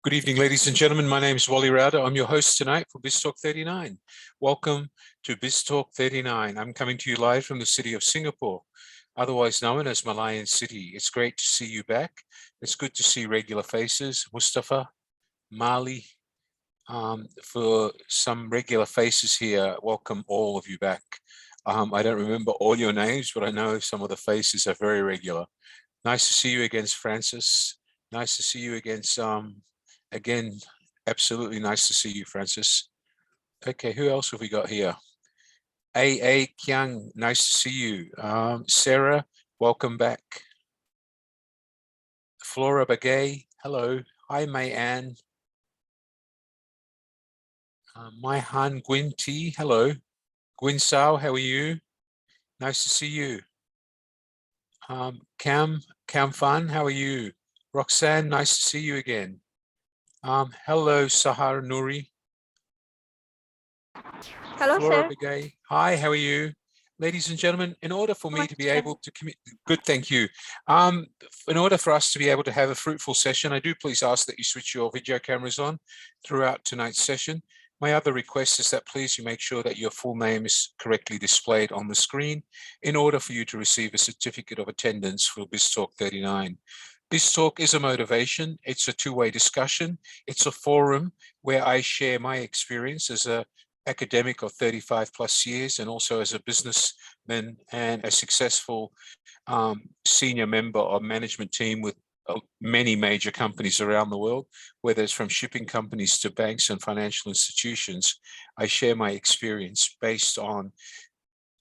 Good evening, ladies and gentlemen. My name is Wally Rowder. I'm your host tonight for BizTalk 39. Welcome to BizTalk 39. I'm coming to you live from the city of Singapore, otherwise known as Malayan City. It's great to see you back. It's good to see regular faces. Mustafa, Mali, for some regular faces here, welcome all of you back. I don't remember all your names, but I know some of the faces are very regular. Nice to see you against Francis. Nice to see you against again, absolutely nice to see you, Francis. Okay, who else have we got here? A Kiang, nice to see you. Sarah, welcome back. Flora Bagay, hello. Hi, May Ann. Mai Han Gwyn T, hello. Gwyn Sao, how are you? Nice to see you. Cam Fan, how are you? Roxanne, nice to see you again. Hello, Sahar Nouri. Hello, Flora sir. Begay. Hi, how are you? Ladies and gentlemen, in order for me to be able to commit, good, thank you. In order for us to be able to have a fruitful session, I do please ask that you switch your video cameras on throughout tonight's session. My other request is that please you make sure that your full name is correctly displayed on the screen in order for you to receive a certificate of attendance for BizTalk 39. BizTalk is a motivation. It's a two-way discussion. It's a forum where I share my experience as a academic of 35 plus years and also as a businessman and a successful senior member of management team with many major companies around the world, whether it's from shipping companies to banks and financial institutions. I share my experience based on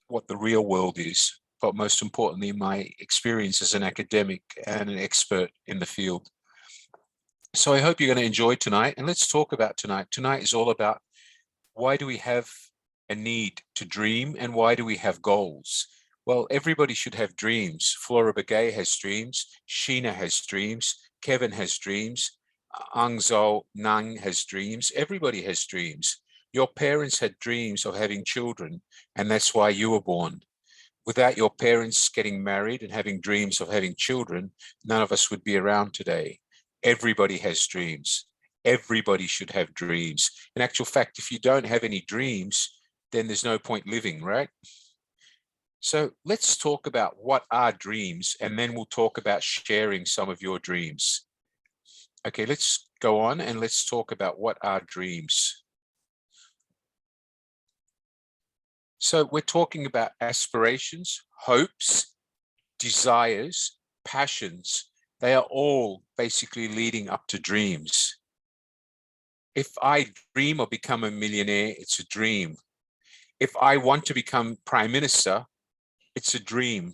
what the real world is, but most importantly, my experience as an academic and an expert in the field. So I hope you're going to enjoy tonight, and let's talk about tonight. Tonight is all about why do we have a need to dream and why do we have goals? Well, everybody should have dreams. Flora Begay has dreams. Sheena has dreams. Kevin has dreams. Angzo Nang has dreams. Everybody has dreams. Your parents had dreams of having children, and that's why you were born. Without your parents getting married and having dreams of having children, none of us would be around today. Everybody has dreams. Everybody should have dreams. In actual fact, if you don't have any dreams, then there's no point living, right? So let's talk about what are dreams, and then we'll talk about sharing some of your dreams. Okay, let's go on and let's talk about what are dreams. So we're talking about aspirations, hopes, desires, passions. They are all basically leading up to dreams. If I dream of become a millionaire, it's a dream. If I want to become prime minister, it's a dream.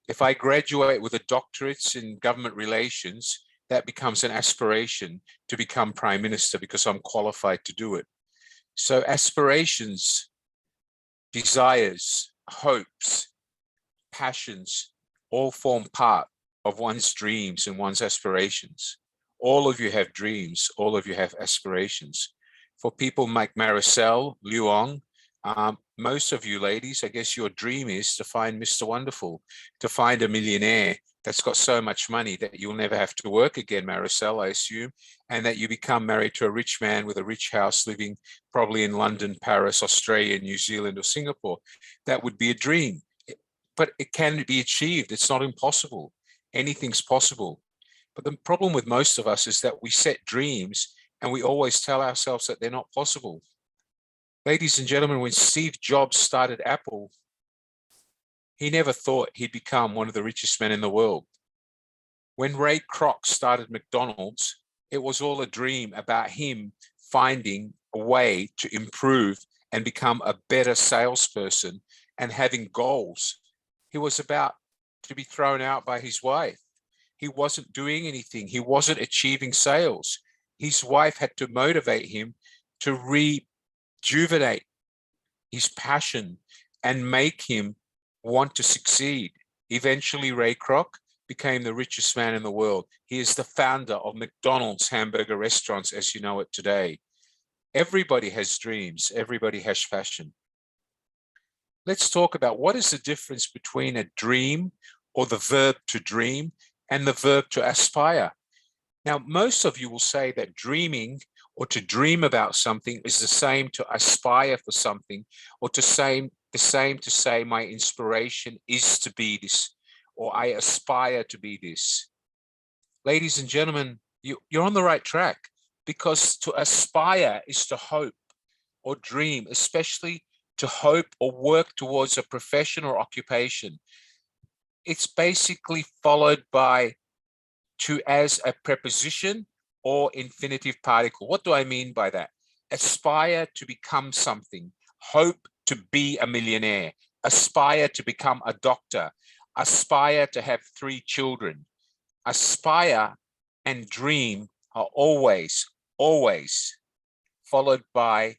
If I graduate with a doctorate in government relations, that becomes an aspiration to become prime minister because I'm qualified to do it. So aspirations, desires, hopes, passions, all form part of one's dreams and one's aspirations. All of you have dreams. All of you have aspirations. For people like Maricel, Luong, most of you ladies, I guess your dream is to find Mr. Wonderful, to find a millionaire that's got so much money that you'll never have to work again, Maricel, I assume, and that you become married to a rich man with a rich house living probably in London, Paris, Australia, New Zealand, or Singapore. That would be a dream, but it can be achieved. It's not impossible. Anything's possible. But the problem with most of us is that we set dreams and we always tell ourselves that they're not possible. Ladies and gentlemen, when Steve Jobs started Apple, he never thought he'd become one of the richest men in the world. When Ray Kroc started McDonald's, it was all a dream about him finding a way to improve and become a better salesperson and having goals. He was about to be thrown out by his wife. He wasn't doing anything. He wasn't achieving sales. His wife had to motivate him to rejuvenate his passion and make him want to succeed. Eventually, Ray Kroc became the richest man in the world. He is the founder of McDonald's hamburger restaurants as you know it today. Everybody has dreams. Everybody has passion. Let's talk about what is the difference between a dream or the verb to dream and the verb to aspire. Now, most of you will say that dreaming or to dream about something is the same to aspire for something, or the same to say my inspiration is to be this, or I aspire to be this. Ladies and gentlemen, you're on the right track, because to aspire is to hope or dream, especially to hope or work towards a profession or occupation. It's basically followed by to as a preposition or infinitive particle. What do I mean by that? Aspire to become something, hope to be a millionaire, aspire to become a doctor, aspire to have 3 children. Aspire and dream are always followed by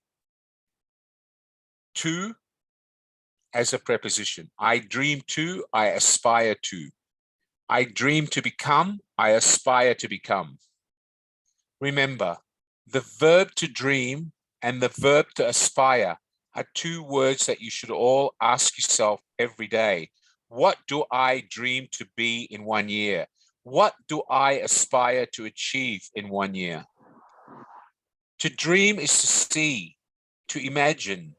to as a preposition. I dream to, I aspire to. I dream to become, I aspire to become. Remember, the verb to dream and the verb to aspire are 2 words that you should all ask yourself every day. What do I dream to be in 1 year? What do I aspire to achieve in 1 year? To dream is to see, to imagine,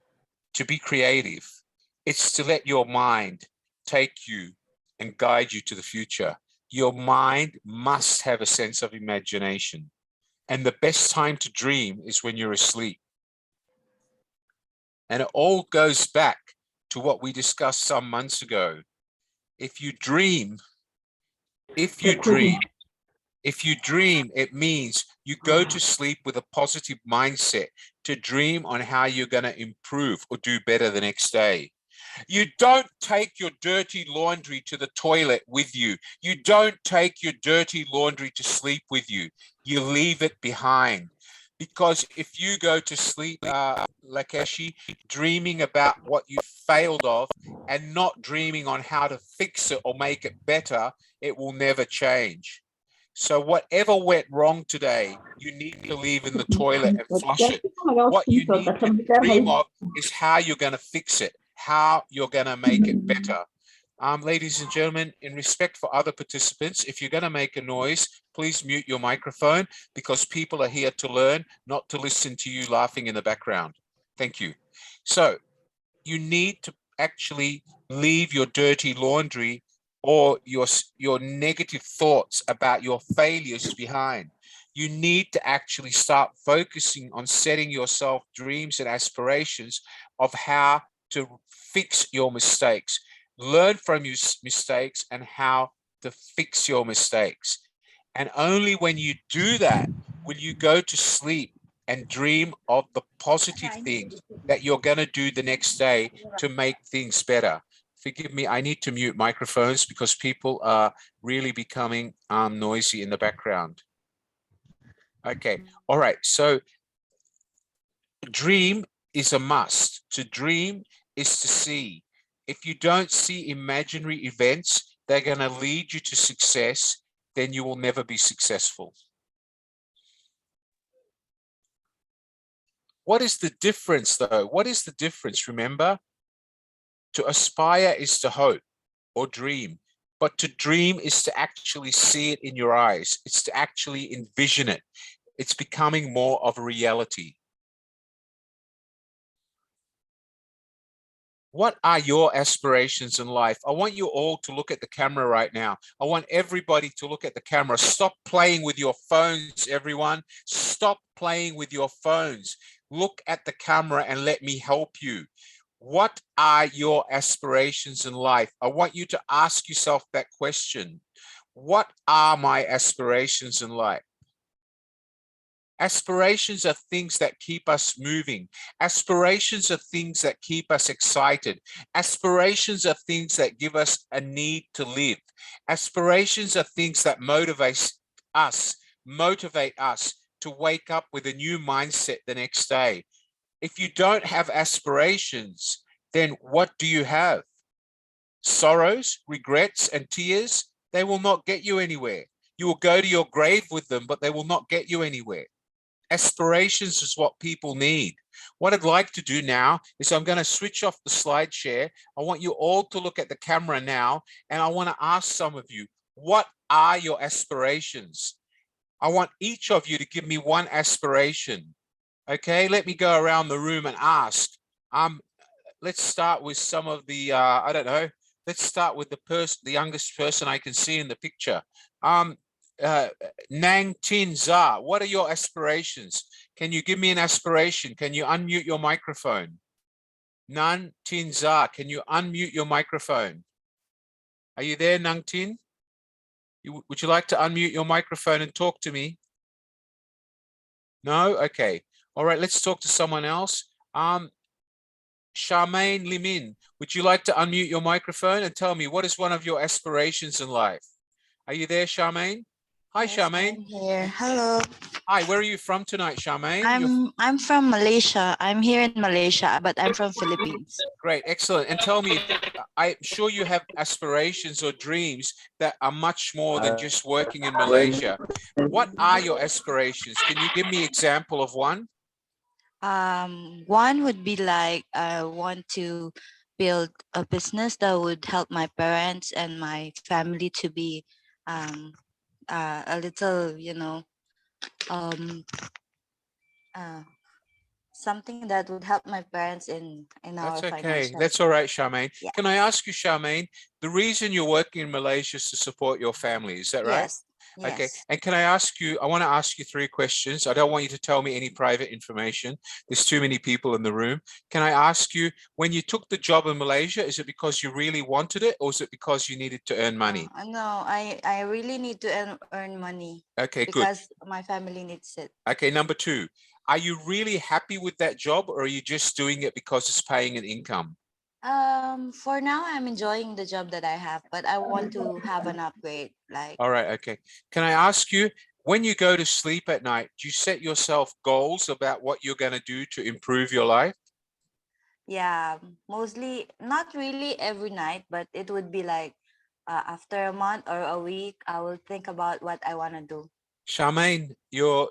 to be creative. It's to let your mind take you and guide you to the future. Your mind must have a sense of imagination. And the best time to dream is when you're asleep. And it all goes back to what we discussed some months ago. If you dream, it means you go to sleep with a positive mindset to dream on how you're going to improve or do better the next day. You don't take your dirty laundry to the toilet with you. You don't take your dirty laundry to sleep with you. You leave it behind. Because if you go to sleep, Lakeshi, dreaming about what you failed of and not dreaming on how to fix it or make it better, it will never change. So whatever went wrong today, you need to leave in the toilet and flush it. What you need to dream of is how you're going to fix it, how you're going to make it better. Ladies and gentlemen, in respect for other participants, if you're going to make a noise, please mute your microphone, because people are here to learn, not to listen to you laughing in the background. Thank you. So you need to actually leave your dirty laundry or your negative thoughts about your failures behind. You need to actually start focusing on setting yourself dreams and aspirations of how to fix your mistakes. Learn from your mistakes and how to fix your mistakes. And only when you do that will you go to sleep and dream of the positive things that you're going to do the next day to make things better. Forgive me, I need to mute microphones because people are really becoming noisy in the background. Okay, all right, so dream is a must. To dream is to see. If you don't see imaginary events, they're going to lead you to success, then you will never be successful. What is the difference, though? What is the difference? Remember, to aspire is to hope or dream, but to dream is to actually see it in your eyes. It's to actually envision it. It's becoming more of a reality. What are your aspirations in life? I want you all to look at the camera right now. I want everybody to look at the camera. Stop playing with your phones, everyone. Stop playing with your phones. Look at the camera and let me help you. What are your aspirations in life? I want you to ask yourself that question. What are my aspirations in life? Aspirations are things that keep us moving. Aspirations are things that keep us excited. Aspirations are things that give us a need to live. Aspirations are things that motivate us to wake up with a new mindset the next day. If you don't have aspirations, then what do you have? Sorrows, regrets, and tears? They will not get you anywhere. You will go to your grave with them, but they will not get you anywhere. Aspirations is what people need. What I'd like to do now is I'm going to switch off the slide share. I want you all to look at the camera now, and I want to ask some of you, what are your aspirations? I want each of you to give me one aspiration. Okay, let me go around the room and ask. Let's start with some of the, I don't know, let's start with the youngest person I can see in the picture. Nang Tin Za, what are your aspirations? Can you give me an aspiration? Can you unmute your microphone? Nang Tin Za, can you unmute your microphone? Are you there, Nang Tin? Would you like to unmute your microphone and talk to me? No? Okay. All right, let's talk to someone else. Charmaine Limin, would you like to unmute your microphone and tell me what is one of your aspirations in life? Are you there, Charmaine? Hi, Yes, Charmaine. I'm here. Hello. Hi, where are you from tonight, Charmaine? I'm from Malaysia. I'm here in Malaysia, but I'm from Philippines. Great, excellent. And tell me, I'm sure you have aspirations or dreams that are much more than just working in Malaysia. What are your aspirations? Can you give me an example of one? One would be like I want to build a business that would help my parents and my family to be a little, um, something that would help my parents in our That's okay. financial. That's all right, Charmaine. Yeah. Can I ask you, Charmaine, the reason you're working in Malaysia is to support your family, is that right? Yes. Okay. Yes. And can I ask you, I want to ask you 3 questions. I don't want you to tell me any private information. There's too many people in the room. Can I ask you, when you took the job in Malaysia, is it because you really wanted it or is it because you needed to earn money? No, I really need to earn money. Okay, good. Because my family needs it. Okay, number 2, are you really happy with that job or are you just doing it because it's paying an income? For now, I'm enjoying the job that I have, but I want to have an upgrade. All right, okay. Can I ask you, when you go to sleep at night, do you set yourself goals about what you're going to do to improve your life? Yeah, mostly, not really every night, but it would be like after a month or a week, I will think about what I want to do. Charmaine,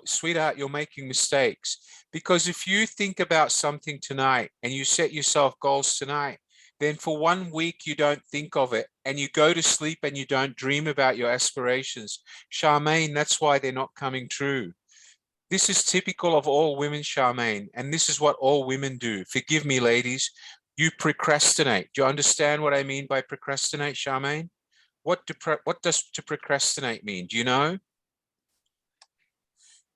sweetheart, you're making mistakes. Because if you think about something tonight and you set yourself goals tonight, then for 1 week you don't think of it and you go to sleep and you don't dream about your aspirations. Charmaine, that's why they're not coming true. This is typical of all women, Charmaine, and this is what all women do. Forgive me, ladies. You procrastinate. Do you understand what I mean by procrastinate, Charmaine? What does to procrastinate mean? Do you know?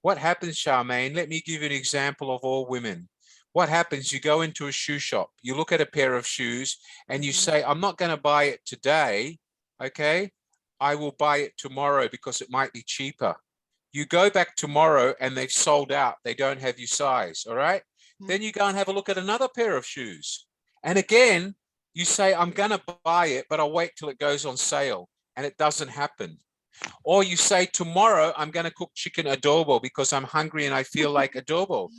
What happens, Charmaine? Let me give you an example of all women. What happens? You go into a shoe shop, you look at a pair of shoes and you say, I'm not going to buy it today, okay? I will buy it tomorrow because it might be cheaper. You go back tomorrow and they've sold out. They don't have your size, all right? Then you go and have a look at another pair of shoes. And again, you say, I'm going to buy it, but I'll wait till it goes on sale. And it doesn't happen. Or you say, tomorrow I'm going to cook chicken adobo because I'm hungry and I feel like adobo.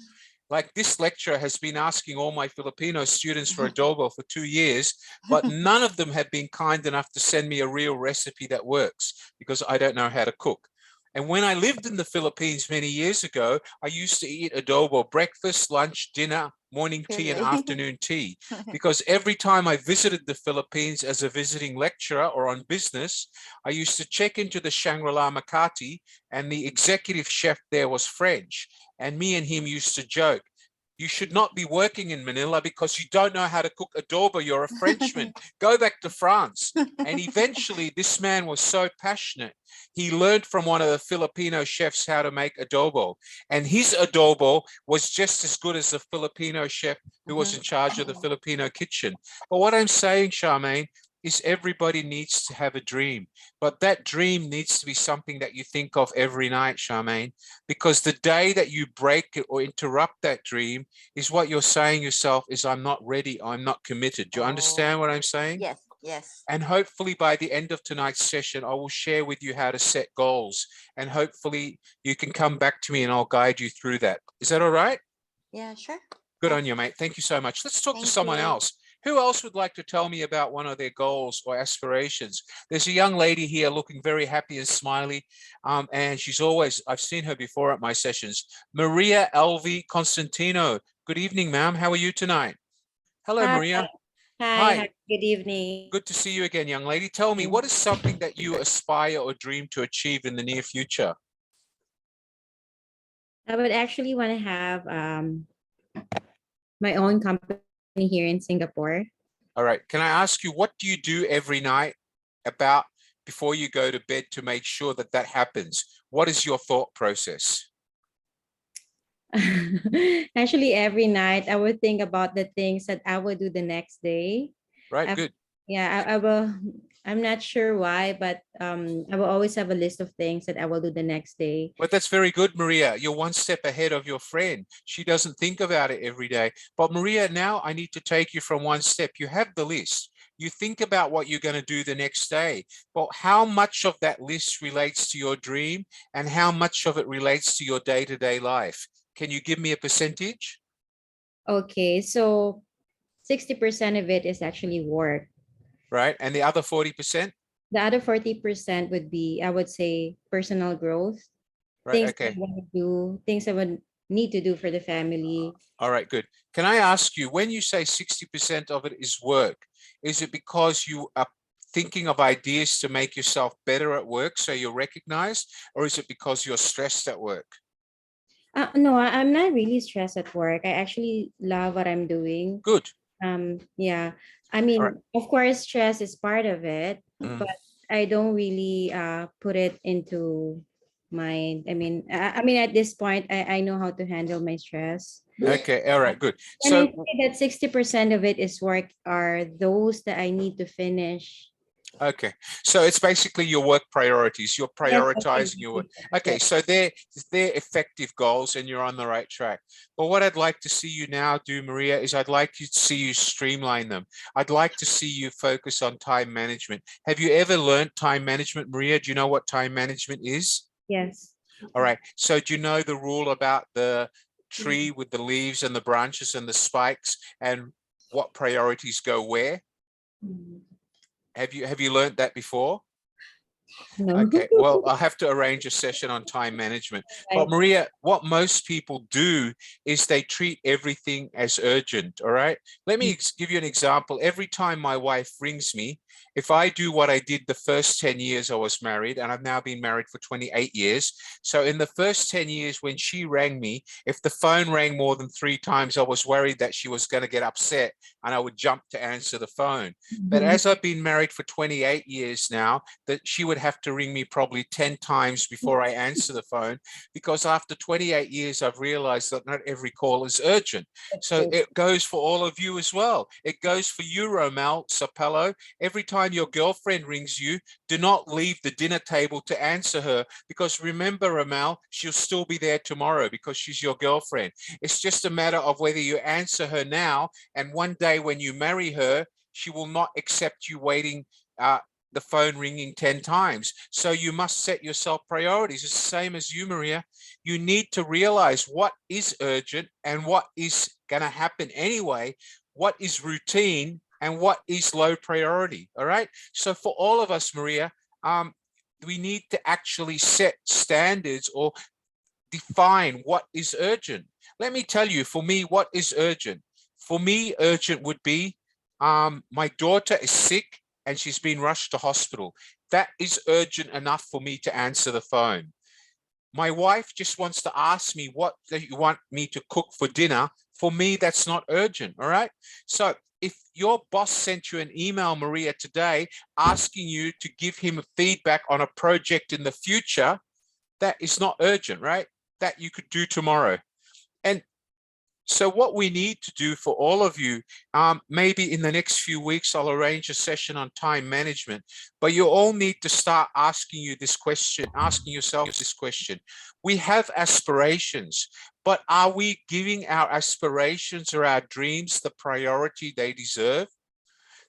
Like this lecturer has been asking all my Filipino students for adobo for 2 years, but none of them have been kind enough to send me a real recipe that works because I don't know how to cook. And when I lived in the Philippines many years ago, I used to eat adobo breakfast, lunch, dinner, morning tea, and afternoon tea. Because every time I visited the Philippines as a visiting lecturer or on business, I used to check into the Shangri-La Makati, and the executive chef there was French. And me and him used to joke, you should not be working in Manila because you don't know how to cook adobo. You're a Frenchman. Go back to France. And eventually, this man was so passionate. He learned from one of the Filipino chefs how to make adobo. And his adobo was just as good as the Filipino chef who was in charge of the Filipino kitchen. But what I'm saying, Charmaine, is everybody needs to have a dream. But that dream needs to be something that you think of every night, Charmaine, because the day that you break it or interrupt that dream is what you're saying yourself is, I'm not ready, I'm not committed. Do you understand what I'm saying? Yes, yes. And hopefully by the end of tonight's session, I will share with you how to set goals. And hopefully you can come back to me and I'll guide you through that. Is that all right? Yeah, sure. Good Yeah. on you, mate. Thank you so much. Let's talk to Thank someone you. else. Who else would like to tell me about one of their goals or aspirations? There's a young lady here looking very happy and smiley. And she's always, I've seen her before at my sessions. Maria Elvi Constantino. Good evening, ma'am. How are you tonight? Hello, Hi, Maria. hi, good evening. Good to see you again, young lady. Tell me, what is something that you aspire or dream to achieve in the near future? I would actually want to have my own company here in Singapore. All right. Can I ask you, what do you do every night about before you go to bed to make sure that that happens? What is your thought process? Actually, every night I would think about the things that I would do the next day. Right. I, Good. yeah, I will. I'm not sure why, but I will always have a list of things that I will do the next day. But that's very good, Maria. You're one step ahead of your friend. She doesn't think about it every day. But Maria, now I need to take you from one step. You have the list. You think about what you're going to do the next day. But how much of that list relates to your dream and how much of it relates to your day-to-day life? Can you give me a percentage? Okay, so 60% of it is actually work. Right. And the other 40%? The other 40% would be, I would say, personal growth. Right. Things I Okay. want to do, things I would need to do for the family. All right, good. Can I ask you, when you say 60% of it is work, is it because you are thinking of ideas to make yourself better at work so you're recognized, or is it because you're stressed at work? No, I'm not really stressed at work. I actually love what I'm doing. Good. Yeah. I All right. mean, of course, stress is part of it, Mm. but I don't really put it into my, I mean, at this point, I know how to handle my stress. Okay. All right, good. When I So, say that 60% of it is work are those that I need to finish. okay. So it's basically your work priorities. You're Yes, prioritizing your work. Okay. yes. So they're effective goals and you're on the right track. But what I'd like to see you now do, Maria, is I'd like to see you streamline them. I'd like to see you focus on time management. Have you ever learned time management, Maria? Do you know what time management is? Yes. All right. So do you know the rule about the tree with the leaves and the branches and the spikes and what priorities go where? Have you learned that before? No. Okay, well, I'll have to arrange a session on time management. But Right. Maria, what most people do is they treat everything as urgent, all right? Let me give you an example. Every time my wife rings me, if I do what I did the first 10 years I was married, and I've now been married for 28 years. So in the first 10 years when she rang me, if the phone rang more than 3 times, I was worried that she was going to get upset and I would jump to answer the phone. But as I've been married for 28 years now, that she would have to ring me probably 10 times before I answer the phone, because after 28 years, I've realized that not every call is urgent. So it goes for all of you as well. It goes for you, Romel Sapello. Every time your girlfriend rings you, do not leave the dinner table to answer her, because remember, Romel, she'll still be there tomorrow because she's your girlfriend. It's just a matter of whether you answer her now, and one day when you marry her, she will not accept you waiting the phone ringing 10 times. So you must set yourself priorities. It's the same as you, Maria. You need to realize what is urgent and what is going to happen anyway, what is routine and what is low priority. All right. So for all of us, Maria, we need to actually set standards or define what is urgent. Let me tell you, for me, what is urgent? For me, urgent would be my daughter is sick and she's been rushed to hospital. That is urgent enough for me to answer the phone. My wife just wants to ask me what you want me to cook for dinner. For me, that's not urgent, all right? So if your boss sent you an email, Maria, today, asking you to give him feedback on a project in the future, that is not urgent, right? That you could do tomorrow. And so what we need to do for all of you, maybe in the next few weeks, I'll arrange a session on time management, but you all need to start asking yourself this question. We have aspirations, but are we giving our aspirations or our dreams the priority they deserve?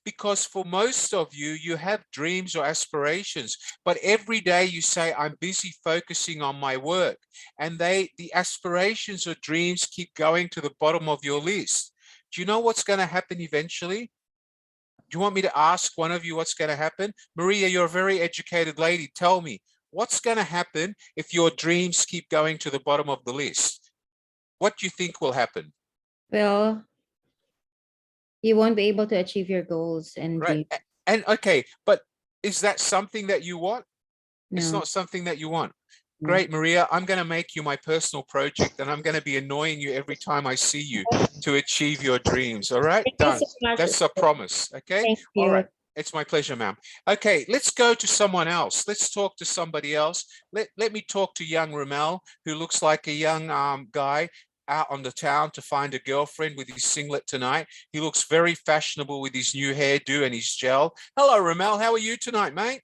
Because for most of you, you have dreams or aspirations, but every day you say, I'm busy focusing on my work. And the aspirations or dreams keep going to the bottom of your list. Do you know what's going to happen eventually? Do you want me to ask one of you what's going to happen? Maria, you're a very educated lady. Tell me, what's going to happen if your dreams keep going to the bottom of the list? What do you think will happen? Well, you won't be able to achieve your goals and Right. dreams. And okay, but is that something that you want? It's No. not something that you want. Great, Maria. I'm going to make you my personal project, and I'm going to be annoying you every time I see you to achieve your dreams. All right, Thank you done. so much. That's a promise. Okay. Thank All you. right. It's my pleasure, ma'am. Okay, let's go to someone else. Let's talk to somebody else. Let me talk to young Ramel, who looks like a young guy out on the town to find a girlfriend with his singlet tonight. He looks very fashionable with his new hairdo and his gel. Hello, Ramel. How are you tonight, mate?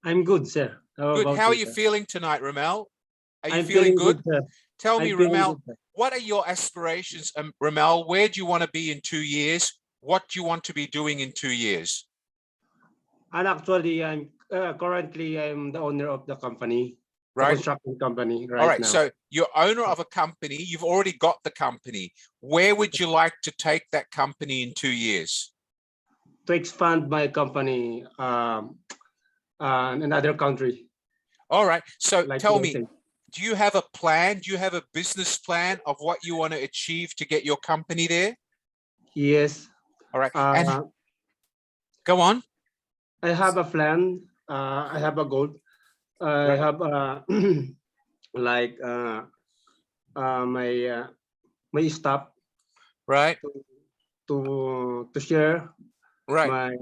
I'm good, sir. Good. About How are you, you sir? feeling tonight, Ramel? Are you I'm feeling good? sir. Tell I'm me, feeling Ramel, good, sir. what are your aspirations, Ramel? Where do you want to be in 2 years? What do you want to be doing in 2 years? And actually, I'm currently I'm the owner of the company, the Right. construction company All right. now. So you're owner of a company. You've already got the company. Where would you like to take that company in 2 years? To expand my company in another country. All right. So Like tell USA. me, do you have a plan? Do you have a business plan of what you want to achieve to get your company there? Yes. All right. And go on. I have a plan. I have a goal. I Right. have like my staff Right. to share Right. my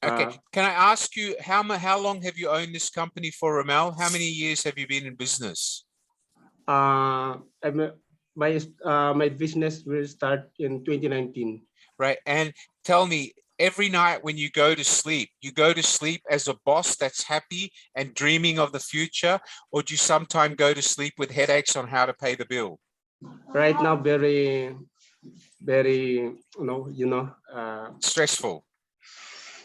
Okay. Can I ask you how long have you owned this company for, Ramel? How many years have you been in business? My business will start in 2019. Right. And tell me, every night when you go to sleep as a boss that's happy and dreaming of the future, or do you sometimes go to sleep with headaches on how to pay the bill? Right now, very, Stressful.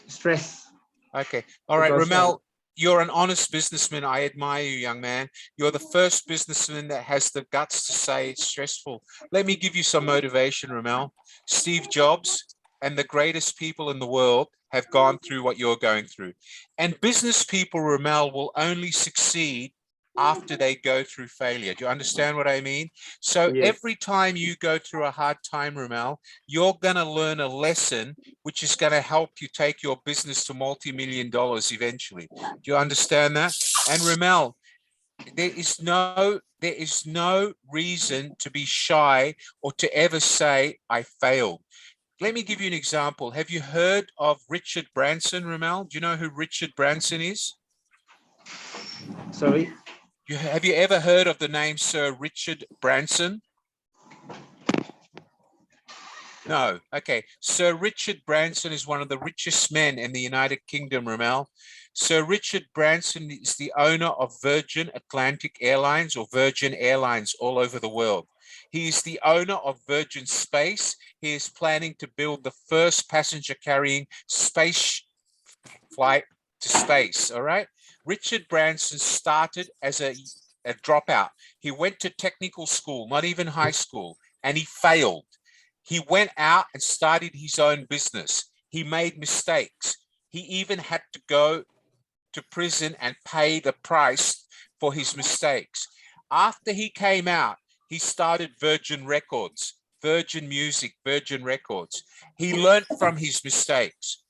stress. Okay. All right, Because, Ramel, you're an honest businessman. I admire you, young man. You're the first businessman that has the guts to say it's stressful. Let me give you some motivation, Ramel. Steve Jobs and the greatest people in the world have gone through what you're going through. And business people, Ramel, will only succeed after they go through failure. Do you understand what I mean? So Yes. every time you go through a hard time, Ramel, you're going to learn a lesson which is going to help you take your business to multi-million dollars eventually. Do you understand that? And Ramel, there is no reason to be shy or to ever say, I failed. Let me give you an example. Have you heard of Richard Branson, Ramel? Do you know who Richard Branson is? Sorry. Have you ever heard of the name Sir Richard Branson? No. Okay. Sir Richard Branson is one of the richest men in the United Kingdom, Ramel. Sir Richard Branson is the owner of Virgin Atlantic Airlines or Virgin Airlines all over the world. He is the owner of Virgin Space. He is planning to build the first passenger carrying space flight to space. All right. Richard Branson started as a dropout. He went to technical school, not even high school, and he failed. He went out and started his own business. He made mistakes. He even had to go to prison and pay the price for his mistakes. After he came out, he started Virgin Records, Virgin Music, Virgin Records. He learned from his mistakes.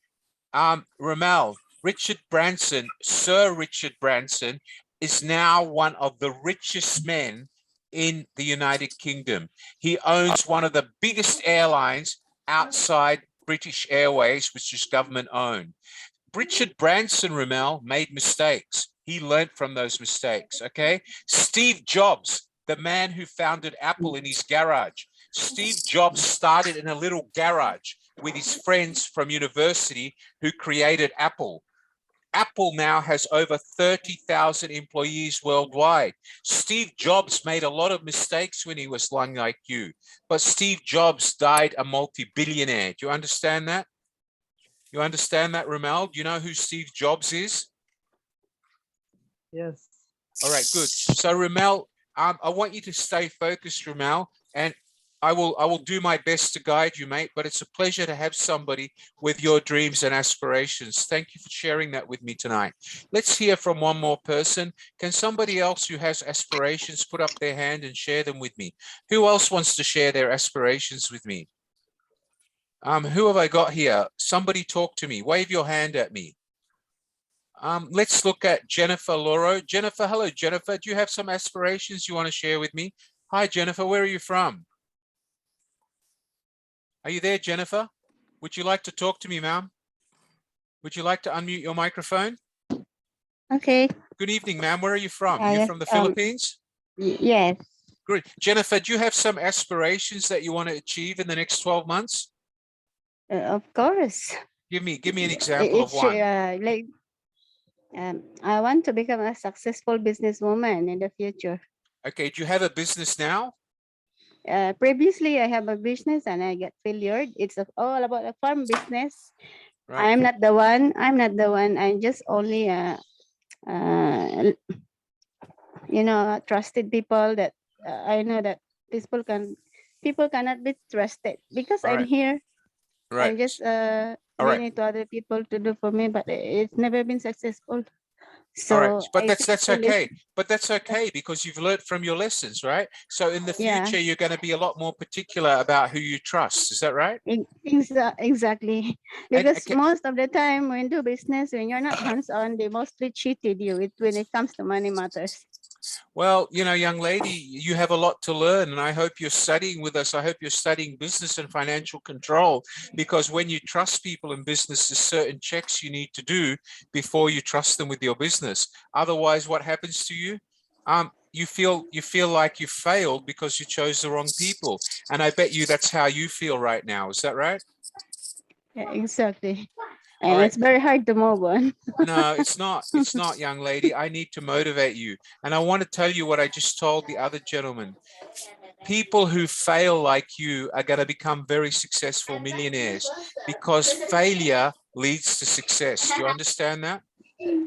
Ramel, Richard Branson, Sir Richard Branson, is now one of the richest men in the United Kingdom. He owns one of the biggest airlines outside British Airways, which is government owned. Richard Branson, Ramel, made mistakes. He learned from those mistakes, okay? Steve Jobs, the man who founded Apple in his garage. Steve Jobs started in a little garage with his friends from university who created Apple. Apple now has over 30,000 employees worldwide. Steve Jobs made a lot of mistakes when he was young like you, but Steve Jobs died a multi-billionaire. Do you understand that? You understand that, Ramel? Do you know who Steve Jobs is? Yes. All right, good. So Ramel, I want you to stay focused, Ramel, and I will do my best to guide you, mate, but it's a pleasure to have somebody with your dreams and aspirations. Thank you for sharing that with me tonight. Let's hear from one more person. Can somebody else who has aspirations put up their hand and share them with me? Who else wants to share their aspirations with me? Who have I got here? Somebody talk to me. Wave your hand at me. Let's look at Jennifer Loro. Jennifer, hello, Jennifer. Do you have some aspirations you want to share with me? Hi, Jennifer. Where are you from? Are you there, Jennifer? Would you like to talk to me, ma'am? Would you like to unmute your microphone? Okay. Good evening, ma'am. Where are you from? You're Yes, from the Philippines? yes. Great. Jennifer, do you have some aspirations that you want to achieve in the next 12 months? Of course. Give me an example of It's one. like I want to become a successful businesswoman in the future. Okay, do you have a business now? Previously, I have a business and I get failure. It's all about a farm business. Right. I'm not the one. I'm just only trusted people that I know that people cannot be trusted because All I'm right. here. Right. I'm just All right. leaning to other people to do for me, but it's never been successful. So All right, but I that's think okay. But that's okay because you've learned from your lessons, right? So in the Yeah. future, you're going to be a lot more particular about who you trust. Is that right? Exactly. And, Because okay, most of the time when do business, when you're not hands-on, they mostly cheated you when it comes to money matters. well, you know, young lady, you have a lot to learn, and I hope you're studying with us. I hope you're studying business and financial control, because when you trust people in business, there's certain checks you need to do before you trust them with your business. Otherwise, what happens to you? You feel like you failed because you chose the wrong people, and I bet you that's how you feel right now. Is that right? Yeah, exactly. All And right. it's very hard to move on. No, it's not. It's not, young lady. I need to motivate you. And I want to tell you what I just told the other gentleman. People who fail like you are going to become very successful millionaires because failure leads to success. Do you understand that?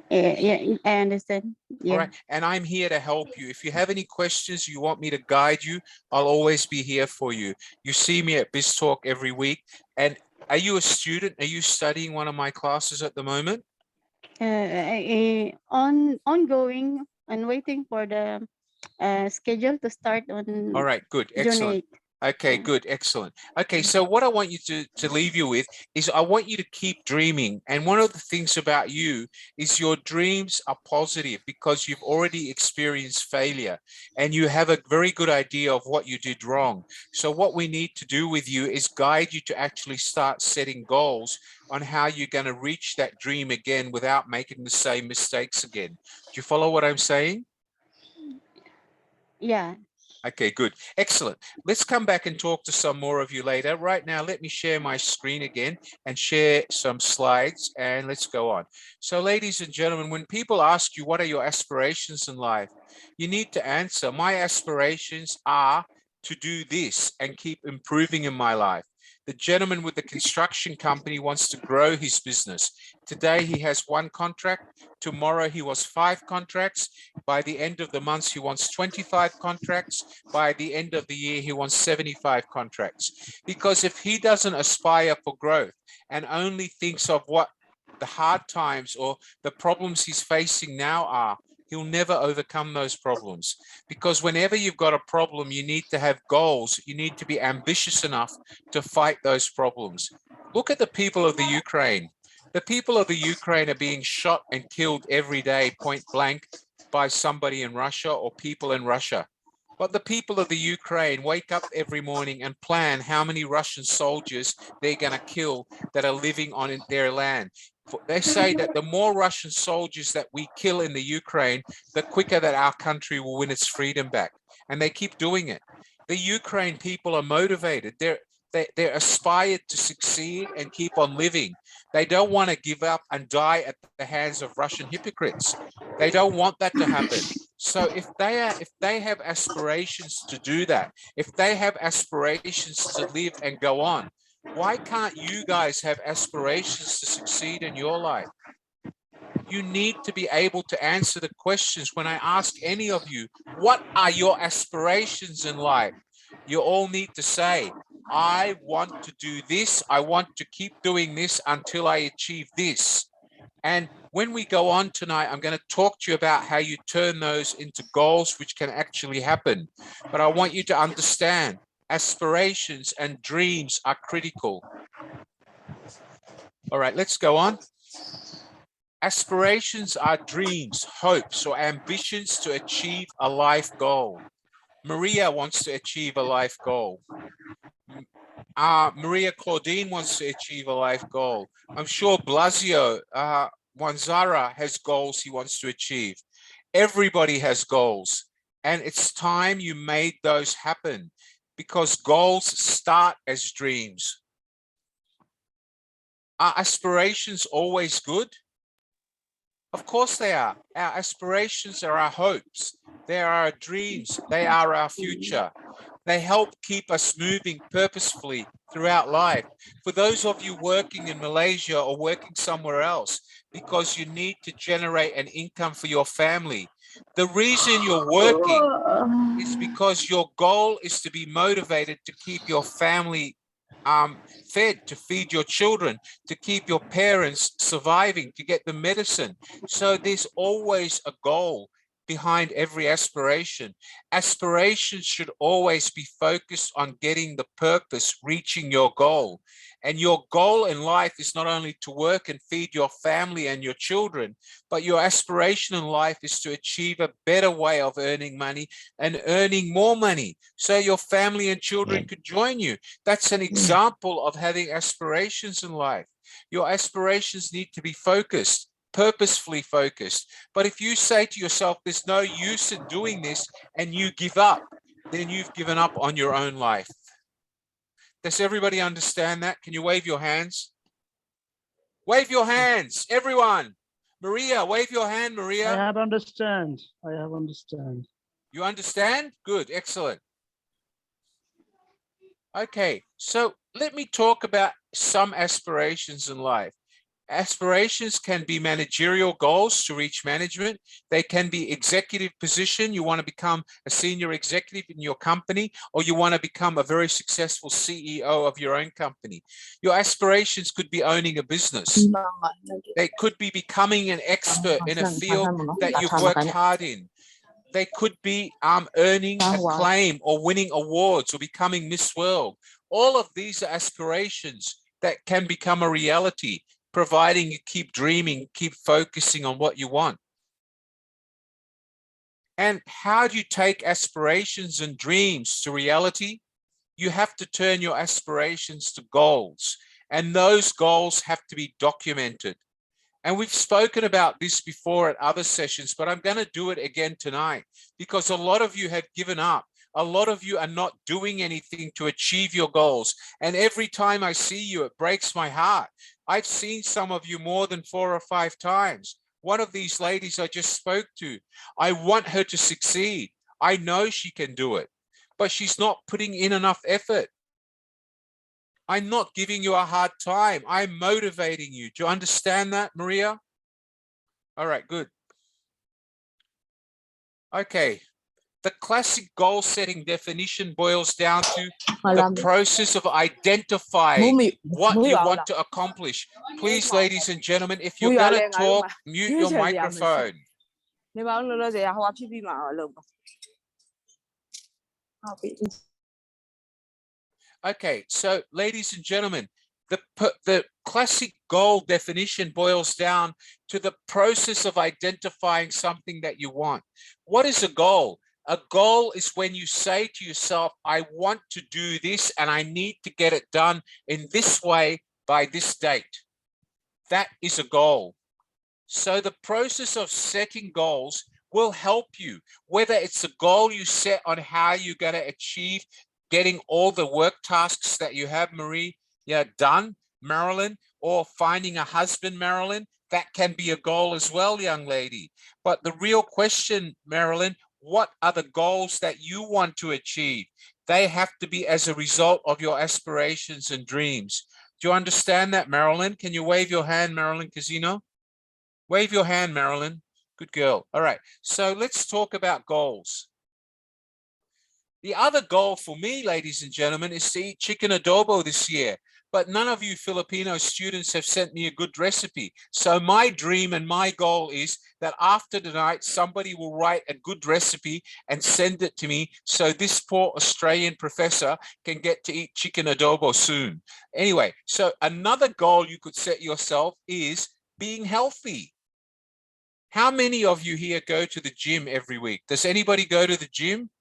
Yeah, I understand. All Yeah. right. And I'm here to help you. If you have any questions, you want me to guide you, I'll always be here for you. You see me at BizTalk every week. And are you a student? Are you studying one of my classes at the moment? Ongoing and waiting for the schedule to start on All right, good, June excellent. 8th. Okay, Yeah. good, excellent. Okay, so what I want you to leave you with is I want you to keep dreaming. And one of the things about you is your dreams are positive because you've already experienced failure and you have a very good idea of what you did wrong. So what we need to do with you is guide you to actually start setting goals on how you're going to reach that dream again without making the same mistakes again. Do you follow what I'm saying? Yeah. Okay, good. Excellent. Let's come back and talk to some more of you later. Right now, let me share my screen again and share some slides and let's go on. So ladies and gentlemen, when people ask you, what are your aspirations in life? You need to answer, my aspirations are to do this and keep improving in my life. The gentleman with the construction company wants to grow his business. Today, he has 1 contract. Tomorrow, he wants 5 contracts. By the end of the month, he wants 25 contracts. By the end of the year, he wants 75 contracts. Because if he doesn't aspire for growth and only thinks of what the hard times or the problems he's facing now are, he'll never overcome those problems. Because whenever you've got a problem, you need to have goals. You need to be ambitious enough to fight those problems. Look at the people of the Ukraine. The people of the Ukraine are being shot and killed every day, point blank, by somebody in Russia or people in Russia. But the people of the Ukraine wake up every morning and plan how many Russian soldiers they're going to kill that are living on their land. They say that the more Russian soldiers that we kill in the Ukraine, the quicker that our country will win its freedom back. And they keep doing it. The Ukraine people are motivated. They're aspired to succeed and keep on living. They don't want to give up and die at the hands of Russian hypocrites. They don't want that to happen. So if they have aspirations to do that, if they have aspirations to live and go on, why can't you guys have aspirations to succeed in your life? You need to be able to answer the questions when I ask any of you, what are your aspirations in life? You all need to say, I want to do this. I want to keep doing this until I achieve this. And when we go on tonight, I'm going to talk to you about how you turn those into goals which can actually happen. But I want you to understand, aspirations and dreams are critical. All right, let's go on. Aspirations are dreams, hopes, or ambitions to achieve a life goal. Maria wants to achieve a life goal. Maria Claudine wants to achieve a life goal. I'm sure Blasio Wanzara has goals he wants to achieve. Everybody has goals, and it's time you made those happen, because goals start as dreams. Are aspirations always good? Of course they are. Our aspirations are our hopes. They are our dreams. They are our future. They help keep us moving purposefully throughout life. For those of you working in Malaysia or working somewhere else, because you need to generate an income for your family, the reason you're working is because your goal is to be motivated to keep your family fed, to feed your children, to keep your parents surviving, to get the medicine. So there's always a goal behind every aspiration. Aspirations should always be focused on getting the purpose, reaching your goal. And your goal in life is not only to work and feed your family and your children, but your aspiration in life is to achieve a better way of earning money and earning more money, so your family and children could join you. That's an example of having aspirations in life. Your aspirations need to be focused, purposefully focused. But if you say to yourself, there's no use in doing this, and you give up, then you've given up on your own life. Does everybody understand that? Can you wave your hands? Wave your hands, everyone. Maria, wave your hand, Maria. I have understand. I have understand. You understand? Good, excellent. Okay, so let me talk about some aspirations in life. Aspirations can be managerial goals to reach management. They can be executive position. You want to become a senior executive in your company, or you want to become a very successful CEO of your own company. Your aspirations could be owning a business. They could be becoming an expert in a field that you've worked hard in. They could be earning acclaim or winning awards or becoming Miss World. All of these are aspirations that can become a reality, providing you keep dreaming, keep focusing on what you want. And how do you take aspirations and dreams to reality? You have to turn your aspirations to goals, and those goals have to be documented. And we've spoken about this before at other sessions, but I'm going to do it again tonight, because a lot of you have given up. A lot of you are not doing anything to achieve your goals. And every time I see you, it breaks my heart. I've seen some of you more than 4 or 5 times. One of these ladies I just spoke to, I want her to succeed. I know she can do it, but she's not putting in enough effort. I'm not giving you a hard time. I'm motivating you. Do you understand that, Maria? All right, good. Okay. The classic goal setting definition boils down to the process of identifying what you want to accomplish. Please, ladies and gentlemen, if you're going to talk, mute your microphone. Okay, so ladies and gentlemen, the classic goal definition boils down to the process of identifying something that you want. What is a goal? A goal is when you say to yourself, I want to do this and I need to get it done in this way by this date. That is a goal. So the process of setting goals will help you, whether it's a goal you set on how you're going to achieve getting all the work tasks that you have, Marie, done, Marilyn, or finding a husband, Marilyn. That can be a goal as well, young lady. But the real question, Marilyn, what are the goals that you want to achieve? They have to be as a result of your aspirations and dreams. Do you understand that, Marilyn? Can you wave your hand, Marilyn Casino? Wave your hand, Marilyn. Good girl. All right. So let's talk about goals. The other goal for me, ladies and gentlemen, is to eat chicken adobo this year. But none of you Filipino students have sent me a good recipe. So my dream and my goal is that after tonight, somebody will write a good recipe and send it to me, so this poor Australian professor can get to eat chicken adobo soon. Anyway, so another goal you could set yourself is being healthy. How many of you here go to the gym every week? Does anybody go to the gym?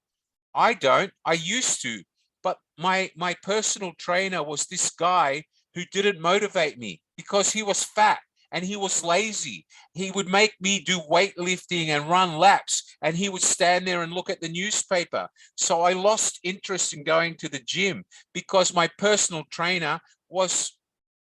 I don't. I used to, but my personal trainer was this guy who didn't motivate me because he was fat and he was lazy. He would make me do weightlifting and run laps, and he would stand there and look at the newspaper. So I lost interest in going to the gym because my personal trainer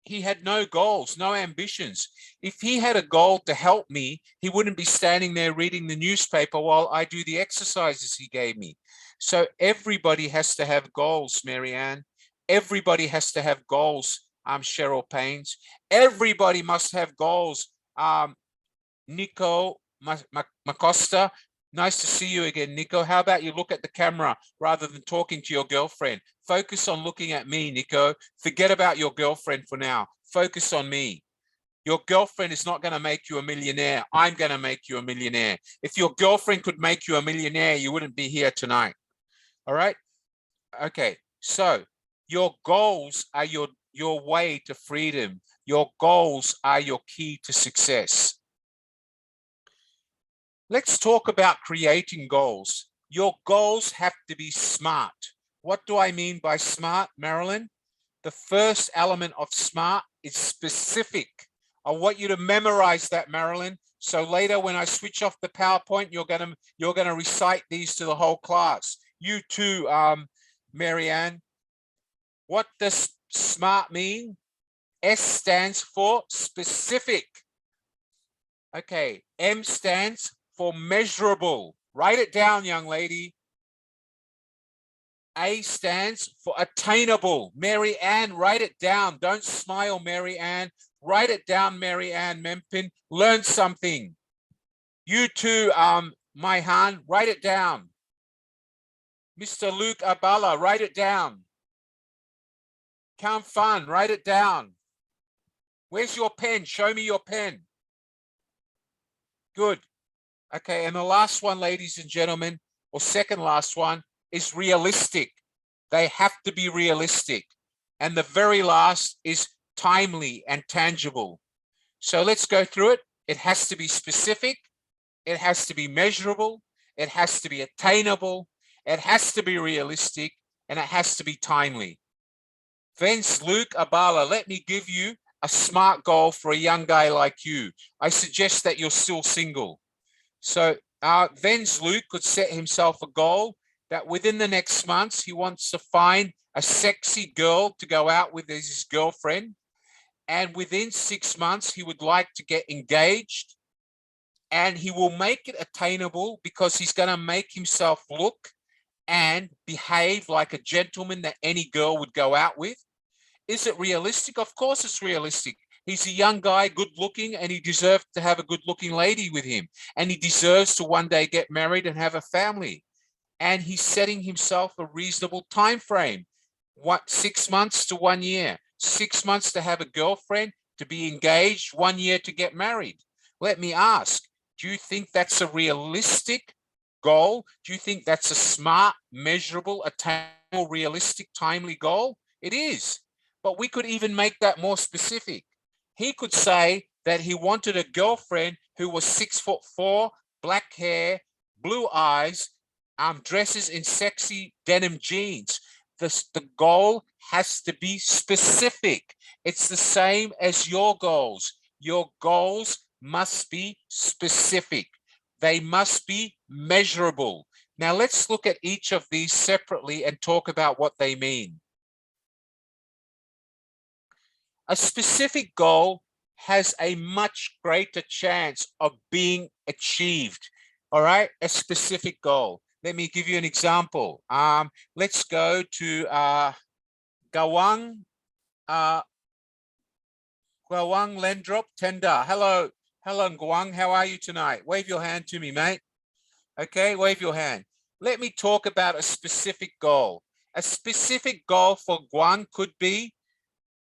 he had no goals, no ambitions. If he had a goal to help me, he wouldn't be standing there reading the newspaper while I do the exercises he gave me. So everybody has to have goals, Marianne. Everybody has to have goals, Cheryl Paynes. Everybody must have goals. Nico Macosta, nice to see you again, Nico. How about you look at the camera rather than talking to your girlfriend? Focus on looking at me, Nico. Forget about your girlfriend for now. Focus on me. Your girlfriend is not going to make you a millionaire. I'm going to make you a millionaire. If your girlfriend could make you a millionaire, you wouldn't be here tonight. All right? Okay, so your goals are your way to freedom. Your goals are your key to success. Let's talk about creating goals. Your goals have to be smart. What do I mean by smart, Marilyn? The first element of smart is specific. I want you to memorize that, Marilyn. So later when I switch off the PowerPoint, you're gonna recite these to the whole class. You too, Marianne. What does SMART mean? S stands for specific. Okay, M stands for measurable. Write it down, young lady. A stands for attainable. Mary Ann, write it down. Don't smile, Mary Ann. Write it down, Mary Ann Mempin. Learn something. You too, Maihan, write it down. Mr. Luke Abala, write it down. Count Fun, write it down. Where's your pen? Show me your pen. Good. Okay, and the last one, ladies and gentlemen, or second last one, is realistic. They have to be realistic. And the very last is timely and tangible. So let's go through it. It has to be specific. It has to be measurable. It has to be attainable. It has to be realistic. And it has to be timely. Vince, Luke, Abala, let me give you a smart goal for a young guy like you. I suggest that you're still single. So Vince Luke could set himself a goal that within the next months, he wants to find a sexy girl to go out with as his girlfriend. And within 6 months, he would like to get engaged. And he will make it attainable because he's going to make himself look and behave like a gentleman that any girl would go out with. Is it realistic? Of course it's realistic. He's a young guy, good looking, and he deserves to have a good looking lady with him. And he deserves to one day get married and have a family. And he's setting himself a reasonable time frame. 6 months to 1 year, 6 months to have a girlfriend, to be engaged, 1 year to get married. Let me ask, do you think that's a realistic goal? Do you think that's a smart, measurable, attainable, realistic, timely goal? It is. But we could even make that more specific. He could say that he wanted a girlfriend who was 6'4", black hair, blue eyes, dresses in sexy denim jeans. The goal has to be specific. It's the same as your goals. Your goals must be specific. They must be measurable. Now let's look at each of these separately and talk about what they mean. A specific goal has a much greater chance of being achieved. All right, a specific goal. Let me give you an example. Let's go to Gawang Lendrop Tenda. Hello, Gawang. How are you tonight? Wave your hand to me, mate. Okay, wave your hand. Let me talk about a specific goal. A specific goal for Guang could be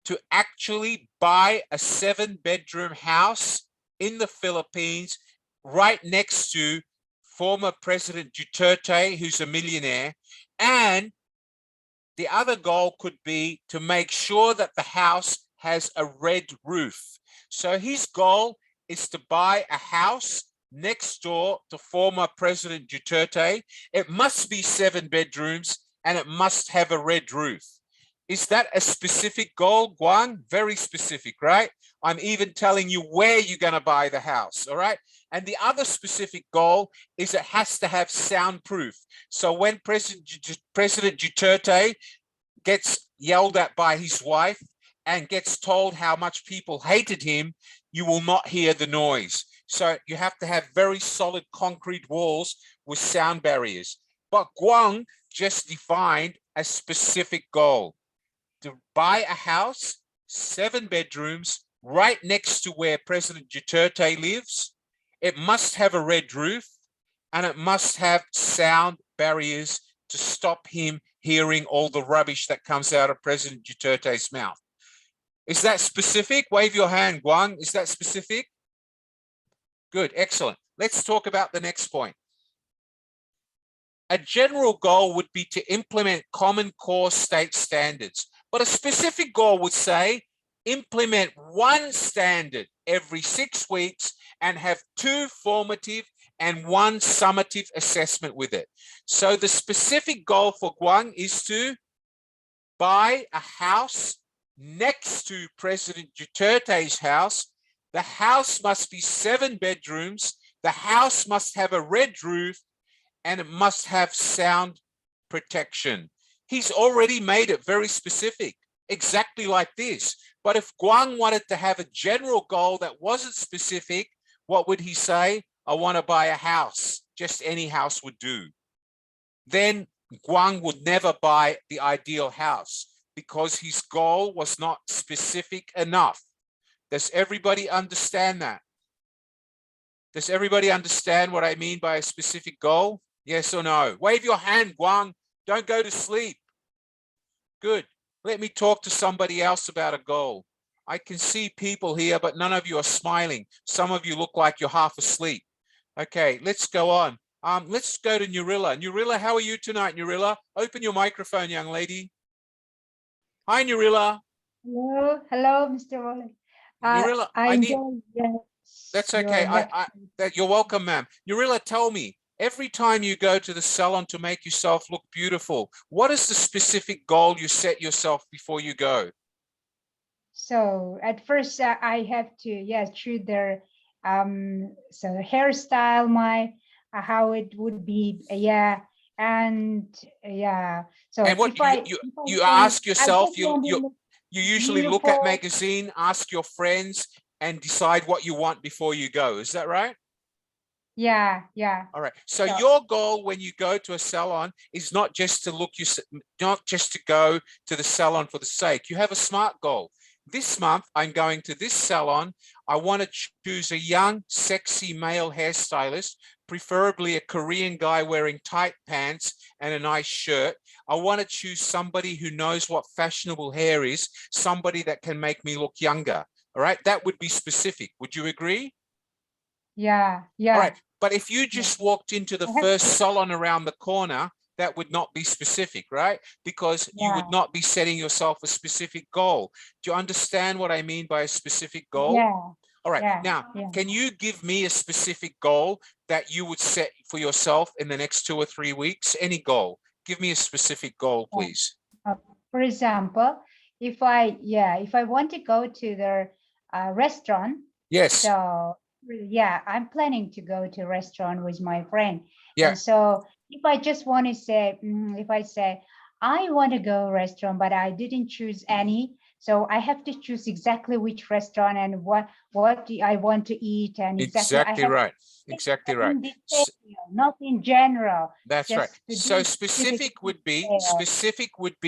to actually buy a 7-bedroom house in the Philippines right next to former President Duterte, who's a millionaire. And the other goal could be to make sure that the house has a red roof. So his goal is to buy a house next door to former President Duterte. It must be 7 bedrooms and it must have a red roof. Is that a specific goal, Guang? Very specific, right? I'm even telling you where you're going to buy the house, all right? And the other specific goal is it has to have soundproof. So when President Duterte gets yelled at by his wife and gets told how much people hated him, you will not hear the noise. So you have to have very solid concrete walls with sound barriers. But Guang just defined a specific goal: to buy a house, 7 bedrooms, right next to where President Duterte lives. It must have a red roof and it must have sound barriers to stop him hearing all the rubbish that comes out of President Duterte's mouth. Is that specific? Wave your hand, Guang. Is that specific? Good, excellent. Let's talk about the next point. A general goal would be to implement common core state standards, but a specific goal would say implement 1 standard every 6 weeks and have 2 formative and 1 summative assessment with it. So the specific goal for Guang is to buy a house next to President Duterte's house. The house must be 7 bedrooms. The house must have a red roof and it must have sound protection. He's already made it very specific, exactly like this. But if Guang wanted to have a general goal that wasn't specific, what would he say? I want to buy a house. Just any house would do. Then Guang would never buy the ideal house because his goal was not specific enough. Does everybody understand that? Does everybody understand what I mean by a specific goal? Yes or no? Wave your hand, Guang. Don't go to sleep. Good. Let me talk to somebody else about a goal. I can see people here, but none of you are smiling. Some of you look like you're half asleep. Okay, let's go on. Let's go to Nurilla. Nurilla, how are you tonight, Nurilla? Open your microphone, young lady. Hi, Nurilla. Hello, Mr. Wally. Nurilla, I need. enjoy, yes, That's okay. You're welcome, ma'am. Nurilla, tell me, every time you go to the salon to make yourself look beautiful, what is the specific goal you set yourself before you go? So at first I have to, choose their so hairstyle, my how it would be, and So and what you ask yourself, you usually look at magazine, ask your friends, and decide what you want before you go. Is that right? Yeah. All right. So your goal when you go to a salon is not just to not just to go to the salon for the sake. You have a smart goal. This month, I'm going to this salon. I want to choose a young, sexy male hairstylist, preferably a Korean guy wearing tight pants and a nice shirt. I want to choose somebody who knows what fashionable hair is, somebody that can make me look younger. All right. That would be specific. Would you agree? Yeah. All right. But if you just walked into the first salon around the corner, that would not be specific, right? Because you would not be setting yourself a specific goal. Do you understand what I mean by a specific goal? Yeah. All right. Now, can you give me a specific goal that you would set for yourself in the next 2 or 3 weeks? Any goal? Give me a specific goal, please. For example, if I want to go to the restaurant. Yes. So I'm planning to go to a restaurant with my friend. Yeah. And so if I just want to say, if I say, I want to go restaurant, but I didn't choose any. So I have to choose exactly which restaurant and what I want to eat. And exactly right. Exactly right. In detail, not in general. That's right. So specific would be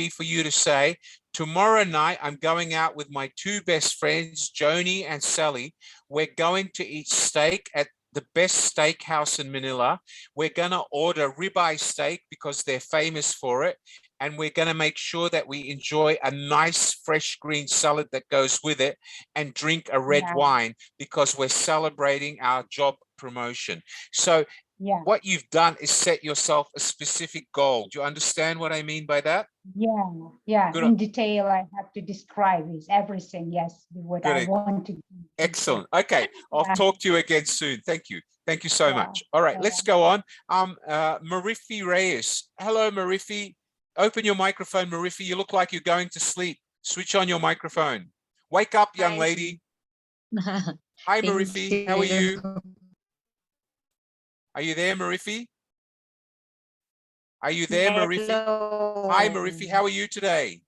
for you to say, tomorrow night, I'm going out with my 2 best friends, Joni and Sally. We're going to eat steak at the best steakhouse in Manila. We're going to order ribeye steak because they're famous for it. And we're going to make sure that we enjoy a nice fresh green salad that goes with it and drink a red wine because we're celebrating our job promotion. So Yeah. What you've done is set yourself a specific goal. Do you understand what I mean by that? Yeah. Good. In detail, I have to describe is everything. Yes, what I Good. want to do. Excellent. Okay, I'll Yeah. talk to you again soon. Thank you. Thank you so Yeah. much. All right, Yeah. let's go on. Marifi Reyes. Hello, Marifi. Open your microphone, Marifi. You look like you're going to sleep. Switch on your microphone. Wake up, young Hi. lady. Hi, Thank Marifi. How are you? you. Are you there, Marifi? Are you there, Marifi? Hi, Marifi. How are you today?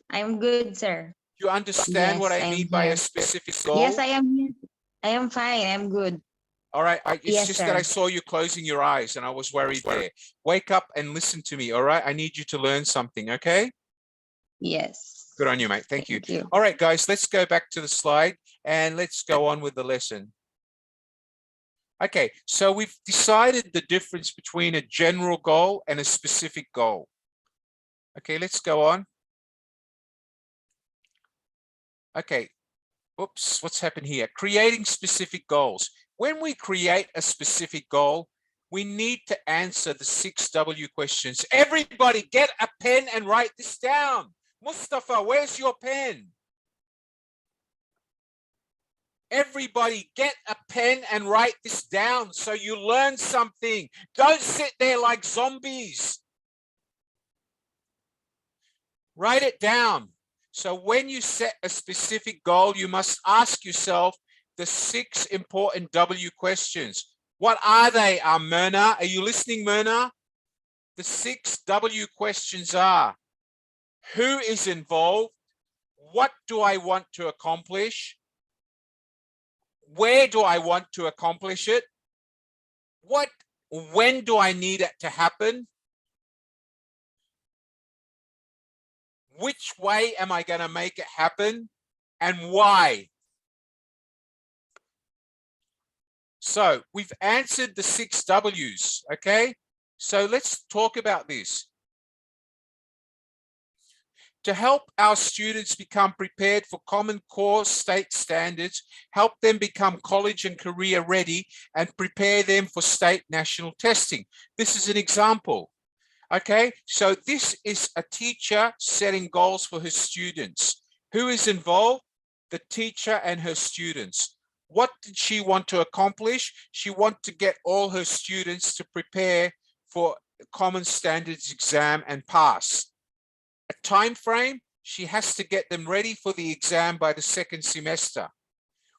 I'm good, sir. Do you understand what Yes, I I'm mean by a here. specific goal? Yes, I am here. I am fine. I'm good. All right. It's Yes, just that I sir. saw you closing your eyes and I was worried there. Wake up and listen to me. All right. I need you to learn something. Okay. Yes. Good on you, mate. Thank you. Thank you. All right, guys, let's go back to the slide and let's go on with the lesson. Okay, so we've decided the difference between a general goal and a specific goal. Okay, let's go on. Okay, oops, what's happened here? Creating specific goals. When we create a specific goal, we need to answer the 6 W questions. Everybody get a pen and write this down. Mustafa, where's your pen? Everybody get a pen and write this down so you learn something. Don't sit there like zombies. Write it down. So when you set a specific goal, you must ask yourself the 6 important W questions. What are they, Myrna? Are you listening, Myrna? The 6 W questions are, who is involved? What do I want to accomplish? Where do I want to accomplish it? When do I need it to happen? Which way am I going to make it happen? And why? So we've answered the 6 W's, okay? So let's talk about this. To help our students become prepared for Common Core state standards, help them become college and career ready, and prepare them for state national testing. This is an example. Okay, so this is a teacher setting goals for her students. Who is involved? The teacher and her students. What did she want to accomplish? She wanted to get all her students to prepare for Common Standards exam and pass. A time frame, she has to get them ready for the exam by the 2nd semester.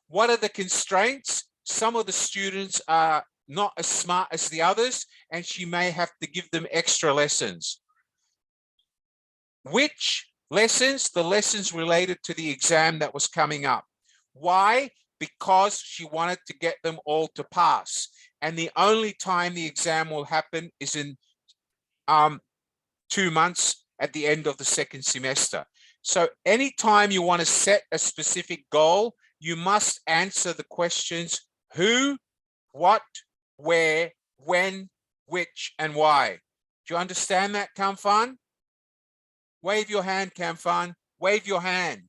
What are the constraints? Some of the students are not as smart as the others, and she may have to give them extra lessons. Which lessons? The lessons related to the exam that was coming up. Why? Because she wanted to get them all to pass. And the only time the exam will happen is in 2 months at the end of the 2nd semester. So anytime you want to set a specific goal, you must answer the questions who, what, where, when, which, and why. Do you understand that, Kamfan? Wave your hand, Kamfan. Wave your hand.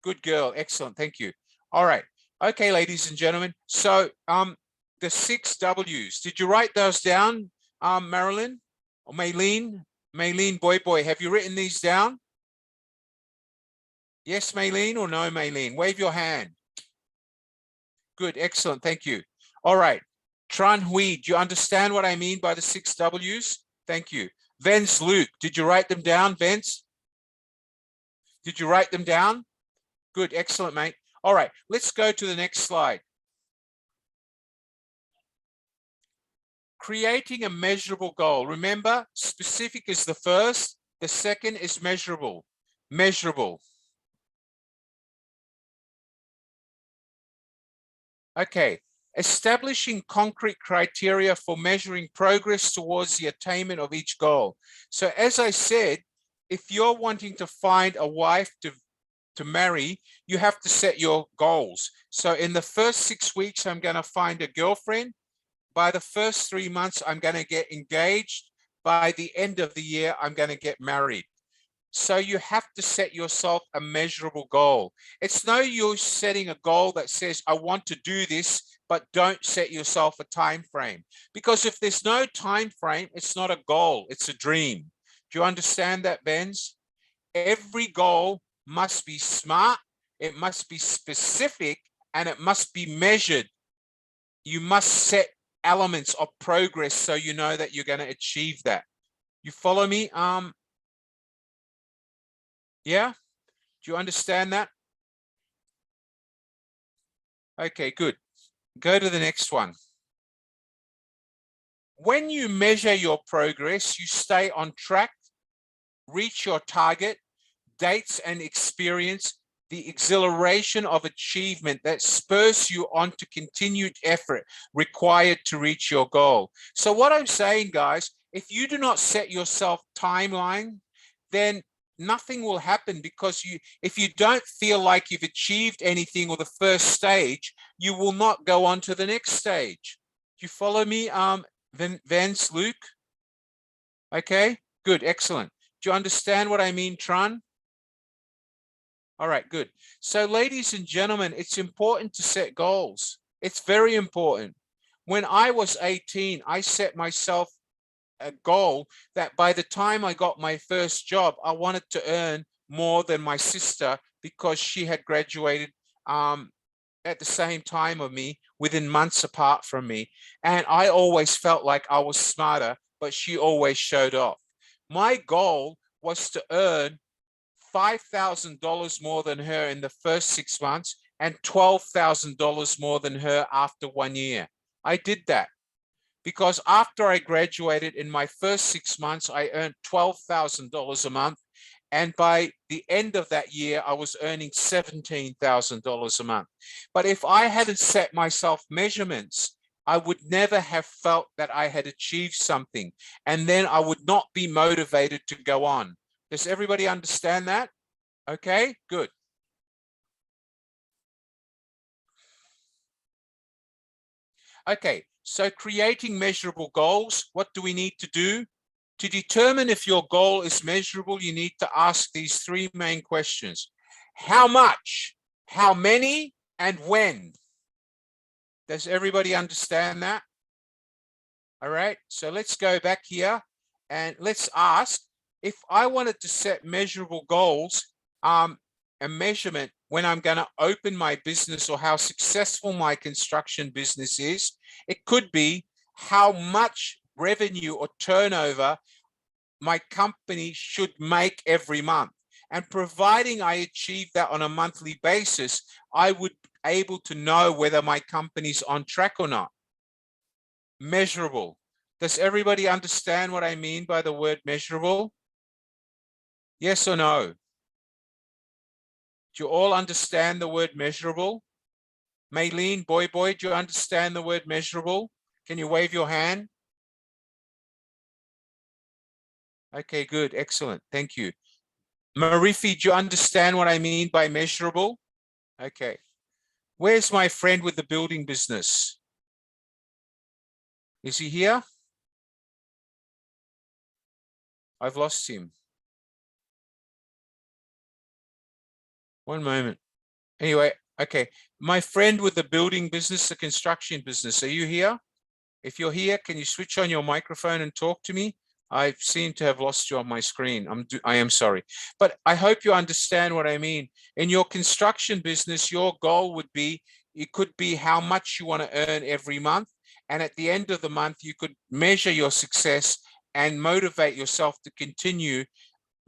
Good girl. Excellent. Thank you. All right. Okay, ladies and gentlemen. So the 6 W's. Did you write those down, Marilyn or Maylene? Maylene, boy, have you written these down? Yes, Maylene, or no, Maylene? Wave your hand. Good. Excellent. Thank you. All right. Tran Hui, do you understand what I mean by the 6 W's? Thank you. Vence Luke, did you write them down, Vence? Did you write them down? Good. Excellent, mate. All right. Let's go to the next slide. Creating a measurable goal. Remember, specific is the first. The second is measurable. Measurable. Okay. Establishing concrete criteria for measuring progress towards the attainment of each goal. So as I said, if you're wanting to find a wife to marry, you have to set your goals. So in the first 6 weeks, I'm going to find a girlfriend. By the first 3 months, I'm going to get engaged. By the end of the year, I'm going to get married. So you have to set yourself a measurable goal. It's no use setting a goal that says, I want to do this, but don't set yourself a time frame. Because if there's no time frame, it's not a goal, it's a dream. Do you understand that, Benz? Every goal must be smart, it must be specific, and it must be measured. You must set elements of progress so you know that you're going to achieve that. You follow me? Yeah? Do you understand that? Okay, good. Go to the next one. When you measure your progress, you stay on track, reach your target, dates, and experience the exhilaration of achievement that spurs you on to continued effort required to reach your goal. So what I'm saying, guys, if you do not set yourself timeline, then nothing will happen, because if you don't feel like you've achieved anything or the first stage, you will not go on to the next stage. Do you follow me, Vance, Luke? Okay, good, excellent. Do you understand what I mean, Tran? All right, good. So ladies and gentlemen, it's important to set goals. It's very important. When I was 18, I set myself a goal that by the time I got my first job, I wanted to earn more than my sister, because she had graduated at the same time of me, within months apart from me. And I always felt like I was smarter, but she always showed off. My goal was to earn $5,000 more than her in the first 6 months and $12,000 more than her after 1 year. I did that because after I graduated, in my first 6 months, I earned $12,000 a month. And by the end of that year, I was earning $17,000 a month. But if I hadn't set myself measurements, I would never have felt that I had achieved something. And then I would not be motivated to go on. Does everybody understand that? Okay, good. Okay, so creating measurable goals, what do we need to do? To determine if your goal is measurable, you need to ask these three main questions. How much, how many, and when? Does everybody understand that? All right, so let's go back here and let's ask, if I wanted to set measurable goals, a measurement when I'm going to open my business or how successful my construction business is, it could be how much revenue or turnover my company should make every month. And providing I achieve that on a monthly basis, I would be able to know whether my company's on track or not. Measurable. Does everybody understand what I mean by the word measurable? Yes or no? Do you all understand the word measurable? Maylene, Boy, do you understand the word measurable? Can you wave your hand? Okay, good, excellent, thank you. Marifi, do you understand what I mean by measurable? Okay. Where's my friend with the building business? Is he here? I've lost him. One moment. Anyway, okay. My friend with the building business, the construction business, are you here? If you're here, can you switch on your microphone and talk to me? I seem to have lost you on my screen. I am sorry, but I hope you understand what I mean. In your construction business, your goal would be, it could be how much you want to earn every month. And at the end of the month, you could measure your success and motivate yourself to continue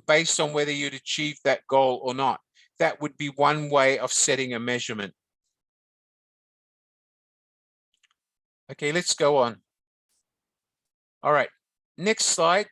based on whether you'd achieve that goal or not. That would be one way of setting a measurement. Okay, let's go on. All right, next slide.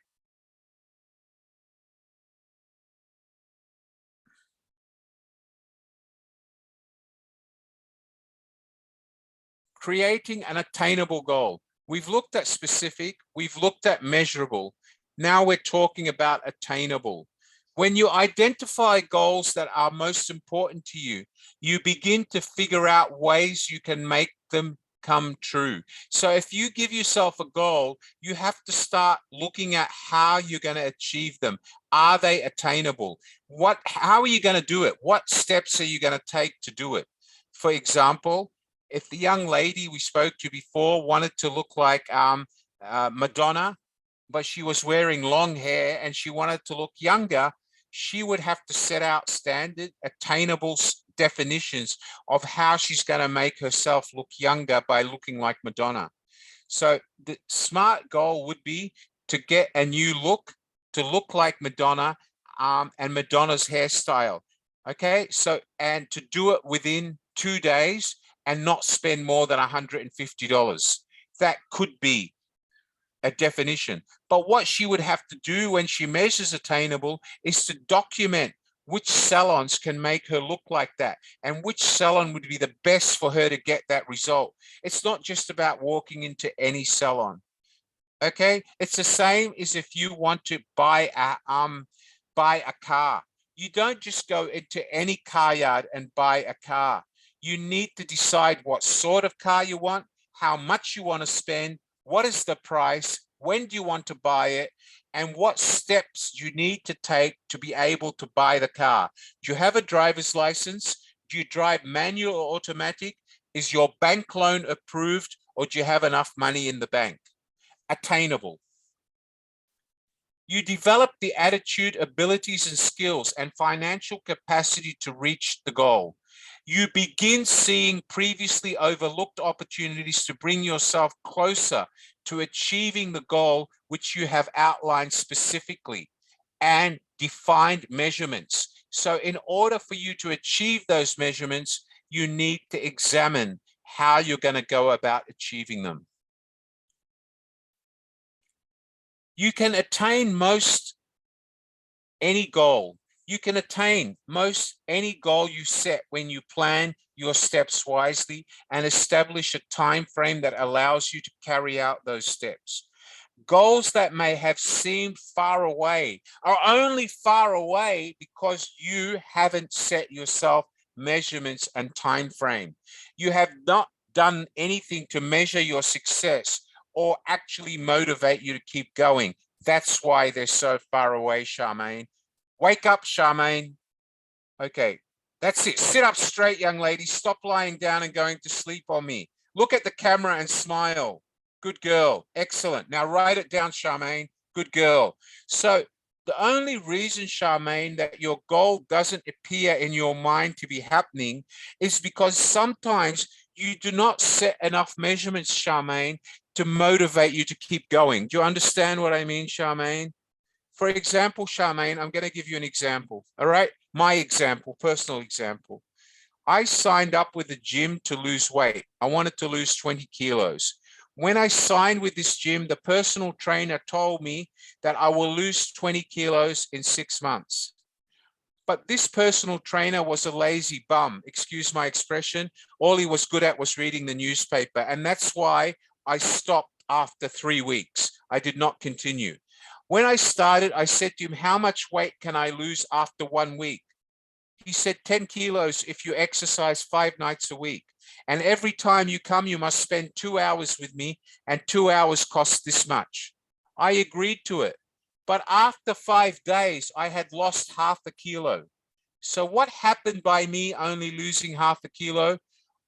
Creating an attainable goal. We've looked at specific, we've looked at measurable. Now we're talking about attainable. When you identify goals that are most important to you, you begin to figure out ways you can make them come true. So if you give yourself a goal, you have to start looking at how you're going to achieve them. Are they attainable? How are you going to do it? What steps are you going to take to do it? For example, if the young lady we spoke to before wanted to look like Madonna, but she was wearing long hair and she wanted to look younger, she would have to set out standard, attainable definitions of how she's going to make herself look younger by looking like Madonna. So the smart goal would be to get a new look, to look like Madonna and Madonna's hairstyle. Okay, so and to do it within 2 days and not spend more than $150. That could be a definition. But what she would have to do when she measures attainable is to document which salons can make her look like that and which salon would be the best for her to get that result. It's not just about walking into any salon. Okay, it's the same as if you want to buy a car. You don't just go into any car yard and buy a car. You need to decide what sort of car you want, how much you want to spend, what is the price, when do you want to buy it, and what steps you need to take to be able to buy the car. Do you have a driver's license? Do you drive manual or automatic? Is your bank loan approved, or do you have enough money in the bank? Attainable. You develop the attitude, abilities, and skills and financial capacity to reach the goal. You begin seeing previously overlooked opportunities to bring yourself closer to achieving the goal which you have outlined specifically and defined measurements. So in order for you to achieve those measurements, you need to examine how you're going to go about achieving them. You can attain most any goal. You can attain most any goal you set when you plan your steps wisely and establish a time frame that allows you to carry out those steps. Goals that may have seemed far away are only far away because you haven't set yourself measurements and time frame. You have not done anything to measure your success or actually motivate you to keep going. That's why they're so far away, Charmaine. Wake up, Charmaine. Okay, that's it. Sit up straight, young lady. Stop lying down and going to sleep on me. Look at the camera and smile. Good girl. Excellent. Now write it down, Charmaine. Good girl. So the only reason, Charmaine, that your goal doesn't appear in your mind to be happening is because sometimes you do not set enough measurements, Charmaine, to motivate you to keep going. Do you understand what I mean, Charmaine? For example, Charmaine, I'm going to give you an example. All right. My example, personal example. I signed up with the gym to lose weight. I wanted to lose 20 kilos. When I signed with this gym, the personal trainer told me that I will lose 20 kilos in 6 months. But this personal trainer was a lazy bum, excuse my expression. All he was good at was reading the newspaper. And that's why I stopped after 3 weeks. I did not continue. When I started, I said to him, how much weight can I lose after 1 week? He said 10 kilos if you exercise 5 nights a week. And every time you come, you must spend 2 hours with me, and 2 hours cost this much. I agreed to it. But after 5 days, I had lost half a kilo. So what happened by me only losing half a kilo?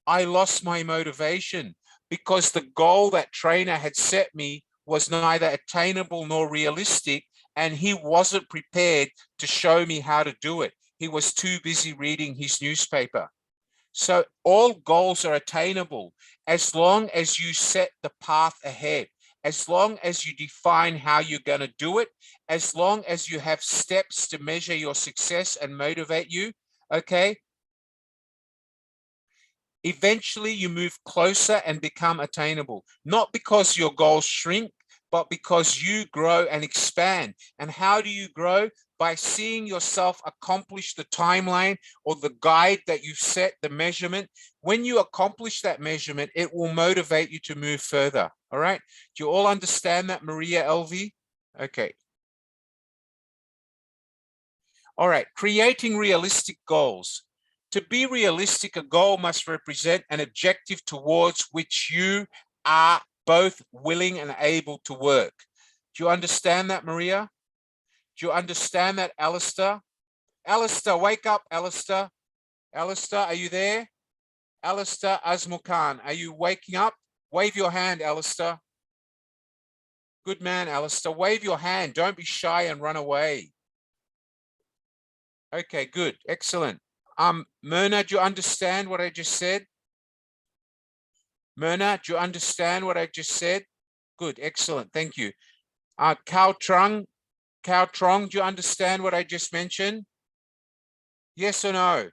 I lost my motivation because the goal that trainer had set me was neither attainable nor realistic, and he wasn't prepared to show me how to do it. He was too busy reading his newspaper. So all goals are attainable as long as you set the path ahead, as long as you define how you're going to do it, as long as you have steps to measure your success and motivate you, okay? Eventually you move closer and become attainable, not because your goals shrink, but because you grow and expand. And how do you grow? By seeing yourself accomplish the timeline or the guide that you've set, the measurement. When you accomplish that measurement, it will motivate you to move further. All right. Do you all understand that, Maria Elvie? Okay. All right. Creating realistic goals. To be realistic, a goal must represent an objective towards which you are both willing and able to work. Do you understand that, Maria? Do you understand that, Alistair? Alistair, wake up, Alistair. Alistair, are you there? Alistair Azmukan, are you waking up? Wave your hand, Alistair. Good man, Alistair. Wave your hand. Don't be shy and run away. Okay, good. Excellent. Myrna, do you understand what I just said? Myrna, do you understand what I just said? Good, excellent. Thank you. Cao Trong, do you understand what I just mentioned? Yes or no?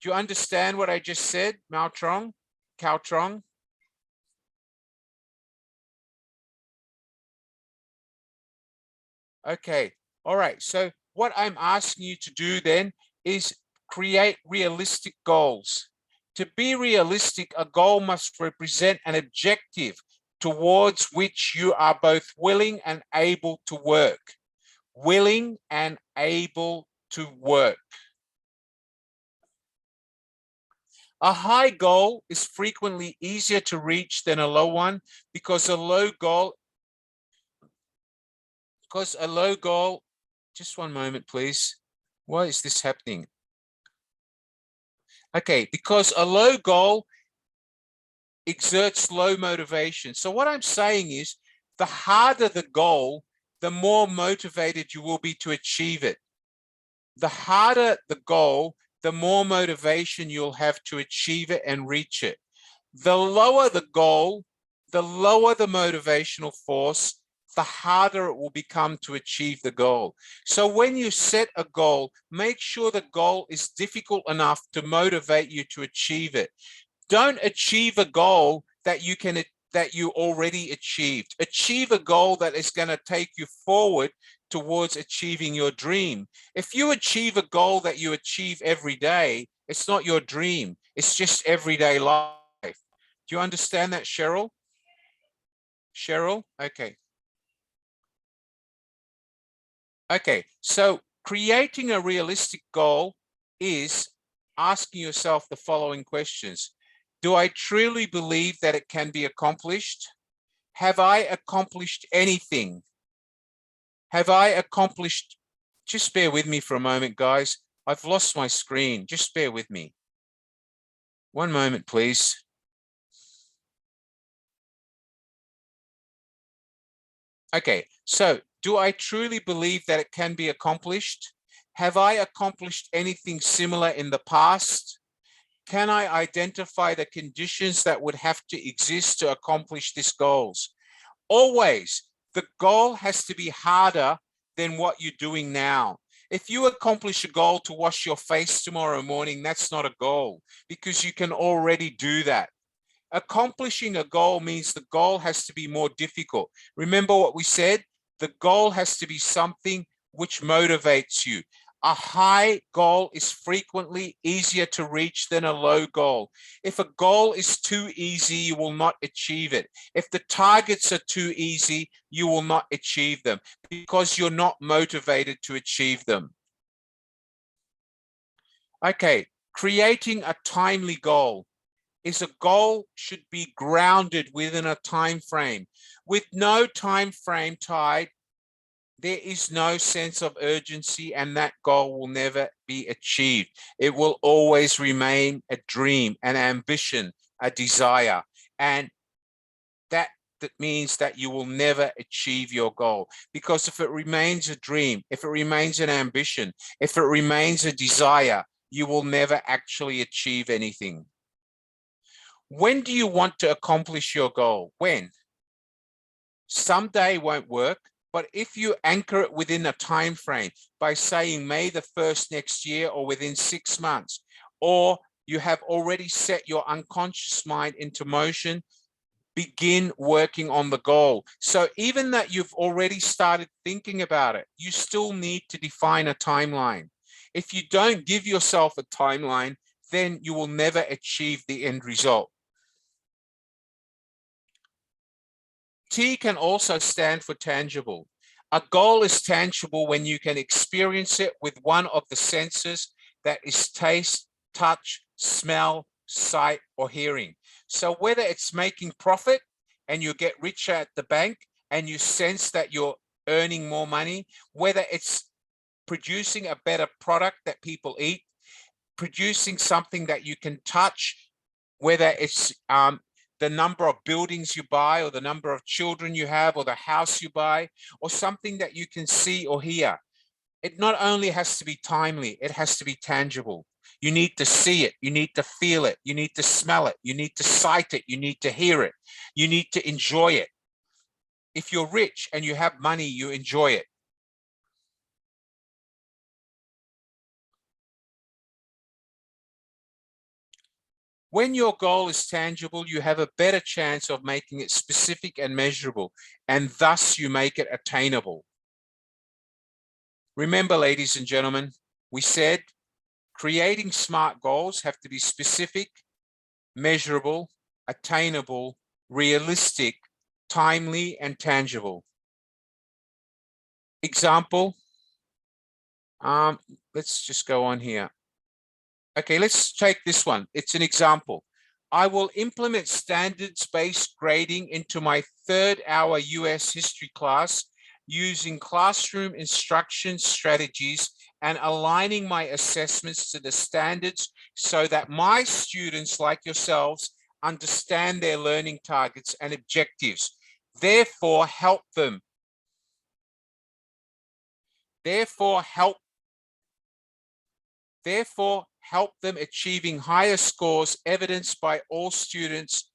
Do you understand what I just said, Mao Trong? Cao Trong? Okay, all right. So what I'm asking you to do then is create realistic goals. To be realistic, a goal must represent an objective towards which you are both willing and able to work. Willing and able to work. A high goal is frequently easier to reach than a low one because a low goal, just one moment, please. Why is this happening? Okay, because a low goal exerts low motivation. So what I'm saying is the harder the goal, the more motivated you will be to achieve it. The harder the goal, the more motivation you'll have to achieve it and reach it. The lower the goal, the lower the motivational force, the harder it will become to achieve the goal. So when you set a goal, make sure the goal is difficult enough to motivate you to achieve it. Don't achieve a goal that you already achieved. Achieve a goal that is going to take you forward towards achieving your dream. If you achieve a goal that you achieve every day, it's not your dream. It's just everyday life. Do you understand that, Cheryl? Cheryl? Okay. Okay, so creating a realistic goal is asking yourself the following questions. Do I truly believe that it can be accomplished? Have I accomplished anything? Have I accomplished? Just bear with me for a moment, guys. I've lost my screen. Just bear with me. One moment, please. Okay, so do I truly believe that it can be accomplished? Have I accomplished anything similar in the past? Can I identify the conditions that would have to exist to accomplish these goals? Always, the goal has to be harder than what you're doing now. If you accomplish a goal to wash your face tomorrow morning, that's not a goal because you can already do that. Accomplishing a goal means the goal has to be more difficult. Remember what we said? The goal has to be something which motivates you. A high goal is frequently easier to reach than a low goal. If a goal is too easy, you will not achieve it. If the targets are too easy, you will not achieve them because you're not motivated to achieve them. Okay, creating a timely goal is a goal should be grounded within a time frame. With no time frame tied, there is no sense of urgency and that goal will never be achieved. It will always remain a dream, an ambition, a desire. And that means that you will never achieve your goal. Because if it remains a dream, if it remains an ambition, if it remains a desire, you will never actually achieve anything. When do you want to accomplish your goal? When? Someday won't work. But if you anchor it within a time frame by saying May the 1st next year or within 6 months, or you have already set your unconscious mind into motion, begin working on the goal. So even that you've already started thinking about it, you still need to define a timeline. If you don't give yourself a timeline, then you will never achieve the end result. T can also stand for tangible. A goal is tangible when you can experience it with one of the senses, that is taste, touch, smell, sight, or hearing. So whether it's making profit and you get richer at the bank and you sense that you're earning more money, whether it's producing a better product that people eat, producing something that you can touch, whether it's the number of buildings you buy or the number of children you have or the house you buy, or something that you can see or hear. It not only has to be timely, it has to be tangible. You need to see it, you need to feel it, you need to smell it, you need to sight it, you need to hear it, you need to enjoy it. If you're rich and you have money, you enjoy it. When your goal is tangible, you have a better chance of making it specific and measurable, and thus you make it attainable. Remember, ladies and gentlemen, we said creating SMART goals have to be specific, measurable, attainable, realistic, timely, and tangible. Example, let's just go on here. Okay, let's take this one. It's an example. I will implement standards-based grading into my 3rd-hour US history class using classroom instruction strategies and aligning my assessments to the standards so that my students, like yourselves, understand their learning targets and objectives. Therefore, help them. Therefore, help them achieving higher scores evidenced by all students.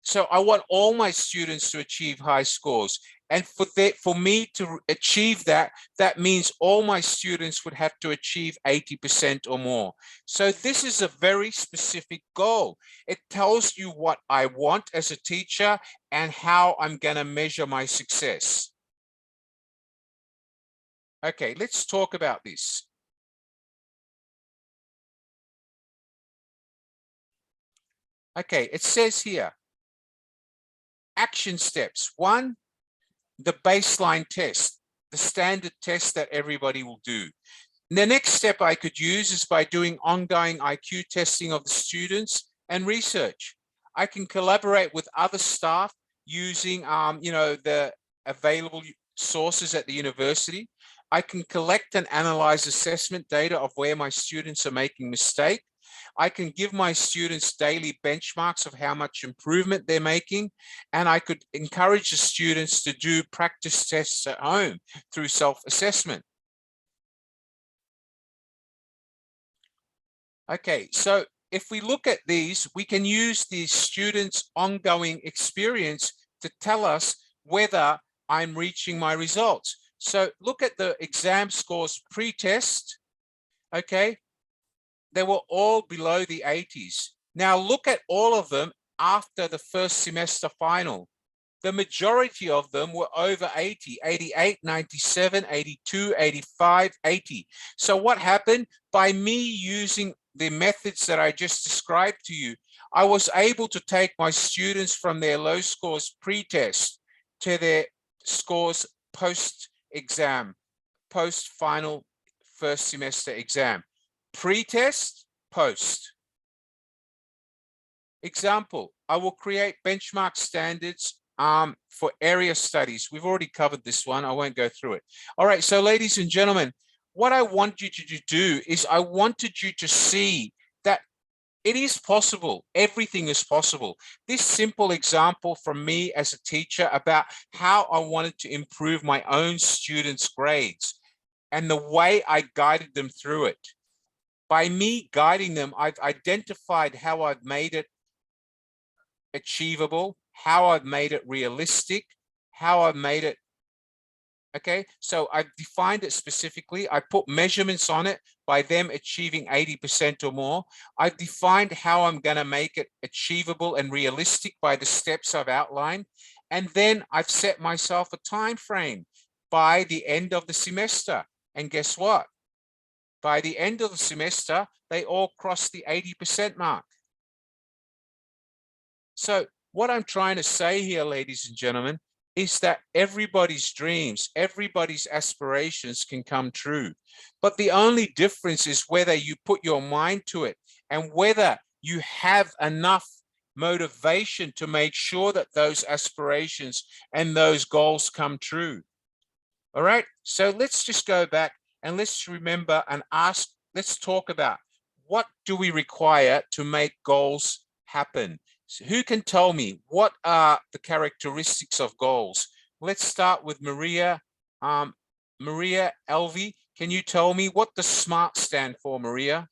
So I want all my students to achieve high scores. And for me to achieve that, that means all my students would have to achieve 80% or more. So this is a very specific goal. It tells you what I want as a teacher and how I'm going to measure my success. Okay, let's talk about this. Okay, it says here, action steps. 1, the baseline test, the standard test that everybody will do. The next step I could use is by doing ongoing IQ testing of the students and research. I can collaborate with other staff using, the available sources at the university. I can collect and analyze assessment data of where my students are making mistakes. I can give my students daily benchmarks of how much improvement they're making, and I could encourage the students to do practice tests at home through self-assessment. Okay, so if we look at these, we can use the students' ongoing experience to tell us whether I'm reaching my results. So look at the exam scores pre-test, okay? They were all below the 80s. Now look at all of them after the first semester final. The majority of them were over 80, 88, 97, 82, 85, 80. So what happened? By me using the methods that I just described to you, I was able to take my students from their low scores pre-test to their scores post-exam, post-final first semester exam. Pre-test, post. Example, I will create benchmark standards for area studies. We've already covered this one. I won't go through it. All right, so ladies and gentlemen, what I want you to do is I wanted you to see that it is possible. Everything is possible. This simple example from me as a teacher about how I wanted to improve my own students' grades and the way I guided them through it. By me guiding them, I've identified how I've made it achievable, how I've made it realistic, how I've made it, okay? So I've defined it specifically. I put measurements on it by them achieving 80% or more. I've defined how I'm gonna make it achievable and realistic by the steps I've outlined. And then I've set myself a time frame by the end of the semester. And guess what? By the end of the semester, they all cross the 80% mark. So what I'm trying to say here, ladies and gentlemen, is that everybody's dreams, everybody's aspirations can come true. But the only difference is whether you put your mind to it and whether you have enough motivation to make sure that those aspirations and those goals come true. All right, so let's just go back and let's remember and ask, let's talk about what do we require to make goals happen? So who can tell me what are the characteristics of goals? Let's start with Maria. Maria Elvie, can you tell me what does SMART stand for, Maria?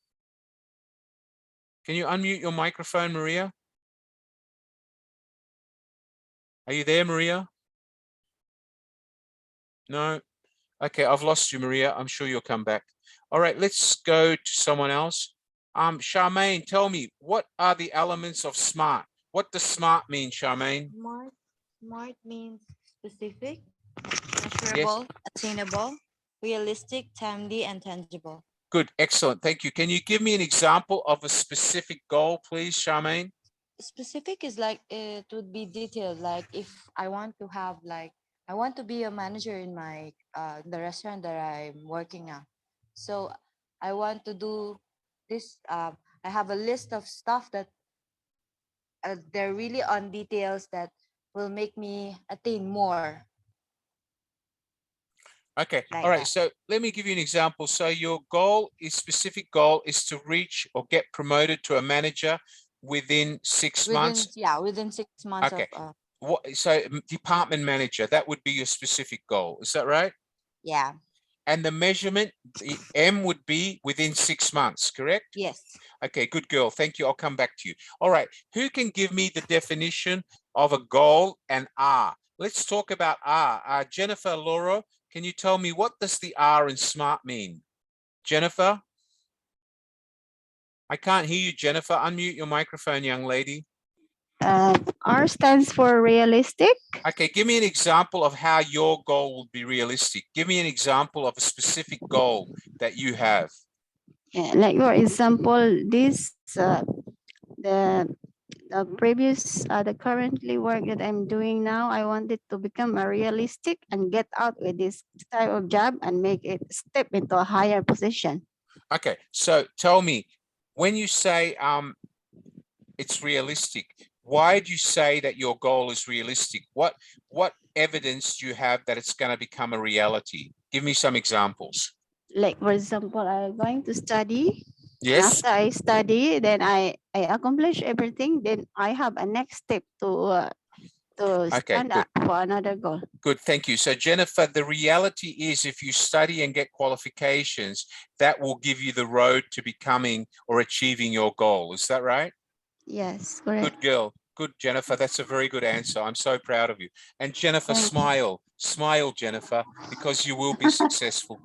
Can you unmute your microphone, Maria? Are you there, Maria? No? Okay, I've lost you, Maria. I'm sure you'll come back. All right, let's go to someone else. Charmaine, tell me, what are the elements of SMART? What does SMART mean, Charmaine? Smart means specific, measurable, attainable, realistic, timely, and tangible. Good, excellent, thank you. Can you give me an example of a specific goal, please, Charmaine? Specific is like, it would be detailed. Like if I want to have I want to be a manager in my the restaurant that I'm working at. So I want to do this. I have a list of stuff that they're really on details that will make me attain more. Okay, Like all right, that. so let me give you an example. So your goal is, specific goal is to reach or get promoted to a manager within 6 months. Within 6 months Okay. of What, so department manager, that would be your specific goal, is that right? yeah. And the measurement, the M would be within 6 months, correct? Yes. Okay, good girl. Thank you. I'll come back to you. All right. Who can give me the definition of a goal and R? Let's talk about R. Jennifer Lauro, can you tell me what does the R in SMART mean? Jennifer? I can't hear you, Jennifer. Unmute your microphone, young lady. R stands for realistic. Okay, give me an example of how your goal will be realistic. Give me an example of a specific goal that you have. Like for example, this the previous the currently work that I'm doing now, I wanted to become a realistic and get out with this type of job and make it step into a higher position. Okay, so tell me, when you say it's realistic, why do you say that your goal is realistic? What evidence do you have that it's going to become a reality? Give me some examples. Like for example, I'm going to study. Yes. After I study, then I accomplish everything. Then I have a next step to stand good. up for another goal. Good, thank you. So Jennifer, the reality is if you study and get qualifications, that will give you the road to becoming or achieving your goal. Is that right? Yes, correct. Good girl. Good, Jennifer. That's a very good answer. I'm so proud of you. And Jennifer, Thanks. smile. Smile, Jennifer, because you will be successful,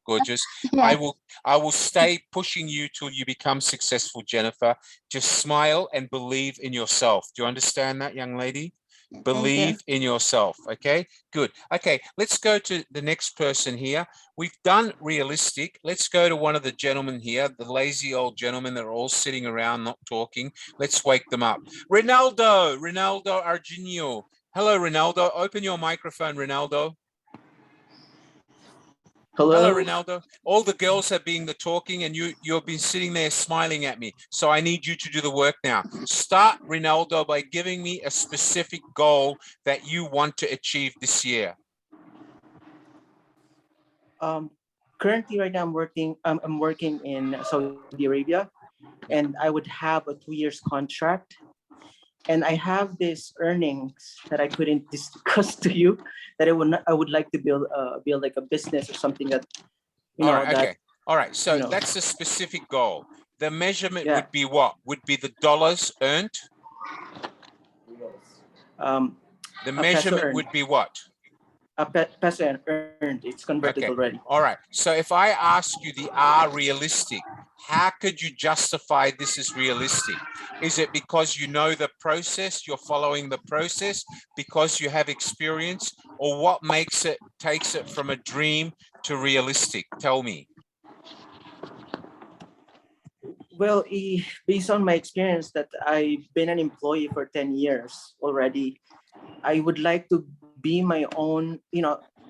gorgeous. Yes. I will stay pushing you till you become successful, Jennifer. Just smile and believe in yourself. Do you understand that, young lady? Believe in yourself. Okay, good. Okay, let's go to the next person here. We've done realistic. Let's go to one of the gentlemen here, the lazy old gentlemen that are all sitting around not talking. Let's wake them up. Ronaldo Arginio. Hello, Ronaldo. Open your microphone, Ronaldo. Hello, Ronaldo. All the girls have been the talking and you've been sitting there smiling at me. So I need you to do the work now. Start, Ronaldo, by giving me a specific goal that you want to achieve this year. Currently, right now, I'm working in Saudi Arabia, and I would have a 2 years contract. And I have this earnings that I couldn't discuss to you that I would like to build like a business or something that, you know, okay. All right. So that's a specific goal. The measurement would be what? Would be the dollars earned? The measurement would be what? A peso earned. It's converted already. All right. So if I ask you the R realistic, how could you justify this is realistic? Is it because you know the process, you're following the process, because you have experience, or what takes it from a dream to realistic? Tell me. Well, based on my experience that I've been an employee for 10 years already, I would like to be my own,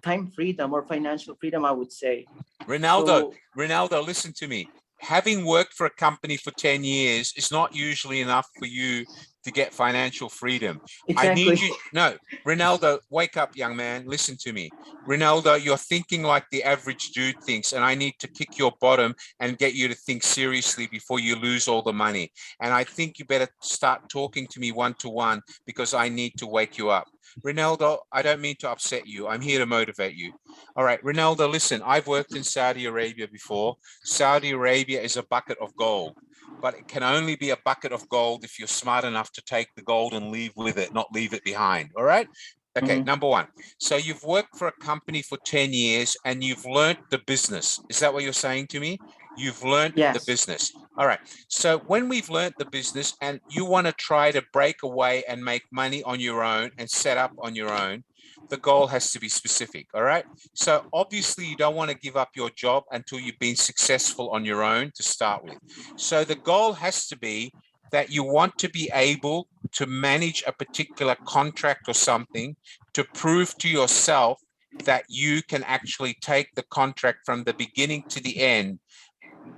time freedom or financial freedom, I would say. Ronaldo, So, Ronaldo, listen to me. Having worked for a company for 10 years is not usually enough for you to get financial freedom. I need exactly. you. No, Ronaldo, wake up, young man. Listen to me. Ronaldo, you're thinking like the average dude thinks, and I need to kick your bottom and get you to think seriously before you lose all the money. And I think you better start talking to me one-to-one because I need to wake you up. Ronaldo, I don't mean to upset you. I'm here to motivate you. All right, Ronaldo, listen, I've worked in Saudi Arabia before. Saudi Arabia is a bucket of gold, but it can only be a bucket of gold if you're smart enough to take the gold and leave with it, not leave it behind. All right. Okay, number one. So you've worked for a company for 10 years and you've learned the business. Is that what you're saying to me? You've learned the Yes. business. All right. So when we've learned the business and you want to try to break away and make money on your own and set up on your own, the goal has to be specific. All right. So obviously you don't want to give up your job until you've been successful on your own to start with. So the goal has to be that you want to be able to manage a particular contract or something to prove to yourself that you can actually take the contract from the beginning to the end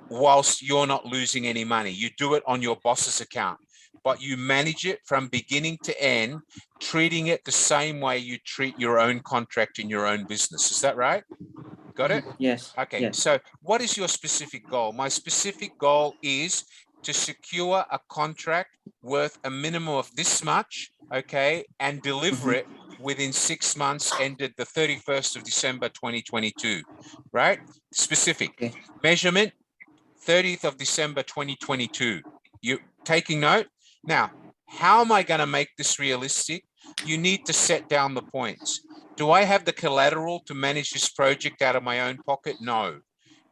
whilst you're not losing any money. You do it on your boss's account, but you manage it from beginning to end, treating it the same way you treat your own contract in your own business. Is that right? Got it? Yes. Okay, Yes. so what is your specific goal? My specific goal is to secure a contract worth a minimum of this much, okay, and deliver it within 6 months ended the 31st of December 2022, right? Specific. Okay. Measurement, 30th of December 2022. You taking note? Now, how am I going to make this realistic? You need to set down the points. Do I have the collateral to manage this project out of my own pocket? No.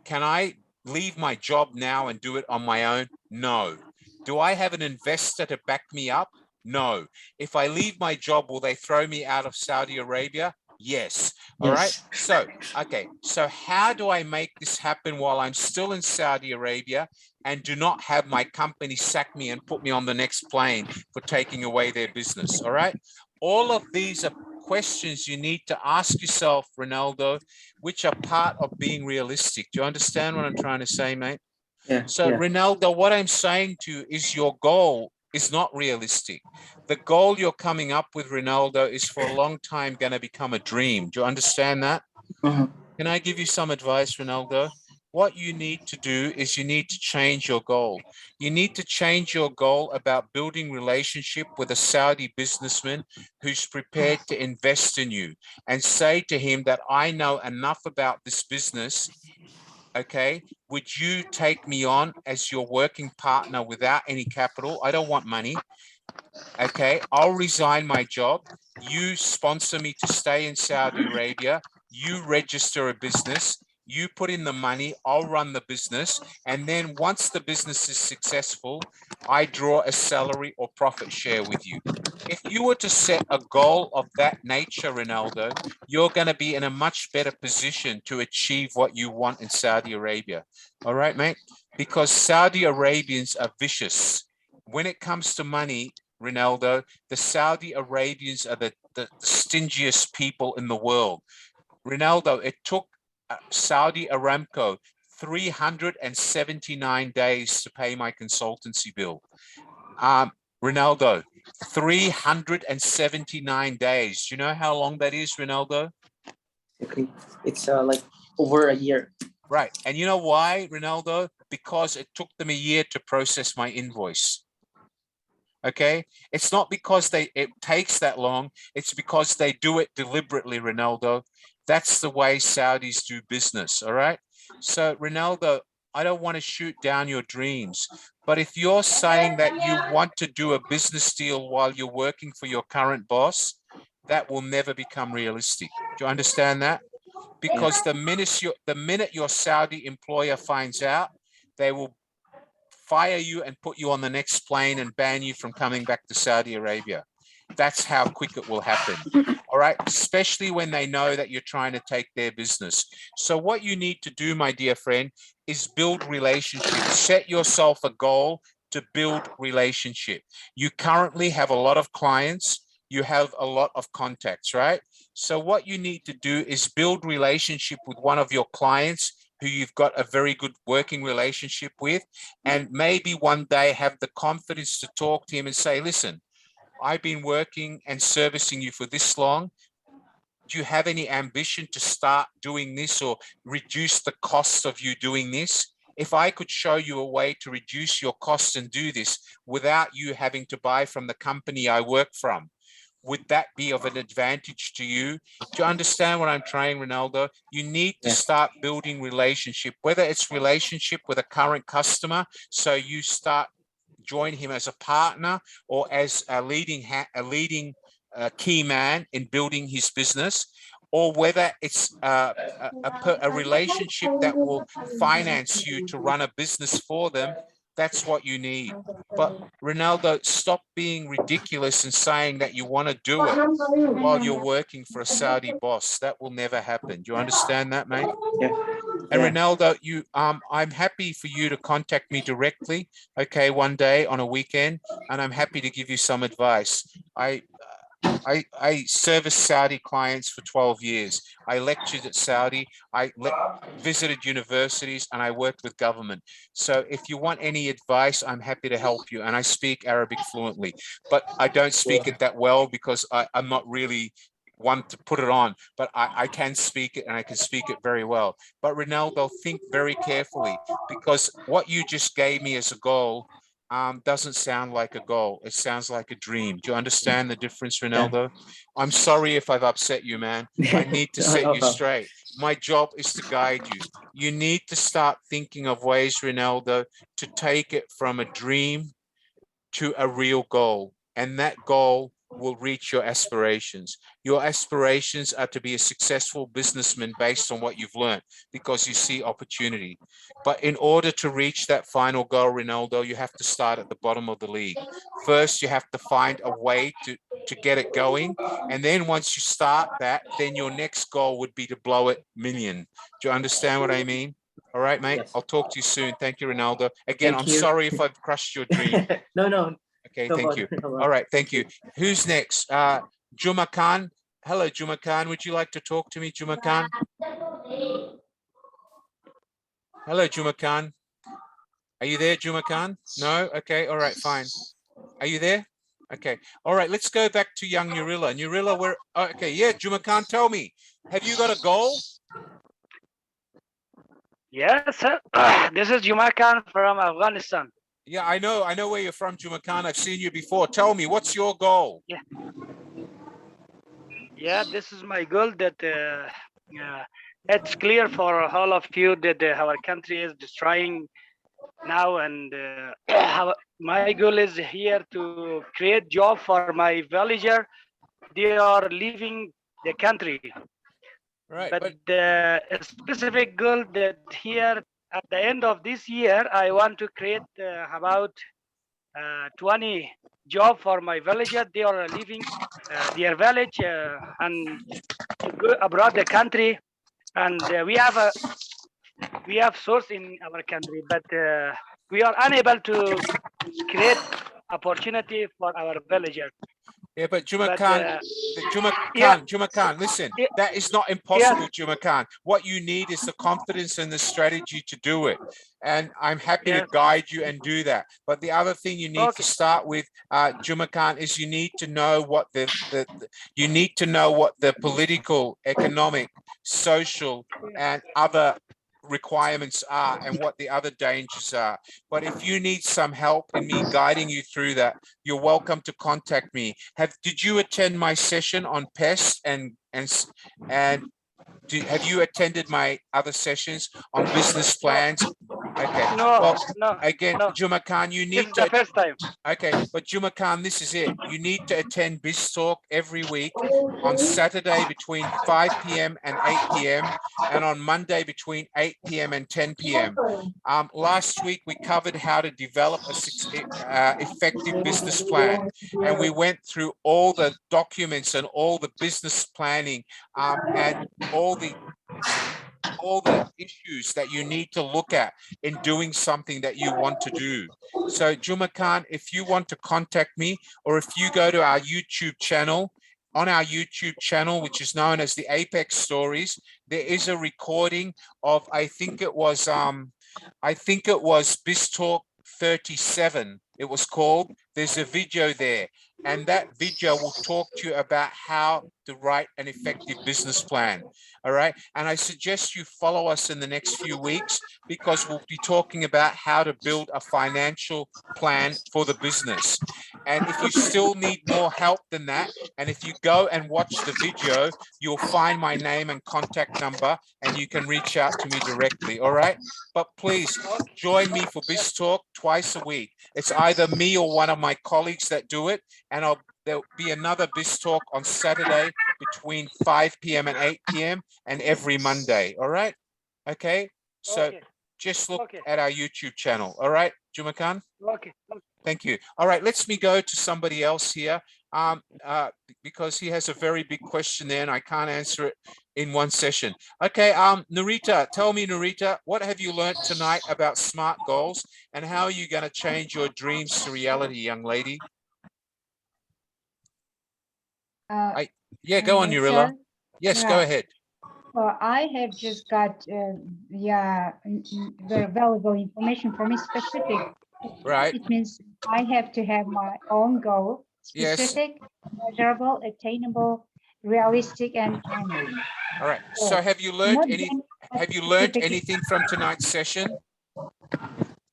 Can I leave my job now and do it on my own? No. Do I have an investor to back me up? No. If I leave my job, will they throw me out of Saudi Arabia? Yes. All right. Yes. So, okay. So how do I make this happen while I'm still in Saudi Arabia and do not have my company sack me and put me on the next plane for taking away their business? All right. All of these are questions you need to ask yourself, Ronaldo, which are part of being realistic. Do you understand what I'm trying to say, mate? Yeah. So, Yeah. Ronaldo, what I'm saying to you is your goal is not realistic. The goal you're coming up with, Ronaldo, is for a long time going to become a dream. Do you understand that? Can I give you some advice, Ronaldo? What you need to do is you need to change your goal. You need to change your goal about building relationship with a Saudi businessman who's prepared to invest in you and say to him that I know enough about this business. Okay, would you take me on as your working partner without any capital? I don't want money. Okay, I'll resign my job. You sponsor me to stay in Saudi Arabia. You register a business. You put in the money. I'll run the business. And then once the business is successful, I draw a salary or profit share with you. If you were to set a goal of that nature, Ronaldo, you're going to be in a much better position to achieve what you want in Saudi Arabia. All right, mate? Because Saudi Arabians are vicious. When it comes to money, Ronaldo, the Saudi Arabians are the stingiest people in the world. Ronaldo, it took Saudi Aramco 379 days to pay my consultancy bill. Ronaldo, 379 days. Do you know how long that is, Ronaldo? Okay. It's like over a year. Right. And you know why, Ronaldo? Because it took them a year to process my invoice. Okay, it's not because it takes that long. It's because they do it deliberately, Ronaldo. That's the way Saudis do business. All right. So, Ronaldo, I don't want to shoot down your dreams, but if you're saying that you want to do a business deal while you're working for your current boss, that will never become realistic. Do you understand that? Because the minute your Saudi employer finds out, they will fire you and put you on the next plane and ban you from coming back to Saudi Arabia. That's how quick it will happen. All right. Especially when they know that you're trying to take their business. So what you need to do, my dear friend, is build relationships. Set yourself a goal to build relationship. You currently have a lot of clients. you have a lot of contacts, right? So what you need to do is build relationship with one of your clients who you've got a very good working relationship with, and maybe one day have the confidence to talk to him and say, listen, I've been working and servicing you for this long. Do you have any ambition to start doing this or reduce the costs of you doing this? If I could show you a way to reduce your costs and do this without you having to buy from the company I work from, would that be of an advantage to you? Do you understand what I'm trying, Ronaldo? You need to start building relationship, whether it's relationship with a current customer, so you start join him as a partner or as a leading key man in building his business, or whether it's a relationship that will finance you to run a business for them. That's what you need. But Ronaldo, stop being ridiculous and saying that you want to do it while you're working for a Saudi boss. That will never happen. Do you understand that, mate? Yeah. And Ronaldo, I'm happy for you to contact me directly, okay, one day on a weekend, and I'm happy to give you some advice. I serviced Saudi clients for 12 years. I lectured at Saudi. I visited universities, and I worked with government. So if you want any advice, I'm happy to help you. And I speak Arabic fluently, but I don't speak it that well because I'm not really one to put it on, but I can speak it, and I can speak it very well. But Ronaldo, think very carefully, because what you just gave me as a goal doesn't sound like a goal. It sounds like a dream. Do you understand the difference, Ronaldo? I'm sorry if I've upset you, man. I need to set you straight. My job is to guide you. You need to start thinking of ways, Ronaldo, to take it from a dream to a real goal. And that goal will reach your aspirations. Your aspirations are to be a successful businessman based on what you've learned, because you see opportunity. But in order to reach that final goal, Ronaldo, you have to start at the bottom of the league. First, you have to find a way to get it going. And then once you start that, then your next goal would be to blow it million. Do you understand what I mean? All right, mate. I'll talk to you soon. Thank you, Ronaldo. Again, I'm sorry if I've crushed your dream. No. Okay, thank you. All right, thank you. Who's next? Juma Khan. Hello, Juma Khan. Would you like to talk to me, Juma Khan? Hello, Juma Khan. Are you there, Juma Khan? No? Okay, all right, fine. Are you there? Okay, all right, let's go back to young Nurilla. Nurilla, where? Oh, okay, yeah, Juma Khan, tell me, have you got a goal? Yes, sir. This is Juma Khan from Afghanistan. Yeah, I know where you're from, Juma Khan. I've seen you before. Tell me, what's your goal? Yeah, this is my goal. That it's clear for all of you that our country is destroying now, and my goal is here to create job for my villager. They are leaving the country. Right. But the specific goal that here at the end of this year, I want to create about 20 job for my villager. They are leaving their village and to go abroad the country. And we have source in our country, but we are unable to create opportunity for our villagers. Yeah, but Juma Khan, Juma Khan, listen, that is not impossible, Juma Khan. What you need is the confidence and the strategy to do it. And I'm happy to guide you and do that. But the other thing you need to start with, Juma Khan, is you need to know what the political, economic, social, and other requirements are, and what the other dangers are. But if you need some help in me guiding you through that, you're welcome to contact me. Did you attend my session on pest and have you attended my other sessions on business plans? Okay. No. Again, Juma Khan, you need to. The first time. Okay, but Juma Khan, this is it. You need to attend BizTalk every week on Saturday between 5 p.m. and 8 p.m. and on Monday between 8 p.m. and 10 p.m. Last week, we covered how to develop a effective business plan. And we went through all the documents and all the business planning and all the all the issues that you need to look at in doing something that you want to do. So Juma Khan, if you want to contact me, or if you go to our YouTube channel, on our YouTube channel, which is known as the Apex Stories, there is a recording of, I think it was BizTalk 37. It was called. There's a video there, and that video will talk to you about how to write an effective business plan. All right. And I suggest you follow us in the next few weeks, because we'll be talking about how to build a financial plan for the business. And if you still need more help than that, and if you go and watch the video, you'll find my name and contact number, and you can reach out to me directly. All right. But please join me for BizTalk twice a week. It's either me or one of my colleagues that do it, and there'll be another BizTalk on Saturday between 5 p.m. and 8 p.m. and every Monday. All right. Okay. So Okay. just look Okay. at our YouTube channel. All right, Juma Khan. Okay. Thank you. All right, let me go to somebody else here, because he has a very big question there, and I can't answer it in one session. Okay, Narita, tell me, Narita, what have you learned tonight about SMART goals, and how are you going to change your dreams to reality, young lady? Yeah, go on, Nurilla. Sir? Yes, Yeah. go ahead. I have just got very valuable information for me specific. Right. It means I have to have my own goal, Yes. specific, measurable, attainable, realistic, and timely. All right. So have you learned Not have you learned specific- anything from tonight's session?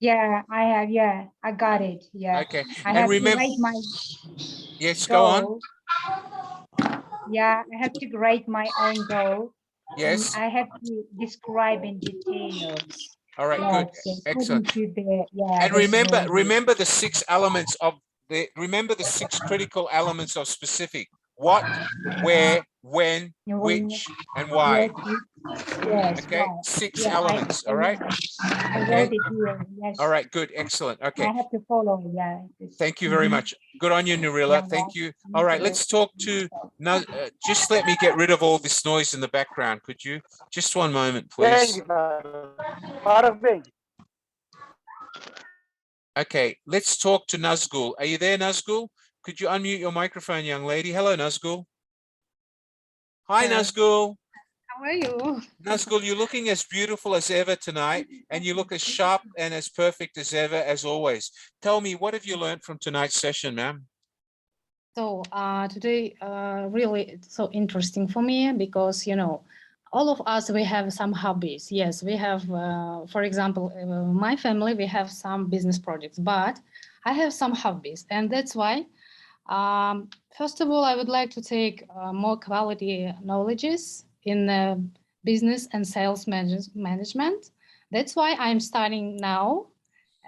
Yeah, I have. Yeah, I got it. Yeah. Okay. I And have remember, to rate my yes, go on. goal. Yeah, I have to grade my own goal. Yes. And I have to describe in detail. All right, Yeah, good. so Excellent. according to the, yeah, And that's remember, really- remember the 6 elements of remember the 6 critical elements of specific: what, where, when, which, and why. Yes, Okay, right. 6 Yeah, elements. All right. I Okay. wrote it here. Yes. All right, good, excellent. Okay. I have to follow. Yeah. Thank you very much. Good on you, Nurilla. Thank you. All right, let's talk to now. Just let me get rid of all this noise in the background, could you? Just one moment, please. Okay, let's talk to Nazgul. Are you there, Nazgul? Could you unmute your microphone, young lady? Hello, Nazgul. Hi, Nazgul. How are you? Nazgul, you're looking as beautiful as ever tonight, and you look as sharp and as perfect as ever, as always. Tell me, what have you learned from tonight's session, ma'am? So today really it's so interesting for me because, you know, all of us, we have some hobbies. Yes, we have, for example, my family, we have some business projects, but I have some hobbies. And that's why, first of all, I would like to take more quality knowledges in business and sales management. That's why I'm studying now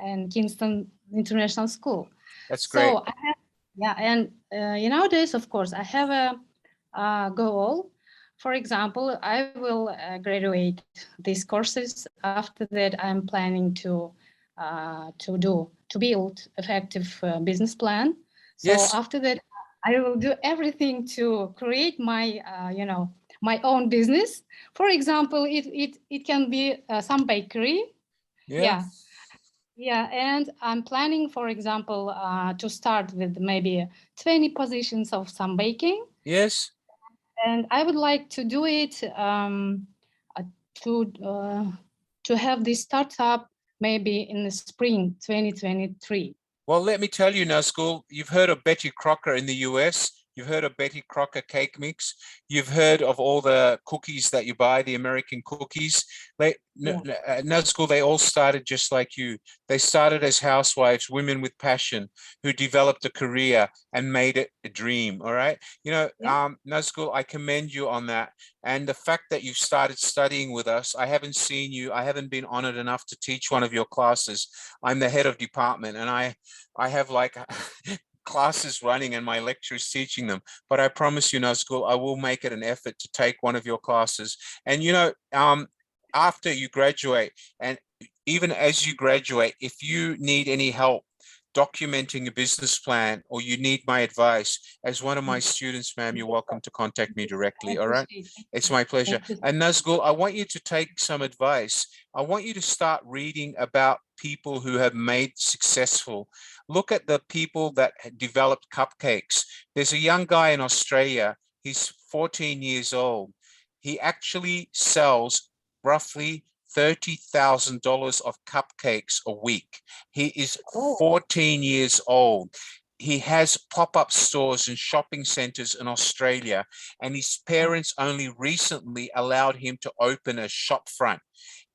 in Kingston International School. That's great. So I have, yeah, and nowadays, of course, I have a goal. For example, I will graduate these courses. After that, I'm planning to build effective business plan. So Yes. after that, I will do everything to create my my own business. For example, it can be some bakery. Yeah. Yeah, and I'm planning, for example, to start with maybe 20 positions of some baking. Yes. And I would like to do it to have this startup maybe in the spring 2023. Well, let me tell you, Nazgul, you've heard of Betty Crocker in the US. You've heard of Betty Crocker cake mix. You've heard of all the cookies that you buy, the American cookies. Nazgul, they all started just like you. They started as housewives, women with passion, who developed a career and made it a dream. All right. You know, Nazgul, I commend you on that. And the fact that you've started studying with us, I haven't seen you. I haven't been honored enough to teach one of your classes. I'm the head of department, and I have like classes running and my lecturers teaching them. But I promise you, Nazgul, I will make it an effort to take one of your classes. And, you know, after you graduate, and even as you graduate, if you need any help documenting a business plan, or you need my advice as one of my students, ma'am, you're welcome to contact me directly. All right. It's my pleasure. And Nazgul, I want you to take some advice. I want you to start reading about people who have made successful. Look at the people that developed cupcakes. There's a young guy in Australia. He's 14 years old. He actually sells roughly $30,000 of cupcakes a week. He is 14 years old. He has pop-up stores and shopping centers in Australia, and his parents only recently allowed him to open a shop front.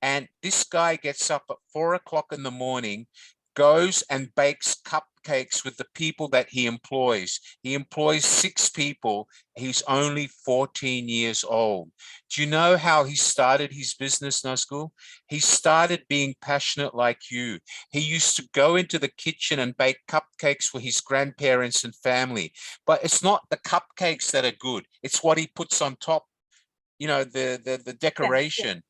And this guy gets up at 4 o'clock in the morning, goes and bakes cupcakes with the people that he employs. He employs 6 people. He's only 14 years old. Do you know how he started his business, Nazgul? He started being passionate like you. He used to go into the kitchen and bake cupcakes for his grandparents and family. But it's not the cupcakes that are good. It's what he puts on top, you know, the decoration.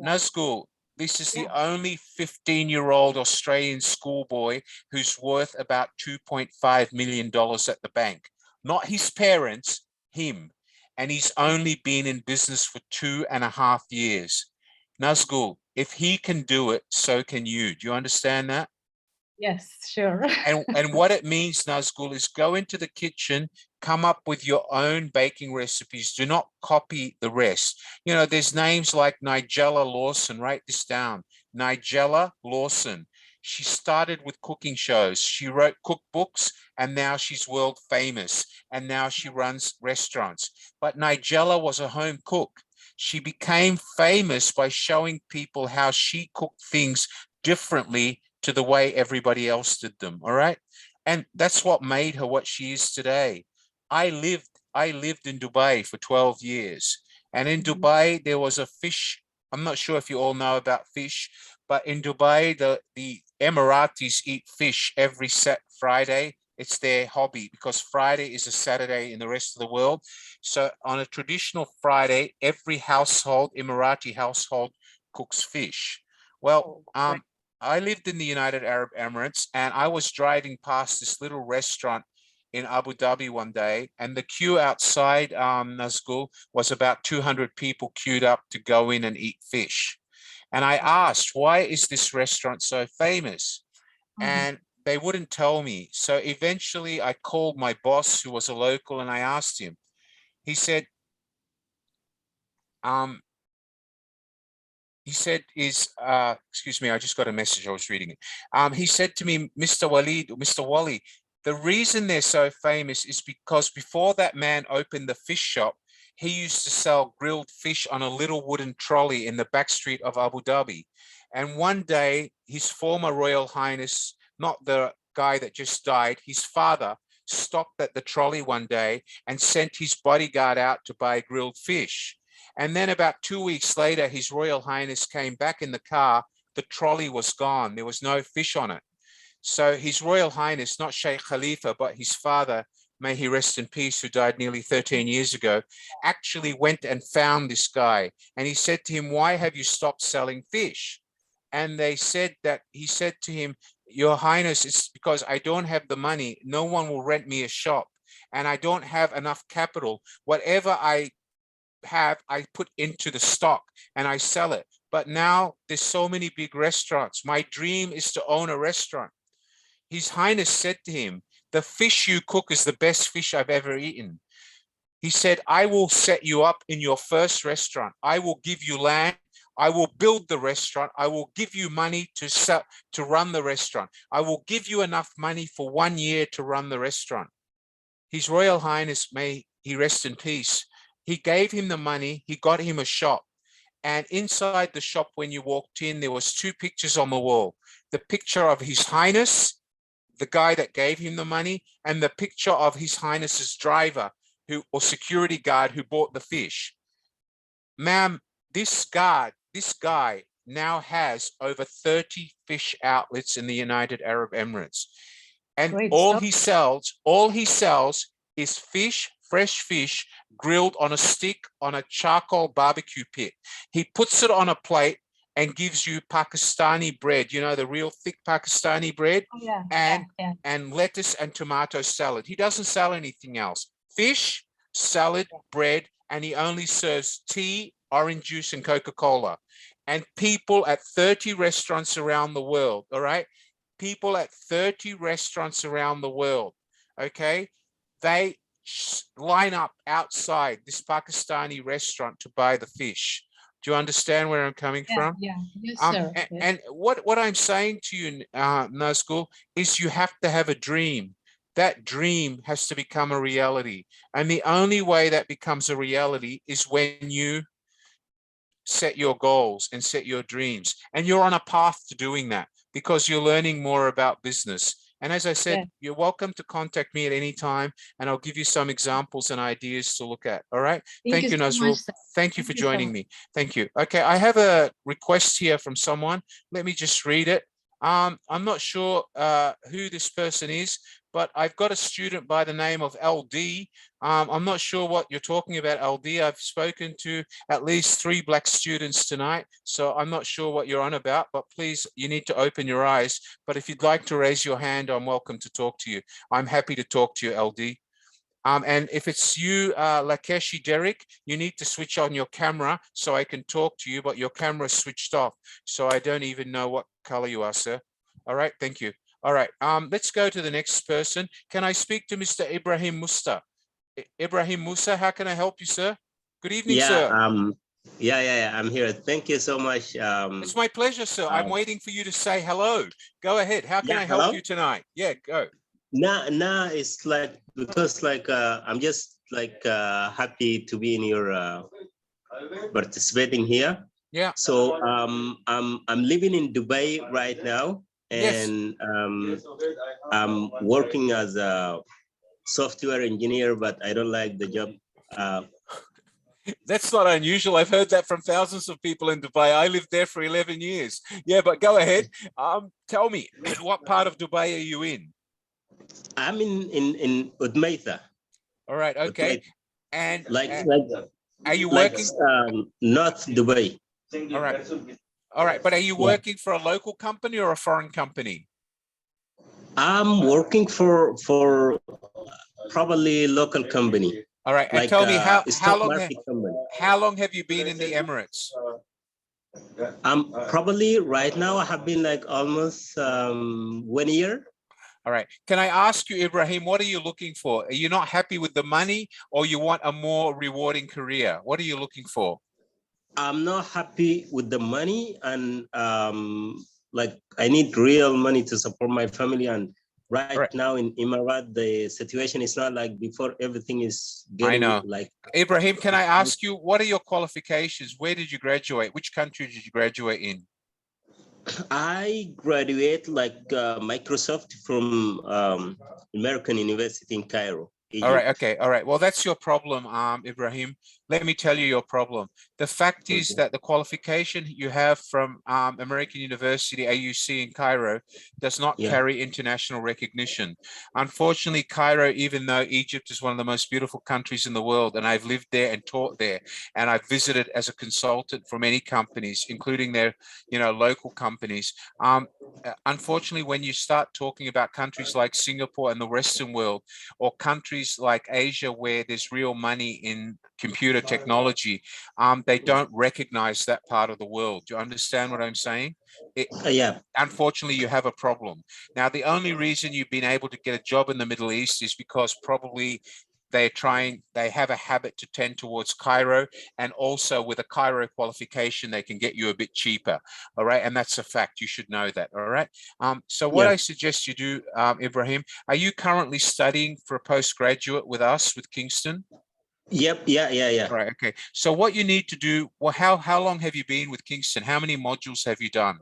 Nazgul, this is the only 15-year-old Australian schoolboy who's worth about $2.5 million at the bank. Not his parents, him. And he's only been in business for 2.5 years. Nazgul, if he can do it, so can you. Do you understand that? Yes, sure. And what it means, Nazgul, is go into the kitchen, come up with your own baking recipes. Do not copy the rest. You know, there's names like Nigella Lawson. Write this down. Nigella Lawson. She started with cooking shows. She wrote cookbooks, and now she's world famous. And now she runs restaurants. But Nigella was a home cook. She became famous by showing people how she cooked things differently to the way everybody else did them. All right. And that's what made her what she is today. I lived in Dubai for 12 years. And in Dubai, there was a fish. I'm not sure if you all know about fish, but in Dubai, the Emiratis eat fish every Friday. It's their hobby because Friday is a Saturday in the rest of the world. So on a traditional Friday, every household, Emirati household, cooks fish. Well, I lived in the United Arab Emirates, and I was driving past this little restaurant in Abu Dhabi one day, and the queue outside Nazgul was about 200 people queued up to go in and eat fish. And I asked, why is this restaurant so famous? And they wouldn't tell me. So eventually I called my boss, who was a local, and I asked him. He said, excuse me, I just got a message, I was reading it. He said to me, Mr. Walid, Mr. Wally, the reason they're so famous is because before that man opened the fish shop, he used to sell grilled fish on a little wooden trolley in the back street of Abu Dhabi. And one day, his former Royal Highness, not the guy that just died, his father, stopped at the trolley one day and sent his bodyguard out to buy grilled fish. And then about 2 weeks later, His Royal Highness came back in the car. The trolley was gone. There was no fish on it. So His Royal Highness, not Sheikh Khalifa, but his father, may he rest in peace, who died nearly 13 years ago, actually went and found this guy. And he said to him, why have you stopped selling fish? And they said that he said to him, Your Highness, it's because I don't have the money. No one will rent me a shop, and I don't have enough capital. Whatever I have, I put into the stock and I sell it. But now there's so many big restaurants. My dream is to own a restaurant. His Highness said to him, the fish you cook is the best fish I've ever eaten. He said, I will set you up in your first restaurant. I will give you land. I will build the restaurant. I will give you money to run the restaurant. I will give you enough money for 1 year to run the restaurant. His Royal Highness, may he rest in peace, he gave him the money. He got him a shop. And inside the shop, when you walked in, there was 2 pictures on the wall. The picture of His Highness, the guy that gave him the money, and the picture of His Highness's driver or security guard who bought the fish. Ma'am, this guy now has over 30 fish outlets in the United Arab Emirates. And Great all stuff. he sells is fish, fresh fish, grilled on a stick on a charcoal barbecue pit. He puts it on a plate and gives you Pakistani bread, you know, the real thick Pakistani bread, Oh, yeah, and yeah. and lettuce and tomato salad. He doesn't sell anything else. Fish, salad, bread, and he only serves tea, orange juice, and Coca-Cola. And people at 30 restaurants around the world, all right? People at 30 restaurants around the world, okay? They line up outside this Pakistani restaurant to buy the fish. Do you understand where I'm coming from? Yeah, yes, sir. Yes. And what I'm saying to you, Nazgul, is you have to have a dream. That dream has to become a reality. And the only way that becomes a reality is when you set your goals and set your dreams. And you're on a path to doing that because you're learning more about business. And as I said, you're welcome to contact me at any time, and I'll give you some examples and ideas to look at. All right. Thank you, so Nazrul. much, sir. Thank you for Thank you so joining much. me. Thank you. Okay, I have a request here from someone. Let me just read it. I'm not sure who this person is, but I've got a student by the name of LD. I'm not sure what you're talking about, LD. I've spoken to at least 3 black students tonight, so I'm not sure what you're on about, but please, you need to open your eyes. But if you'd like to raise your hand, I'm welcome to talk to you. I'm happy to talk to you, LD. And if it's you, Lakeshi Derek, you need to switch on your camera so I can talk to you, but your camera's switched off, so I don't even know what color you are, sir. All right, thank you. All right, let's go to the next person. Can I speak to Mr. Ibrahim Musta? Ibrahim Musa, how can I help you, sir? Good evening, sir. Yeah, I'm here. Thank you so much. It's my pleasure, sir. I'm waiting for you to say hello. Go ahead. How can I help you tonight? Yeah, go. Now it's like, because like I'm just like happy to be in your participating here. Yeah. So I'm living in Dubai right now, and I'm working as a software engineer, but I don't like the job. That's not unusual. I've heard that from thousands of people in Dubai. I lived there for 11 years. Yeah, but go ahead. Tell me, what part of Dubai are you in? I'm in Udmaitha. All right, okay. Udmaitha. And are you working? North Dubai. All right. All right, but are you working for a local company or a foreign company? I'm working for probably local company. All right, and like, tell me how long have you been in the Emirates? Probably right now I have been like almost 1 year. All right. Can I ask you, Ibrahim, what are you looking for? Are you not happy with the money, or you want a more rewarding career? What are you looking for? I'm not happy with the money, and like I need real money to support my family. And right now in Emirates, the situation is not like before. Everything is getting like. Ibrahim, can I ask you, what are your qualifications? Where did you graduate? Which country did you graduate in? I graduate like Microsoft from American University in Cairo, Egypt. All right, okay, all right. Well, that's your problem, Ibrahim. Let me tell you your problem. The fact is that the qualification you have from American University, AUC in Cairo, does not carry international recognition. Unfortunately, Cairo, even though Egypt is one of the most beautiful countries in the world, and I've lived there and taught there, and I've visited as a consultant for many companies, including their, local companies. Unfortunately, when you start talking about countries like Singapore and the Western world, or countries like Asia where there's real money in computer technology, they don't recognize that part of the world. Do you understand what I'm saying? Unfortunately, you have a problem. Now, the only reason you've been able to get a job in the Middle East is because probably they have a habit to tend towards Cairo, and also with a Cairo qualification, they can get you a bit cheaper. All right. And that's a fact. You should know that. All right. So what I suggest you do, Ibrahim, are you currently studying for a postgraduate with us, with Kingston? Yep. Yeah. All right. Okay. So what you need to do, well, how long have you been with Kingston? How many modules have you done?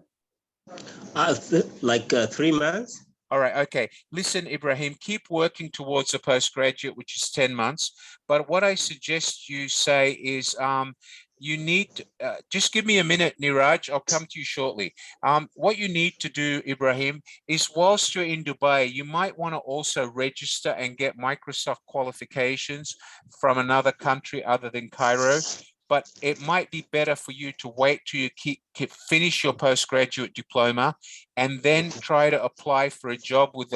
Like 3 months. All right. Okay. Listen, Ibrahim, keep working towards a postgraduate, which is 10 months. But what I suggest you say is you need to, just give me a minute, Niraj. I'll come to you shortly. What you need to do, Ibrahim, is whilst you're in Dubai, you might want to also register and get Microsoft qualifications from another country other than Cairo. but it might be better for you to wait till you finish your postgraduate diploma and then try to apply for a job with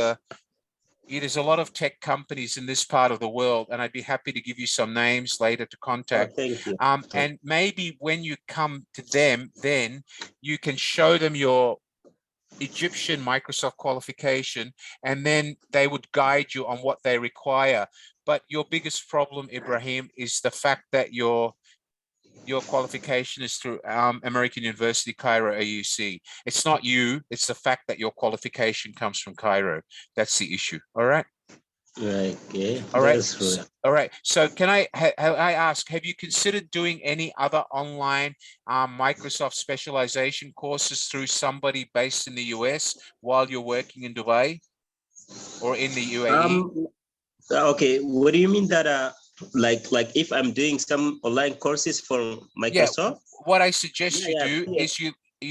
there's a lot of tech companies in this part of the world, and I'd be happy to give you some names later to contact. Thank you. And maybe when you come to them, then you can show them your Egyptian Microsoft qualification, and then they would guide you on what they require. But your biggest problem, Ibrahim, is the fact that your qualification is through American University, Cairo, AUC. It's not you, it's the fact that your qualification comes from Cairo. That's the issue. All right. Right. Okay. All right. That's true. All right. So can I ask, have you considered doing any other online Microsoft specialization courses through somebody based in the US while you're working in Dubai or in the UAE? Okay. What do you mean that like if I'm doing some online courses for Microsoft? Yeah, what I suggest you do is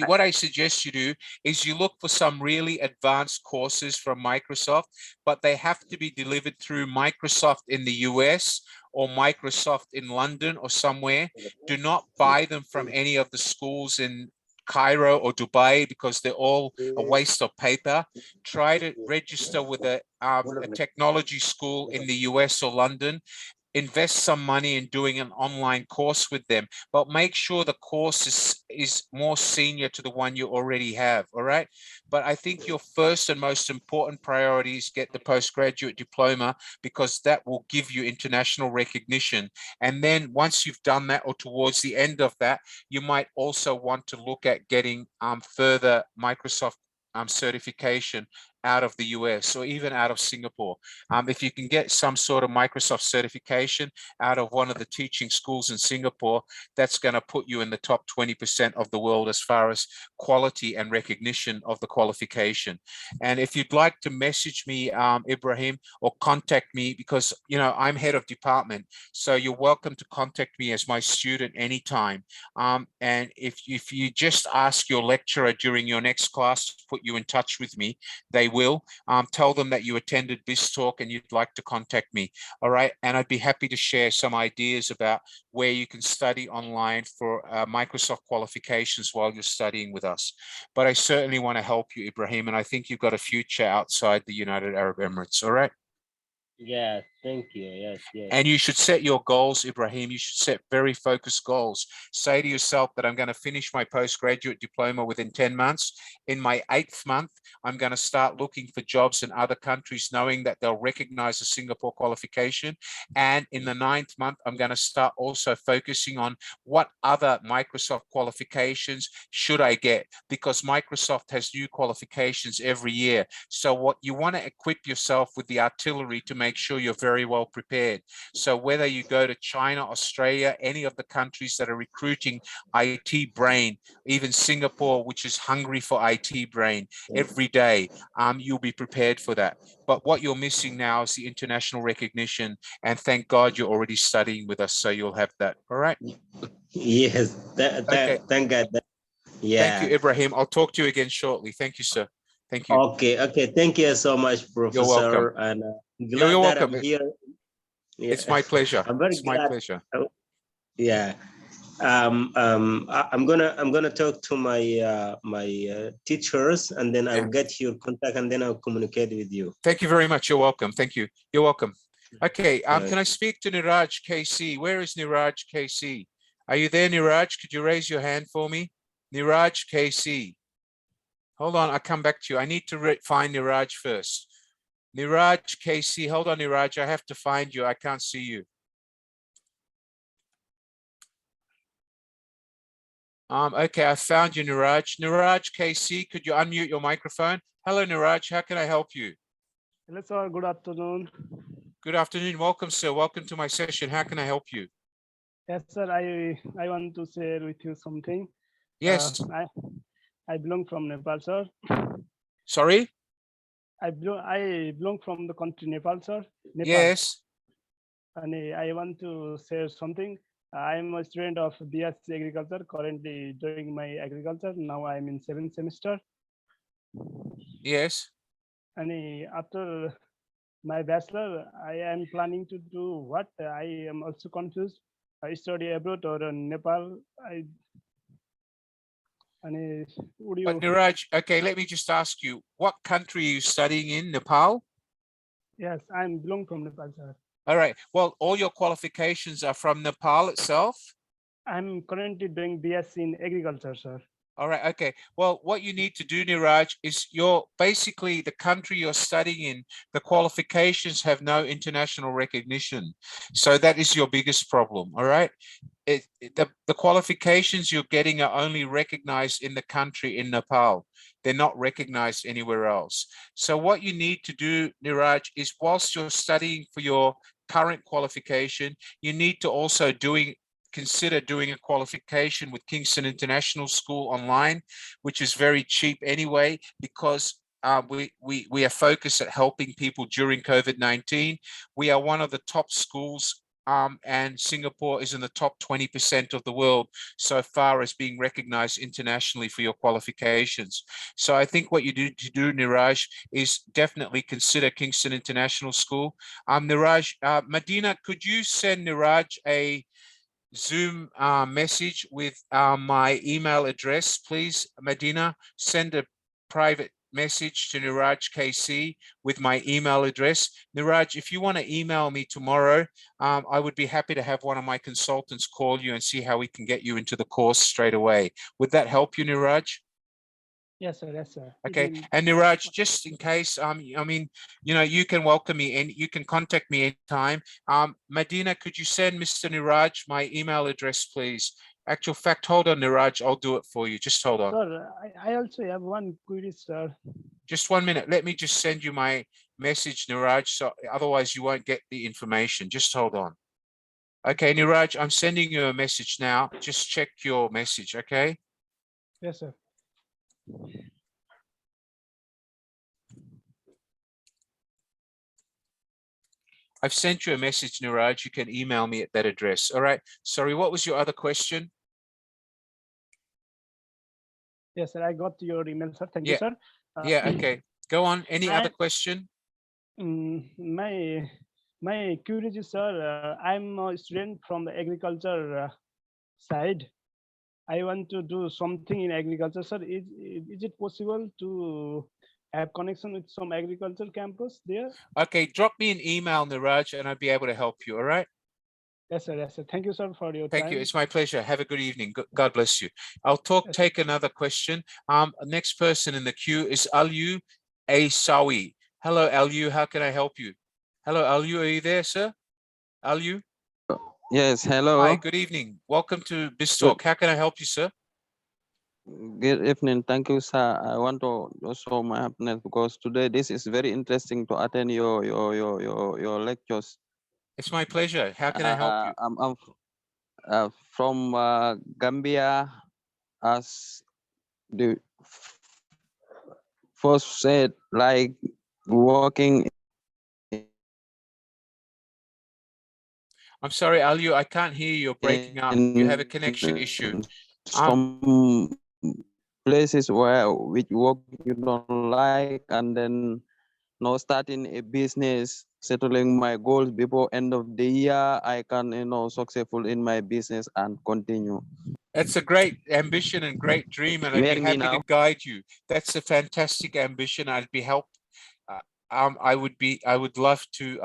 what I suggest you do is you look for some really advanced courses from Microsoft, but they have to be delivered through Microsoft in the US or Microsoft in London or somewhere. Do not buy them from any of the schools in Cairo or Dubai because they're all a waste of paper. Try to register with a technology school in the US or London. Invest some money in doing an online course with them, but make sure the course is more senior to the one you already have. All right. But I think your first and most important priority is get the postgraduate diploma, because that will give you international recognition. And then once you've done that, or towards the end of that, you might also want to look at getting further Microsoft certification out of the US or even out of Singapore. If you can get some sort of Microsoft certification out of one of the teaching schools in Singapore, that's going to put you in the top 20% of the world as far as quality and recognition of the qualification. And if you'd like to message me, Ibrahim, or contact me, because I'm head of department, so you're welcome to contact me as my student anytime. And if you just ask your lecturer during your next class to put you in touch with me, they will. Tell them that you attended BizTalk and you'd like to contact me. All right. And I'd be happy to share some ideas about where you can study online for Microsoft qualifications while you're studying with us. But I certainly want to help you, Ibrahim, and I think you've got a future outside the United Arab Emirates. All right. Yeah, thank you. Yes, yes. And you should set your goals, Ibrahim. You should set very focused goals. Say to yourself that I'm going to finish my postgraduate diploma within 10 months. In my 8th month, I'm going to start looking for jobs in other countries, knowing that they'll recognize the Singapore qualification. And in the 9th month, I'm going to start also focusing on what other Microsoft qualifications should I get, because Microsoft has new qualifications every year. So what you want to equip yourself with the artillery to make sure you're very well prepared. So whether you go to China, Australia, any of the countries that are recruiting IT brain, even Singapore, which is hungry for IT brain every day, you'll be prepared for that. But what you're missing now is the international recognition, and thank God you're already studying with us, so you'll have that. All right. Yes. Okay. Thank God. Yeah. Thank you, Ibrahim. I'll talk to you again shortly. Thank you, sir. Thank you. Okay. Okay. Thank you so much, Professor. You're welcome. And You're glad that welcome. I'm here. Yeah. It's my pleasure. I'm very it's glad. my pleasure. Yeah. I'm gonna talk to my teachers, and then I'll get your contact, and then I'll communicate with you. Thank you very much. You're welcome. Thank you. You're welcome. Okay. Can I speak to Niraj KC? Where is Niraj KC? Are you there, Niraj? Could you raise your hand for me? Niraj KC. Hold on. I'll come back to you. I need to find Niraj first. Niraj KC. Hold on, Niraj. I have to find you. I can't see you. Okay, I found you, Niraj. Niraj KC, could you unmute your microphone? Hello, Niraj. How can I help you? Hello, sir. Good afternoon. Good afternoon. Welcome, sir. Welcome to my session. How can I help you? Yes, sir. I want to share with you something. Yes. I belong from Nepal, sir. Sorry? I belong from the country Nepal, sir. Nepal. Yes. And I want to share something. I'm a student of BSc Agriculture, currently doing my agriculture. Now I'm in 7th semester. Yes. And after my bachelor, I am planning to do what? I am also confused. study abroad or Nepal. Would you? But Niraj, okay, let me just ask you, what country are you studying in? Nepal? Yes, I'm belong from Nepal, sir. All right. Well, all your qualifications are from Nepal itself? I'm currently doing BSc in agriculture, sir. All right. Okay. Well, what you need to do, Niraj, is you're basically the country you're studying in, the qualifications have no international recognition. So that is your biggest problem. All right. The qualifications you're getting are only recognized in the country in Nepal. They're not recognized anywhere else. So what you need to do, Niraj, is whilst you're studying for your current qualification, you need to also consider doing a qualification with Kingston International School online, which is very cheap anyway, because we are focused at helping people during COVID-19. We are one of the top schools, and Singapore is in the top 20% of the world so far as being recognized internationally for your qualifications. So I think what you do to do, Niraj, is definitely consider Kingston International School. Niraj, Medina, could you send Niraj a Zoom message with my email address, please? Medina, send a private message to Niraj KC with my email address. Niraj, if you want to email me tomorrow, I would be happy to have one of my consultants call you and see how we can get you into the course straight away. Would that help you, Niraj? Yes, sir. Yes, sir. Okay. And Niraj, just in case, I mean, you know, you can welcome me and you can contact me anytime. Medina, could you send Mr. Niraj my email address, please? Actual fact, hold on, Niraj, I'll do it for you. Just hold on. Sir, I also have one query, sir. Just 1 minute. Let me just send you my message, Niraj, so otherwise you won't get the information. Just hold on. Okay, Niraj, I'm sending you a message now. Just check your message, okay? Yes, sir. I've sent you a message, Niraj. You can email me at that address. All right. Sorry, what was your other question? Yes, sir. I got your email, sir. Thank you, sir. Yeah, okay. Go on. Any other question? My curiosity, sir. I'm a student from the agriculture side. I want to do something in agriculture, sir. Is it possible to have connection with some agriculture campus there? Okay, drop me an email, Niraj, and I'll be able to help you. All right. Yes, sir. Yes, sir. Thank you, sir, for your time. Thank you. It's my pleasure. Have a good evening. God bless you. I'll take another question. Next person in the queue is Alyu Asawi. Hello, Alyu. How can I help you? Hello, Alyu. Are you there, sir? Alyu? Yes, hello. Hi, good evening. Welcome to BizTalk. How can I help you, sir? Good evening. Thank you, sir. I want to show my happiness because today this is very interesting to attend your lectures. It's my pleasure. How can I help you? I'm from Gambia, as the first said, like working. I'm sorry, Alyu, I can't hear you. You're breaking up. You have a connection issue. Some places where which work you don't like, and then now starting a business, settling my goals before end of the year, I can successful in my business and continue. That's a great ambition and great dream, and I'd be happy to guide you. That's a fantastic ambition. I'd be helped. I would love to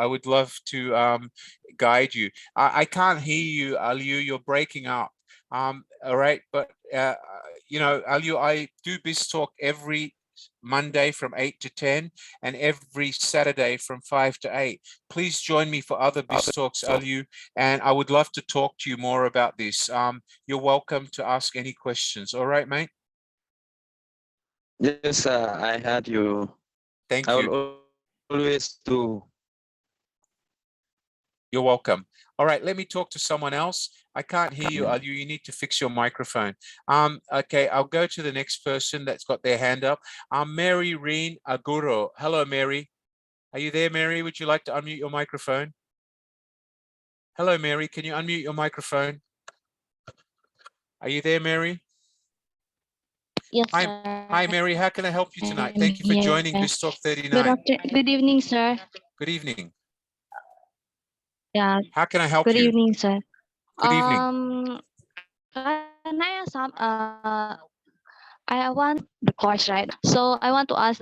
guide you. I can't hear you, Alyu. You're breaking up. All right, but Alyu, I do BizTalk every Monday from 8 to 10 and every Saturday from 5 to 8. Please join me for other BizTalks, Alyu, and I would love to talk to you more about this. You're welcome to ask any questions. All right, mate? Yes, I heard you. Thank you. I will always do. You're welcome. All right, let me talk to someone else. I can't hear you, Alyu. You need to fix your microphone. Okay, I'll go to the next person that's got their hand up. Mary Reen Aguro. Hello, Mary. Are you there, Mary? Would you like to unmute your microphone? Hello, Mary. Can you unmute your microphone? Are you there, Mary? Yes, hi, sir. Hi, Mary. How can I help you tonight? Thank you for joining BizTalk 39. Good evening, sir. Good evening. Yeah. How can I help Good you? evening, sir. Good evening. Can I ask I want the course, right? So I want to ask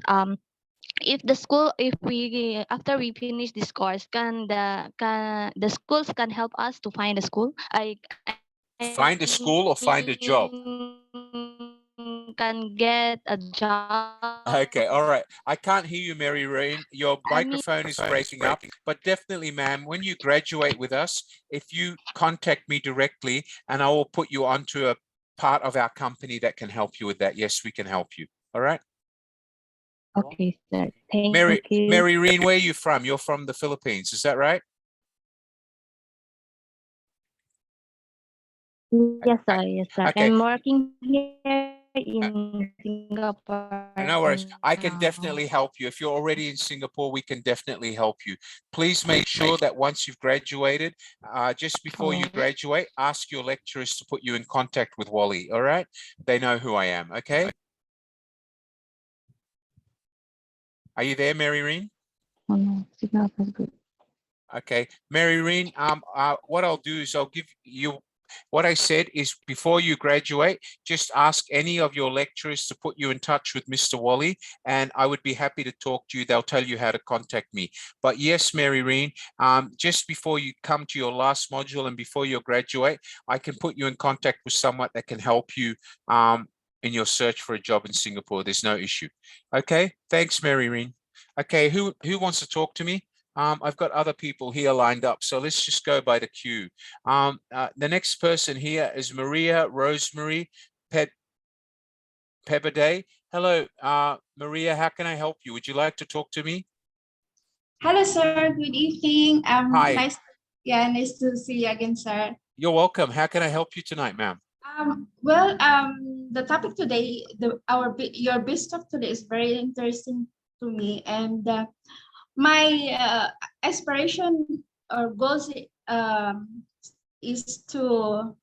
if the school, if we after we finish this course, can the schools can help us to find a school? I Find a school or find a job? mean, can get a job. Okay, all right. I can't hear you, Mary Rain. Your I mean, microphone is breaking up, but definitely, ma'am, when you graduate with us, if you contact me directly, and I will put you onto a part of our company that can help you with that. Yes, we can help you. All right. okay, sir. Thank Mary you. Rain, where are you from? You're from the Philippines, is that right? Yes, sir. Yes, sir. Okay. I'm working here in Singapore No worries. I can now. definitely help you. If you're already in Singapore, we can definitely help you. Please make sure that once you've graduated, just before you graduate, ask your lecturers to put you in contact with Wally, all right? They know who I am, okay? Are you there, Mary Reen? Oh, no, signal is good. Okay, Mary Reen, what I'll do is I'll give you, what I said is before you graduate, just ask any of your lecturers to put you in touch with Mr. Wally, and I would be happy to talk to you. They'll tell you how to contact me. But yes, Mary Reen, just before you come to your last module and before you graduate, I can put you in contact with someone that can help you in your search for a job in Singapore. There's no issue. Okay, thanks, Mary Reen. Okay, who wants to talk to me? I've got other people here lined up, so let's just go by the queue. The next person here is Maria Rosemary Pebaday. Hello, Maria, how can I help you? Would you like to talk to me? Hello, sir. Good evening. Hi. Nice to see you again, sir. You're welcome. How can I help you tonight, ma'am? The topic today, your BizTalk today is very interesting to me, and my aspiration or goals is to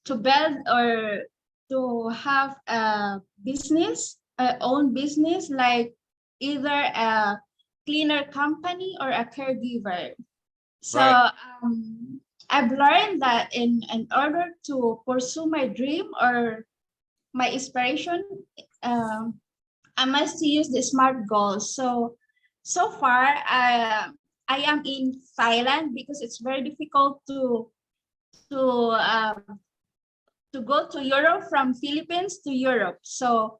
build or to have a business, own business, like either a cleaner company or a caregiver. So I've learned that in order to pursue my dream or my aspiration, I must use the SMART goals. So far, I am in Thailand because it's very difficult to go to Europe from Philippines to Europe. So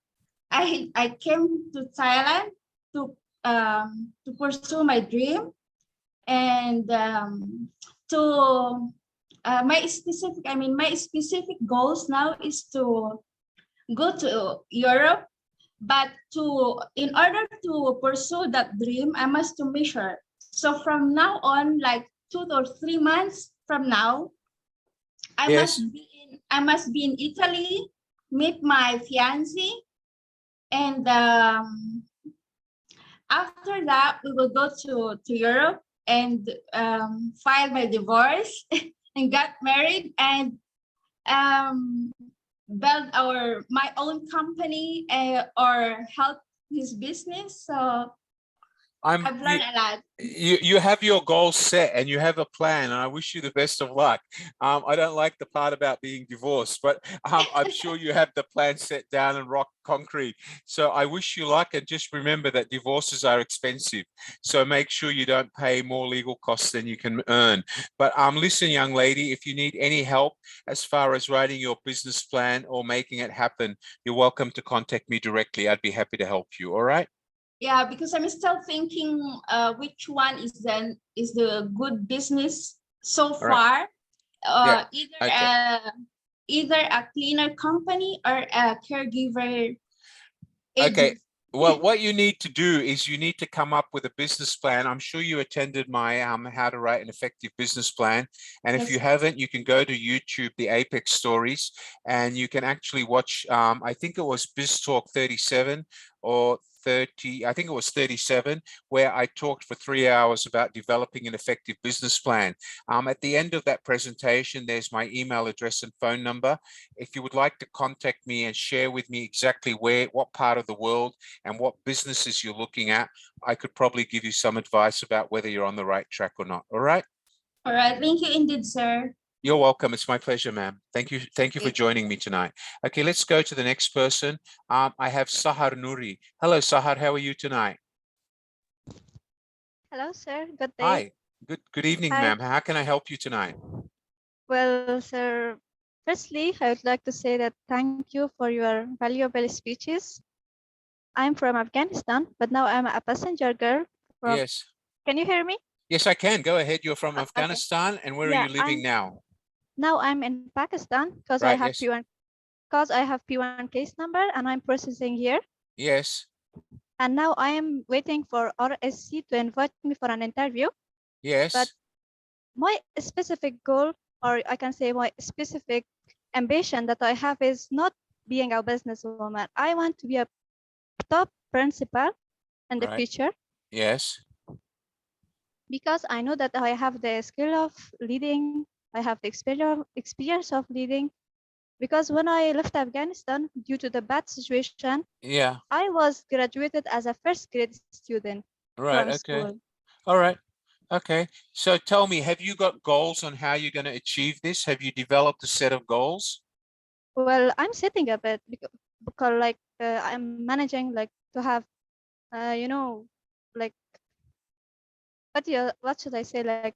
I came to Thailand to pursue my dream, and my specific goals now is to go to Europe. But in order to pursue that dream, I must to measure. So from now on, like 2 or 3 months from now, I must be in Italy, meet my fiancé, and after that we will go to Europe and file my divorce and got married and build my own company or help his business. So I've learned a lot. You have your goals set and you have a plan, and I wish you the best of luck. I don't like the part about being divorced, but I'm sure you have the plan set down and rock concrete. So I wish you luck, and just remember that divorces are expensive. So make sure you don't pay more legal costs than you can earn. But listen, young lady, if you need any help as far as writing your business plan or making it happen, you're welcome to contact me directly. I'd be happy to help you. All right. Yeah, because I'm still thinking which one is the good business so far. Yeah. Either a cleaner company or a caregiver. Okay. Well, what you need to do is you need to come up with a business plan. I'm sure you attended my how to write an effective business plan. And if you haven't, you can go to YouTube, the Apex Stories, and you can actually watch, I think it was BizTalk 37 or 30, I think it was 37, where I talked for 3 hours about developing an effective business plan. At the end of that presentation, there's my email address and phone number. If you would like to contact me and share with me exactly what part of the world and what businesses you're looking at, I could probably give you some advice about whether you're on the right track or not. All right? All right. Thank you indeed, sir. You're welcome. It's my pleasure, ma'am. Thank you. Thank you for joining me tonight. Okay, let's go to the next person. I have Sahar Noori. Hello, Sahar. How are you tonight? Hello, sir. Good day. Hi. Good evening, Hi. ma'am. How can I help you tonight? Well, sir, firstly, I would like to say that thank you for your valuable speeches. I'm from Afghanistan, but now I'm a passenger girl from. Yes. Can you hear me? Yes, I can. Go ahead. You're from Okay. Afghanistan, and where are Yeah, you living now? now I'm in Pakistan because I Right. have Yes. P1 because I have P1 case number and I'm processing here. Yes. And now I am waiting for RSC to invite me for an interview. Yes. But my specific goal, or I can say my specific ambition that I have is not being a businesswoman. I want to be a top principal in the Right. future Yes. because I know that I have the skill of leading. I have the experience of leading. Because when I left Afghanistan due to the bad situation, Yeah. I was graduated as a first grade student Right. from Okay. school. All right. Okay. So tell me, have you got goals on how you're going to achieve this? Have you developed a set of goals? Well, I'm setting up it because like I'm managing like to have, you know, like what should I say? Like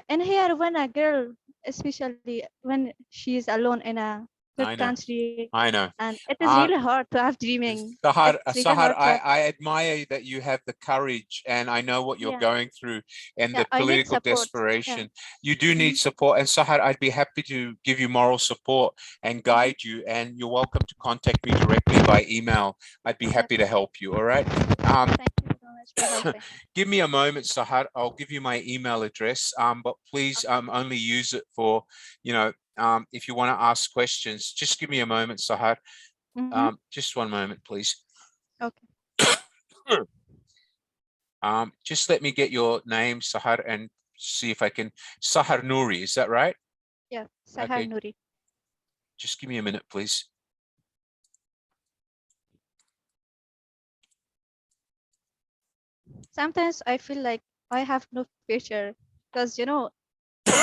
in here when a girl, especially when she's alone in a I good know. country, I know. and it is really hard to have dreaming. Sahar, It's really Sahar, hard to have, I admire that you have the courage, and I know what you're yeah, going through and yeah. the I need political support. Yeah. desperation. You do need support, and Sahar, I'd be happy to give you moral support and guide you, and you're welcome to contact me directly by email. I'd be happy to help you, all right? Thank you so much for helping. Give me a moment, Sahar. I'll give you my email address, but please only use it for, if you want to ask questions. Just give me a moment, Sahar. Just one moment, please. Okay. Just let me get your name, Sahar, and see if I can. Sahar Noori, is that right? Yeah, Sahar Noori. Just give me a minute, please. Sometimes I feel like I have no future because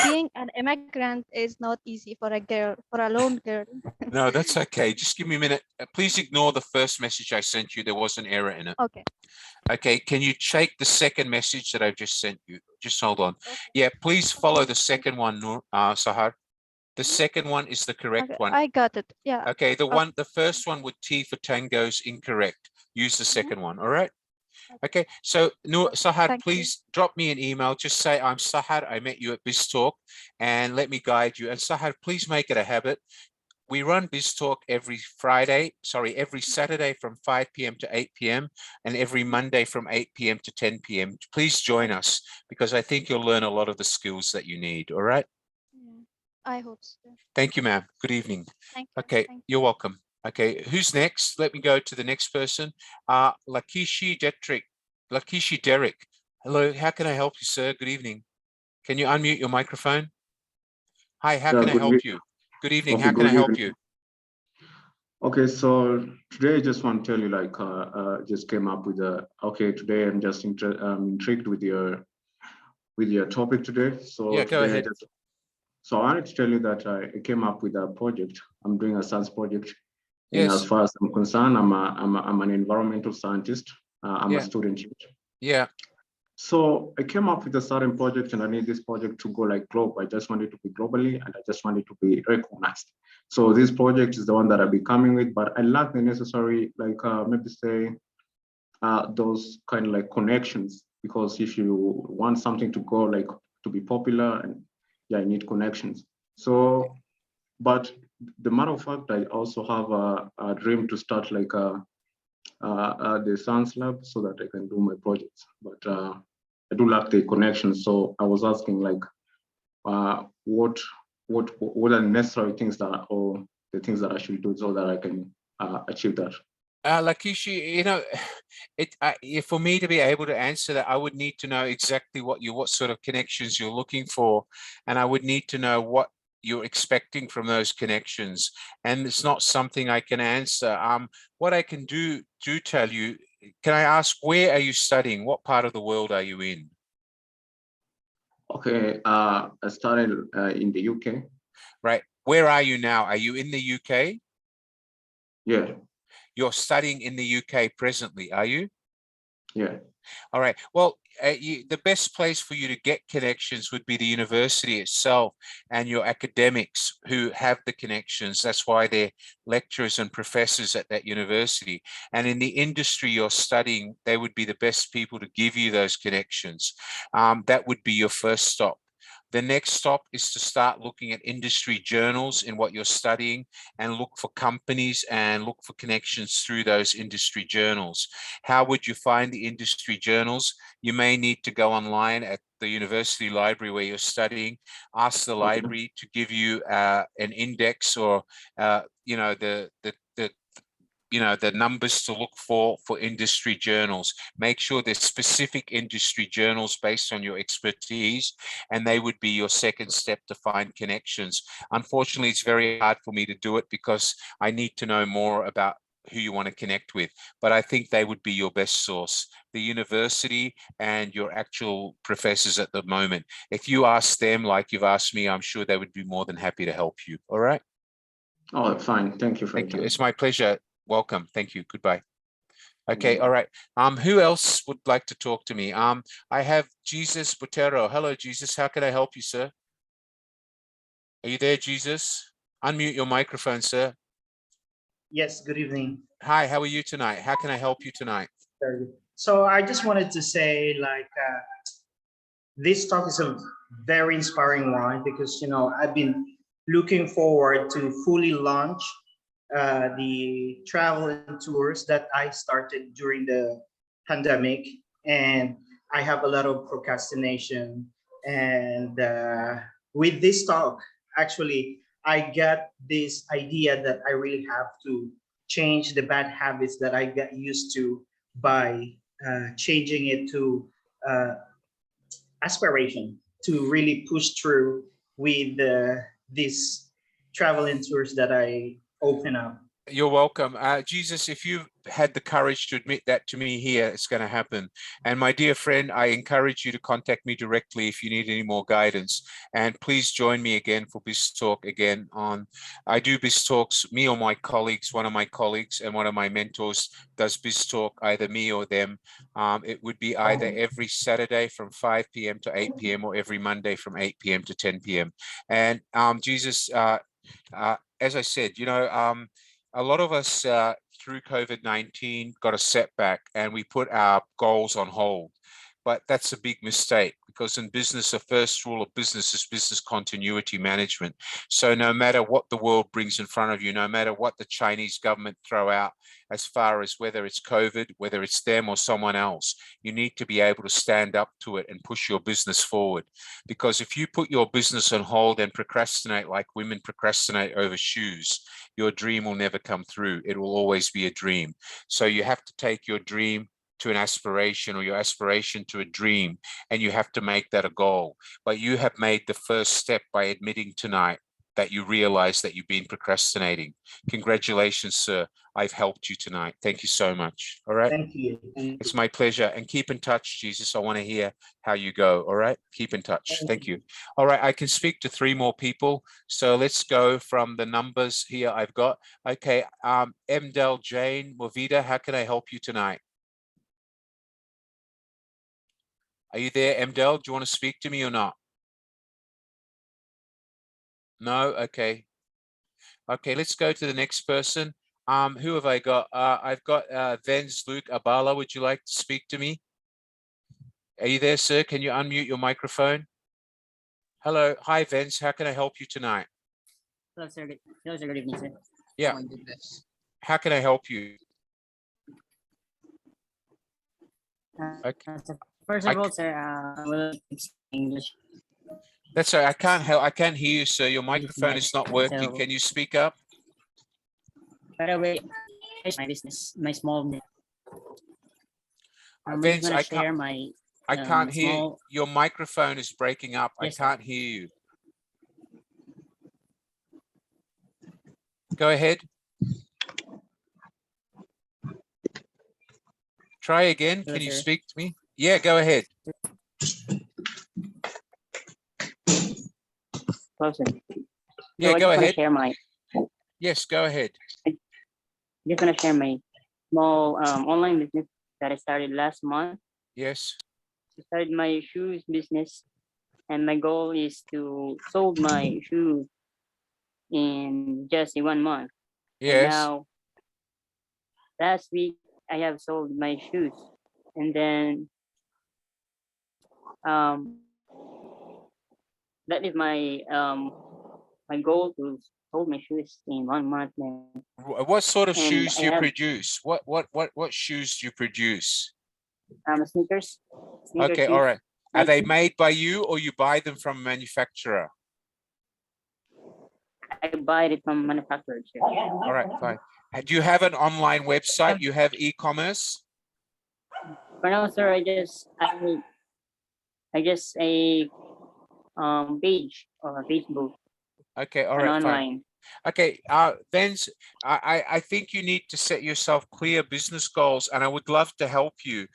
being an immigrant is not easy for a girl, for a lone girl. No, that's okay. Just give me a minute. Please ignore the first message I sent you. There was an error in it. Okay. Okay, can you check the second message that I just sent you? Just hold on. Okay. Yeah, please follow the second one, Sahar. The second one is the correct one. I got it. Yeah. Okay, the first one with T for tango is incorrect. Use the second one, all right? Okay, so Sahar, please drop me an email. Just say, I'm Sahar, I met you at BizTalk, and let me guide you. And Sahar, please make it a habit. We run BizTalk every Saturday from 5 p.m. to 8 p.m. and every Monday from 8 p.m. to 10 p.m. Please join us because I think you'll learn a lot of the skills that you need, all right? Yeah, I hope so. Thank you, ma'am. Good evening. Thank you. Okay, you're welcome. Okay, who's next? Let me go to the next person. Lakishi Derek. Hello, how can I help you, sir? Good evening. Can you unmute your microphone? Hi, how can I help you? Good evening, okay, how can I help you? Okay, so today I just want to tell you, just came up with today I'm just intrigued with your topic today. So yeah, go ahead. So I wanted to tell you that I came up with a project. I'm doing a science project. Yes. And as far as I'm concerned, I'm an environmental scientist. I'm a student. Yeah. So I came up with a certain project and I need this project to go like global. I just want it to be globally and I just want it to be recognized. So this project is the one that I'll be coming with, but I lack the necessary, maybe say, those kind of like connections, because if you want something to go like to be popular, and yeah, I need connections. So, but the matter of fact, I also have a dream to start like the science lab so that I can do my projects, but I do lack the connection. So I was asking like, what are the necessary things that, or the things that I should do so that I can achieve that? Lakishi, for me to be able to answer that, I would need to know exactly what sort of connections you're looking for, and I would need to know what you're expecting from those connections. And it's not something I can answer. What I can do tell you. Can I ask, where are you studying? What part of the world are you in? Okay, I started in the UK. Right. Where are you now? Are you in the UK? Yeah, You're studying in the UK presently, are you? yeah. All right. Well, the best place for you to get connections would be the university itself and your academics who have the connections. That's why they're lecturers and professors at that university. And in the industry you're studying, they would be the best people to give you those connections. That would be your first stop. The next stop is to start looking at industry journals in what you're studying and look for companies and look for connections through those industry journals. How would you find the industry journals? You may need to go online at the university library where you're studying, ask the library to give you an index or, the numbers to look for industry journals. Make sure there's specific industry journals based on your expertise, and they would be your second step to find connections. Unfortunately, it's very hard for me to do it because I need to know more about who you want to connect with, but I think they would be your best source, the university and your actual professors at the moment. If you ask them like you've asked me, I'm sure they would be more than happy to help you. All right. Oh, fine. Thank you for Thank you. your time. It's my pleasure. Welcome. Thank you. Goodbye. Okay. All right. Who else would like to talk to me? I have Jesus Botero. Hello, Jesus. How can I help you, sir? Are you there, Jesus? Unmute your microphone, sir. Yes, good evening. Hi, how are you tonight? How can I help you tonight? Very good. So I just wanted to say, this talk is a very inspiring one because, I've been looking forward to fully launch the travel and tours that I started during the pandemic. And I have a lot of procrastination. And with this talk, actually, I got this idea that I really have to change the bad habits that I got used to by changing it to aspiration to really push through with these travel and tours that I open up. You're welcome. Jesus, if you've had the courage to admit that to me here, it's going to happen. And my dear friend, I encourage you to contact me directly if you need any more guidance. And please join me again for BizTalk again I do BizTalks, me or my colleagues, one of my colleagues and one of my mentors does BizTalk, either me or them. It would be either every Saturday from 5 p.m. to 8 p.m. or every Monday from 8 p.m. to 10 p.m. And Jesus, as I said, a lot of us through COVID-19 got a setback and we put our goals on hold. But that's a big mistake because in business, the first rule of business is business continuity management. So no matter what the world brings in front of you, no matter what the Chinese government throw out, as far as whether it's COVID, whether it's them or someone else, you need to be able to stand up to it and push your business forward. Because if you put your business on hold and procrastinate like women procrastinate over shoes, your dream will never come through. It will always be a dream. So you have to take your dream to an aspiration or your aspiration to a dream, and you have to make that a goal. But you have made the first step by admitting tonight that you realize that you've been procrastinating. Congratulations, sir. I've helped you tonight. Thank you so much. All right. Thank you. It's my pleasure. And keep in touch, Jesus. I want to hear how you go. All right. Keep in touch. Thank you. All right. I can speak to 3 more people. So let's go from the numbers here I've got. Okay. Mdel Jane Movida, how can I help you tonight? Are you there, Mdel? Do you want to speak to me or not? No? Okay. Okay, let's go to the next person. Who have I got? I've got Vens Luke Abala. Would you like to speak to me? Are you there, sir? Can you unmute your microphone? Hello. Hi, Vens. How can I help you tonight? Hello, sir. Hello, sir. Good evening, sir. Yeah. Oh my goodness. How can I help you? Okay. First of all, sir, will speak English. That's right. I can't help. I can't hear you, sir. Your microphone is not working. So- Can you speak up? By the way, my business, my small. I'm Vince, just gonna I share can't. my. I can't hear. small- Your microphone is breaking up. Yes, I can't hear you. Go ahead. Try again. Hello, Can you sir. speak to me? Yeah, go ahead. close it. Yeah, So I go just want to ahead. share my Yes, go ahead. just want to share my small online business that I started last month. Yes. I started my shoes business, and my goal is to sold my shoes in just in 1 month. And Yes. now, last week I have sold my shoes, and then um, that is my goal to sold my shoes in 1 month. Man. What sort of And shoes I do you have produce? What shoes do you produce? sneakers, Okay, all shoes. right. Are they Nike. made by you or you buy them from a manufacturer? I buy it from manufacturers. All right, fine. Do you have an online website? You have e-commerce? For now, sir, I just a page or Facebook. Okay, all and right, fine. online. Okay, Vince, I think you need to set yourself clear business goals, and I would love to help you.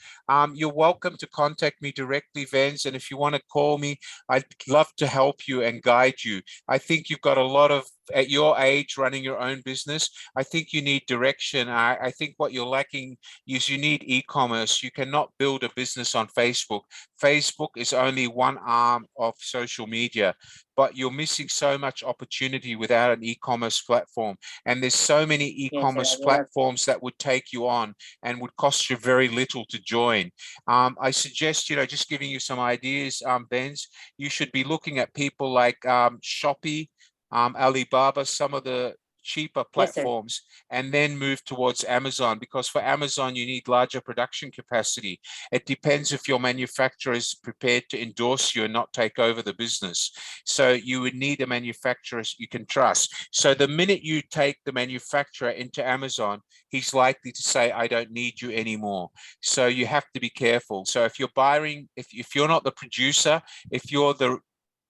You're welcome to contact me directly, Vince, and if you want to call me, I'd love to help you and guide you. I think you've got a lot of, at your age, running your own business, I think you need direction. I think what you're lacking is you need e-commerce. You cannot build a business on Facebook. Facebook is only one arm of social media, but you're missing so much opportunity without an e-commerce platform. And there's so many e-commerce platforms that would take you on and would cost you very little to join. I suggest, just giving you some ideas, Benz, you should be looking at people like Shopee, Alibaba, some of the cheaper platforms, and then move towards Amazon, because for Amazon, you need larger production capacity. It depends if your manufacturer is prepared to endorse you and not take over the business. So you would need a manufacturer you can trust. So the minute you take the manufacturer into Amazon, he's likely to say, I don't need you anymore. So you have to be careful. So if you're buying, if you're not the producer, if you're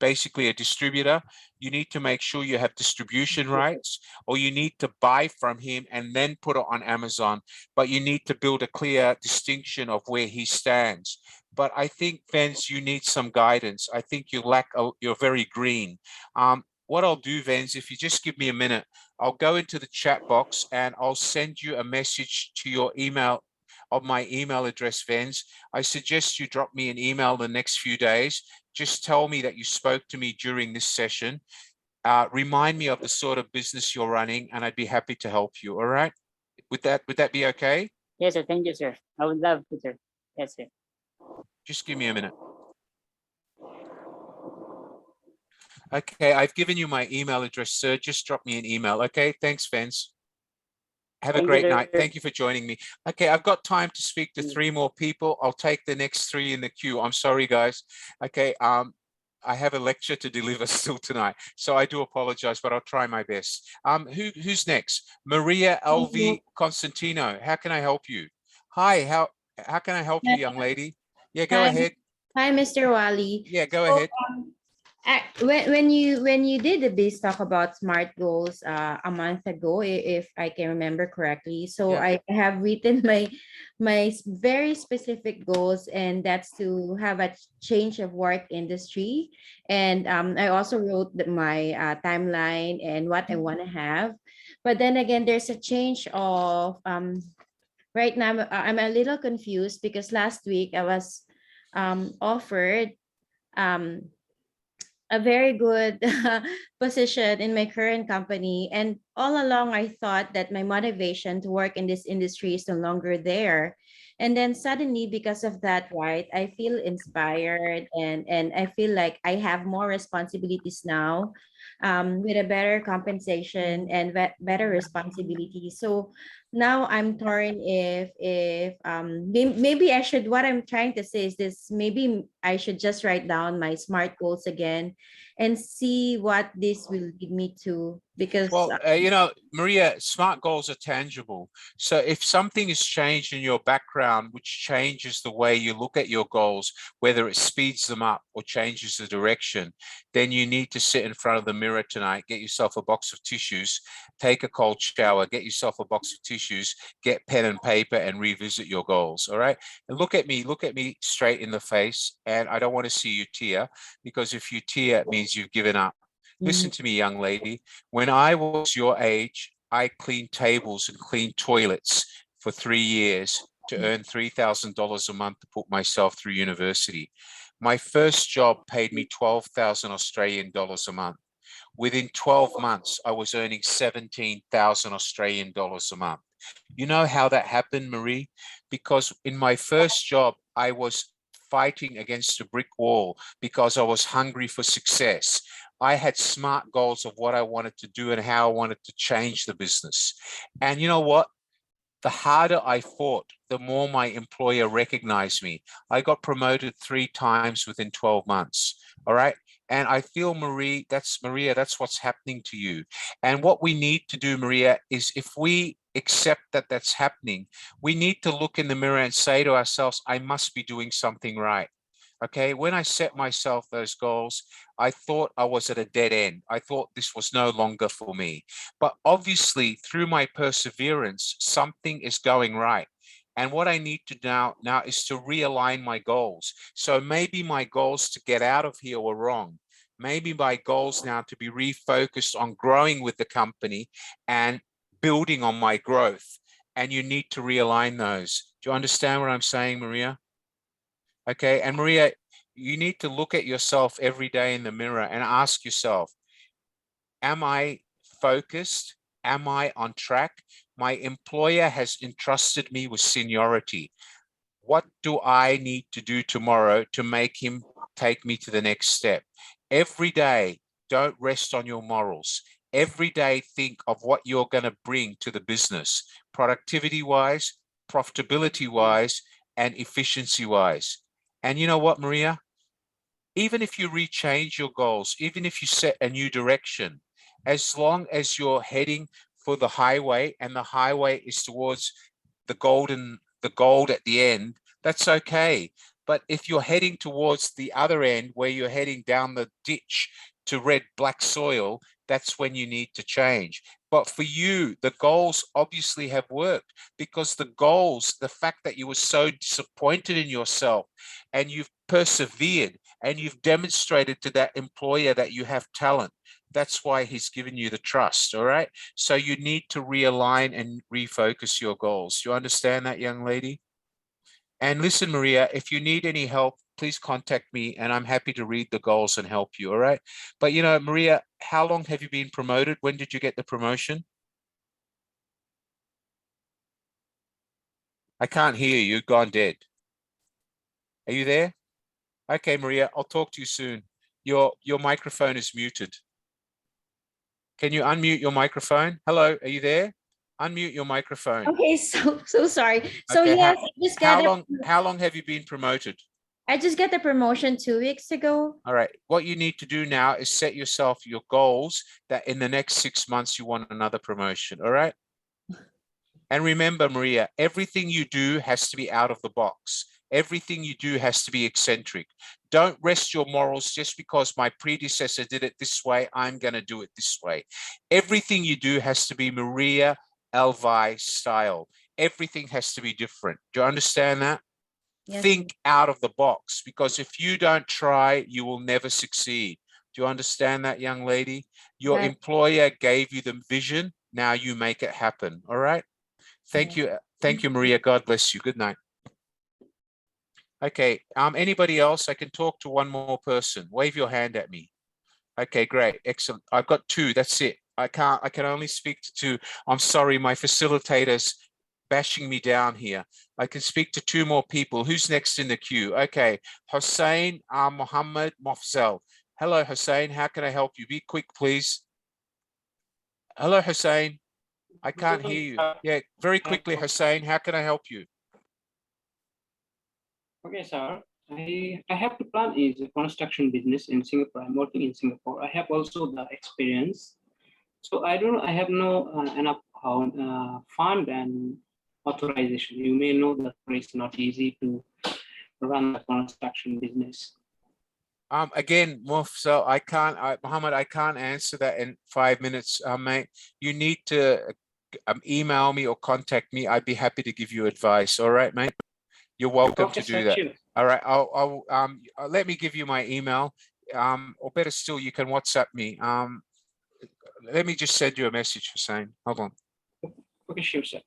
basically a distributor, you need to make sure you have distribution rights, or you need to buy from him and then put it on Amazon, but you need to build a clear distinction of where he stands. But I think, Vince, you need some guidance. I think you're very green. What I'll do, Vince, if you just give me a minute, I'll go into the chat box and I'll send you a message to your email of my email address, Vince. I suggest you drop me an email the next few days. Just tell me that you spoke to me during this session. Remind me of the sort of business you're running, and I'd be happy to help you. All right? Would that be okay? Yes, sir. Thank you, sir. I would love to, sir. Yes, sir. Just give me a minute. Okay, I've given you my email address, sir. Just drop me an email. Okay, thanks, Vince. Have a great night. Thank you for joining me. Okay, I've got time to speak to 3 more people. I'll take the next 3 in the queue. I'm sorry, guys. Okay, I have a lecture to deliver still tonight, so I do apologize, but I'll try my best. Who's next? Maria Elvi Constantino. How can I help you? Hi, how can I help you, young lady? Yeah, go ahead. Hi, Mr. Wally. Yeah, go ahead. When you did the BizTalk about SMART goals a month ago, if I can remember correctly, so I have written my very specific goals, and that's to have a change of work industry, and I also wrote my timeline and what I want to have. But then again, there's a change of right now. I'm a little confused because last week I was offered a very good position in my current company. And all along, I thought that my motivation to work in this industry is no longer there. And then suddenly, because of that, right, I feel inspired, and I feel like I have more responsibilities now, with a better compensation and better responsibility. So now I'm torn if maybe I should, what I'm trying to say is this, maybe I should just write down my SMART goals again and see what this will lead me to, because Maria, SMART goals are tangible. So if something has changed in your background, which changes the way you look at your goals, whether it speeds them up or changes the direction, then you need to sit in front of the mirror tonight, get yourself a box of tissues, take a cold shower, get yourself a box of tissues, get pen and paper, and revisit your goals. All right. And look at me straight in the face. And I don't want to see you tear, because if you tear, it means you've given up. Listen to me, young lady. When I was your age, I cleaned tables and cleaned toilets for 3 years to earn $3,000 a month to put myself through university. My first job paid me 12,000 Australian dollars a month. Within 12 months, I was earning 17,000 Australian dollars a month. You know how that happened, Marie? Because in my first job, I was fighting against a brick wall because I was hungry for success. I had smart goals of what I wanted to do and how I wanted to change the business. And you know what? The harder I fought, the more my employer recognized me. I got promoted 3 times within 12 months. All right. And I feel, Maria, that's what's happening to you. And what we need to do, Maria, is if we accept that that's happening, we need to look in the mirror and say to ourselves, I must be doing something right. Okay, when I set myself those goals, I thought I was at a dead end. I thought this was no longer for me. But obviously, through my perseverance, something is going right. And what I need to now is to realign my goals. So maybe my goals to get out of here were wrong. Maybe my goals now to be refocused on growing with the company and building on my growth. And you need to realign those. Do you understand what I'm saying, Maria? Okay, and Maria, you need to look at yourself every day in the mirror and ask yourself, am I focused? Am I on track? My employer has entrusted me with seniority. What do I need to do tomorrow to make him take me to the next step? Every day, don't rest on your morals. Every day, think of what you're going to bring to the business, productivity-wise, profitability-wise, and efficiency-wise. And you know what, Maria? Even if you rechange your goals, even if you set a new direction, as long as you're heading for the highway and the highway is towards the gold at the end, that's okay. But if you're heading towards the other end where you're heading down the ditch to black soil, that's when you need to change. But for you, the goals obviously have worked because the goals, the fact that you were so disappointed in yourself and you've persevered and you've demonstrated to that employer that you have talent, that's why he's given you the trust, all right? So you need to realign and refocus your goals. You understand that, young lady? And listen, Maria, if you need any help, please contact me and I'm happy to read the goals and help you, all right? But you know, Maria, how long have you been promoted? When did you get the promotion? I can't hear you, you've gone dead. Are you there? Okay, Maria, I'll talk to you soon. Your microphone is muted. Can you unmute your microphone? Hello, are you there? Unmute your microphone. Okay, so sorry. So Okay, yes, I just got how long have you been promoted? I just got the promotion 2 weeks ago. All right. What you need to do now is set yourself your goals that in the next 6 months you want another promotion. All right. And remember, Maria, everything you do has to be out of the box. Everything you do has to be eccentric. Don't rest your morals just because my predecessor did it this way, I'm going to do it this way. Everything you do has to be Maria Alvi style. Everything has to be different. Do you understand that? Yes. Think out of the box, because if you don't try, you will never succeed. Do you understand that, young lady? Your employer gave you the vision. Now you make it happen. All right. Thank you. Thank you, Maria. God bless you. Good night. Okay. Anybody else? I can talk to one more person. Wave your hand at me. Okay, great. Excellent. I've got 2. That's it. I can only speak to 2. I'm sorry, my facilitators bashing me down here. I can speak to 2 more people. Who's next in the queue? Okay, Hossein Mohammed Mofzel. Hello, Hossein. How can I help you? Be quick, please. Hello, Hossein. I can't hear you. Yeah, very quickly, Hossein. How can I help you? Okay, sir. I have to plan is a construction business in Singapore. I'm working in Singapore. I have also the experience. So I have no enough fund and authorization. You may know that it's not easy to run a construction business. Again, so I can't, Mohammed, I can't answer that in 5 minutes, mate. You need to email me or contact me. I'd be happy to give you advice. All right, mate. You're welcome to do that. All right. I'll let me give you my email. or better still, you can WhatsApp me. Let me just send you a message, Hussein. Hold on. Okay, sure, sir.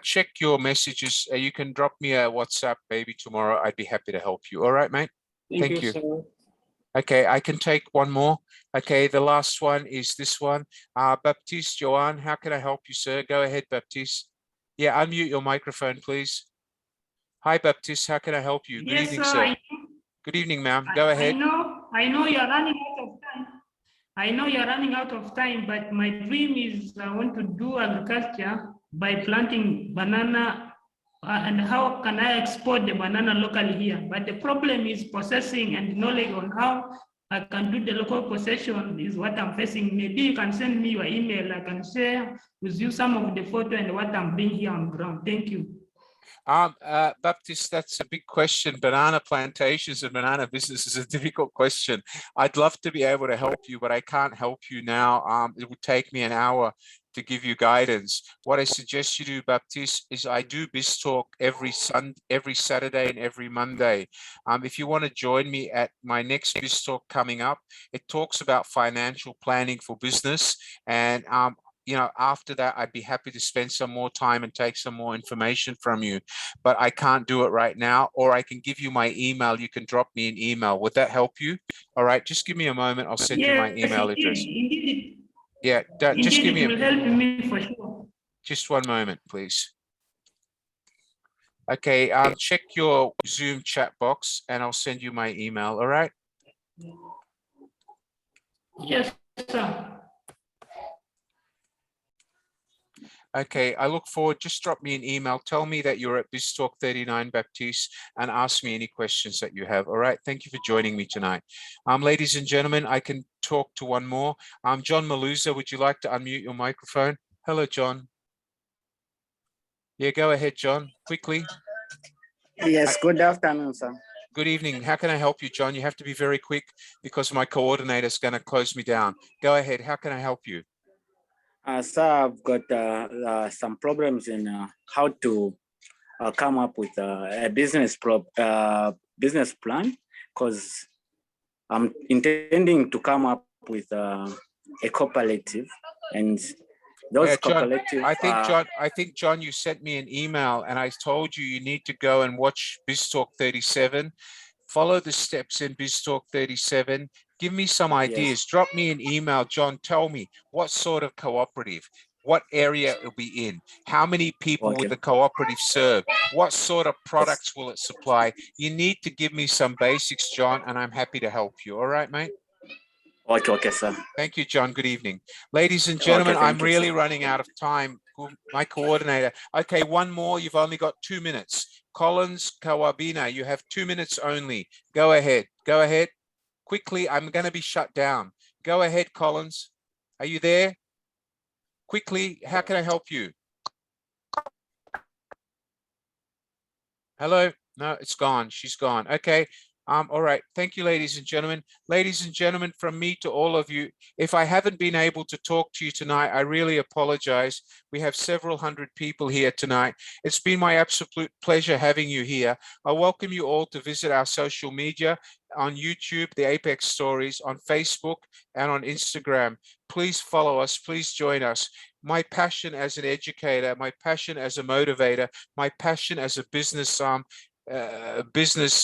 Check your messages. You can drop me a WhatsApp maybe tomorrow. I'd be happy to help you. All right, mate? Thank you, sir. Okay, I can take one more. Okay, the last one is this one. Baptiste Joanne, how can I help you, sir? Go ahead, Baptiste. Yeah, unmute your microphone, please. Hi, Baptiste, how can I help you? Good evening, sir. Good evening, ma'am. Go ahead. I know you're running out of time. I know you're running out of time, but my dream is I want to do agriculture by planting banana. And how can I export the banana locally here? But the problem is processing and knowledge on how I can do the local possession is what I'm facing. Maybe you can send me your email. I can share with you some of the photo and what I'm doing here on ground. Thank you. Baptiste, that's a big question. Banana plantations and banana business is a difficult question. I'd love to be able to help you, but I can't help you now. It would take me an hour to give you guidance. What I suggest you do, Baptiste, is I do BizTalk every Saturday and every Monday. If you want to join me at my next BizTalk coming up, it talks about financial planning for business. And you know, after that, I'd be happy to spend some more time and take some more information from you, but I can't do it right now, or I can give you my email. You can drop me an email. Would that help you? All right, just give me a moment. I'll send you my email address. Indeed, Yeah, just give me it will help me for sure. Just one moment, please. Okay, check your Zoom chat box and I'll send you my email, all right? Yes, sir. Okay, I look forward. Just drop me an email. Tell me that you're at BizTalk 39, Baptiste, and ask me any questions that you have. All right, thank you for joining me tonight. Ladies and gentlemen, I can talk to one more. John Maluza, would you like to unmute your microphone? Hello, John. Yeah, go ahead, John, quickly. Yes, good afternoon, sir. Good evening. How can I help you, John? You have to be very quick because my coordinator is going to close me down. Go ahead. How can I help you? Sir, I've got some problems in how to come up with a business plan, because I'm intending to come up with a cooperative, and those John, cooperatives. I think John, you sent me an email and I told you need to go and watch BizTalk 37. Follow the steps in BizTalk 37. Give me some ideas. Yes. Drop me an email, John. Tell me what sort of cooperative, what area it'll be in, how many people will the cooperative serve, what sort of products will it supply. You need to give me some basics, John, and I'm happy to help you. All right, mate? Okay, sir. Thank you, John. Good evening. Ladies and gentlemen, I'm really running out of time. My coordinator. Okay, one more. You've only got 2 minutes. Collins Kawabina, you have 2 minutes only. Go ahead. Go ahead. Quickly, I'm going to be shut down. Go ahead, Collins. Are you there? Quickly, how can I help you? Hello? No, it's gone. She's gone. Okay. All right. Thank you, ladies and gentlemen. Ladies and gentlemen, from me to all of you, if I haven't been able to talk to you tonight, I really apologize. We have several hundred people here tonight. It's been my absolute pleasure having you here. I welcome you all to visit our social media on YouTube, the Apex Stories, on Facebook and on Instagram. Please follow us. Please join us. My passion as an educator, my passion as a motivator, my passion as a business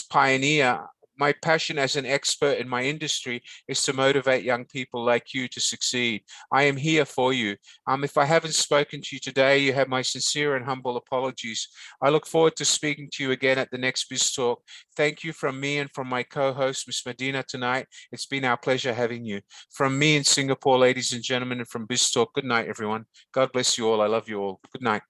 pioneer, my passion as an expert in my industry is to motivate young people like you to succeed. I am here for you. If I haven't spoken to you today, you have my sincere and humble apologies. I look forward to speaking to you again at the next BizTalk. Thank you from me and from my co-host, Ms. Medina, tonight. It's been our pleasure having you. From me in Singapore, ladies and gentlemen, and from BizTalk, good night, everyone. God bless you all. I love you all. Good night.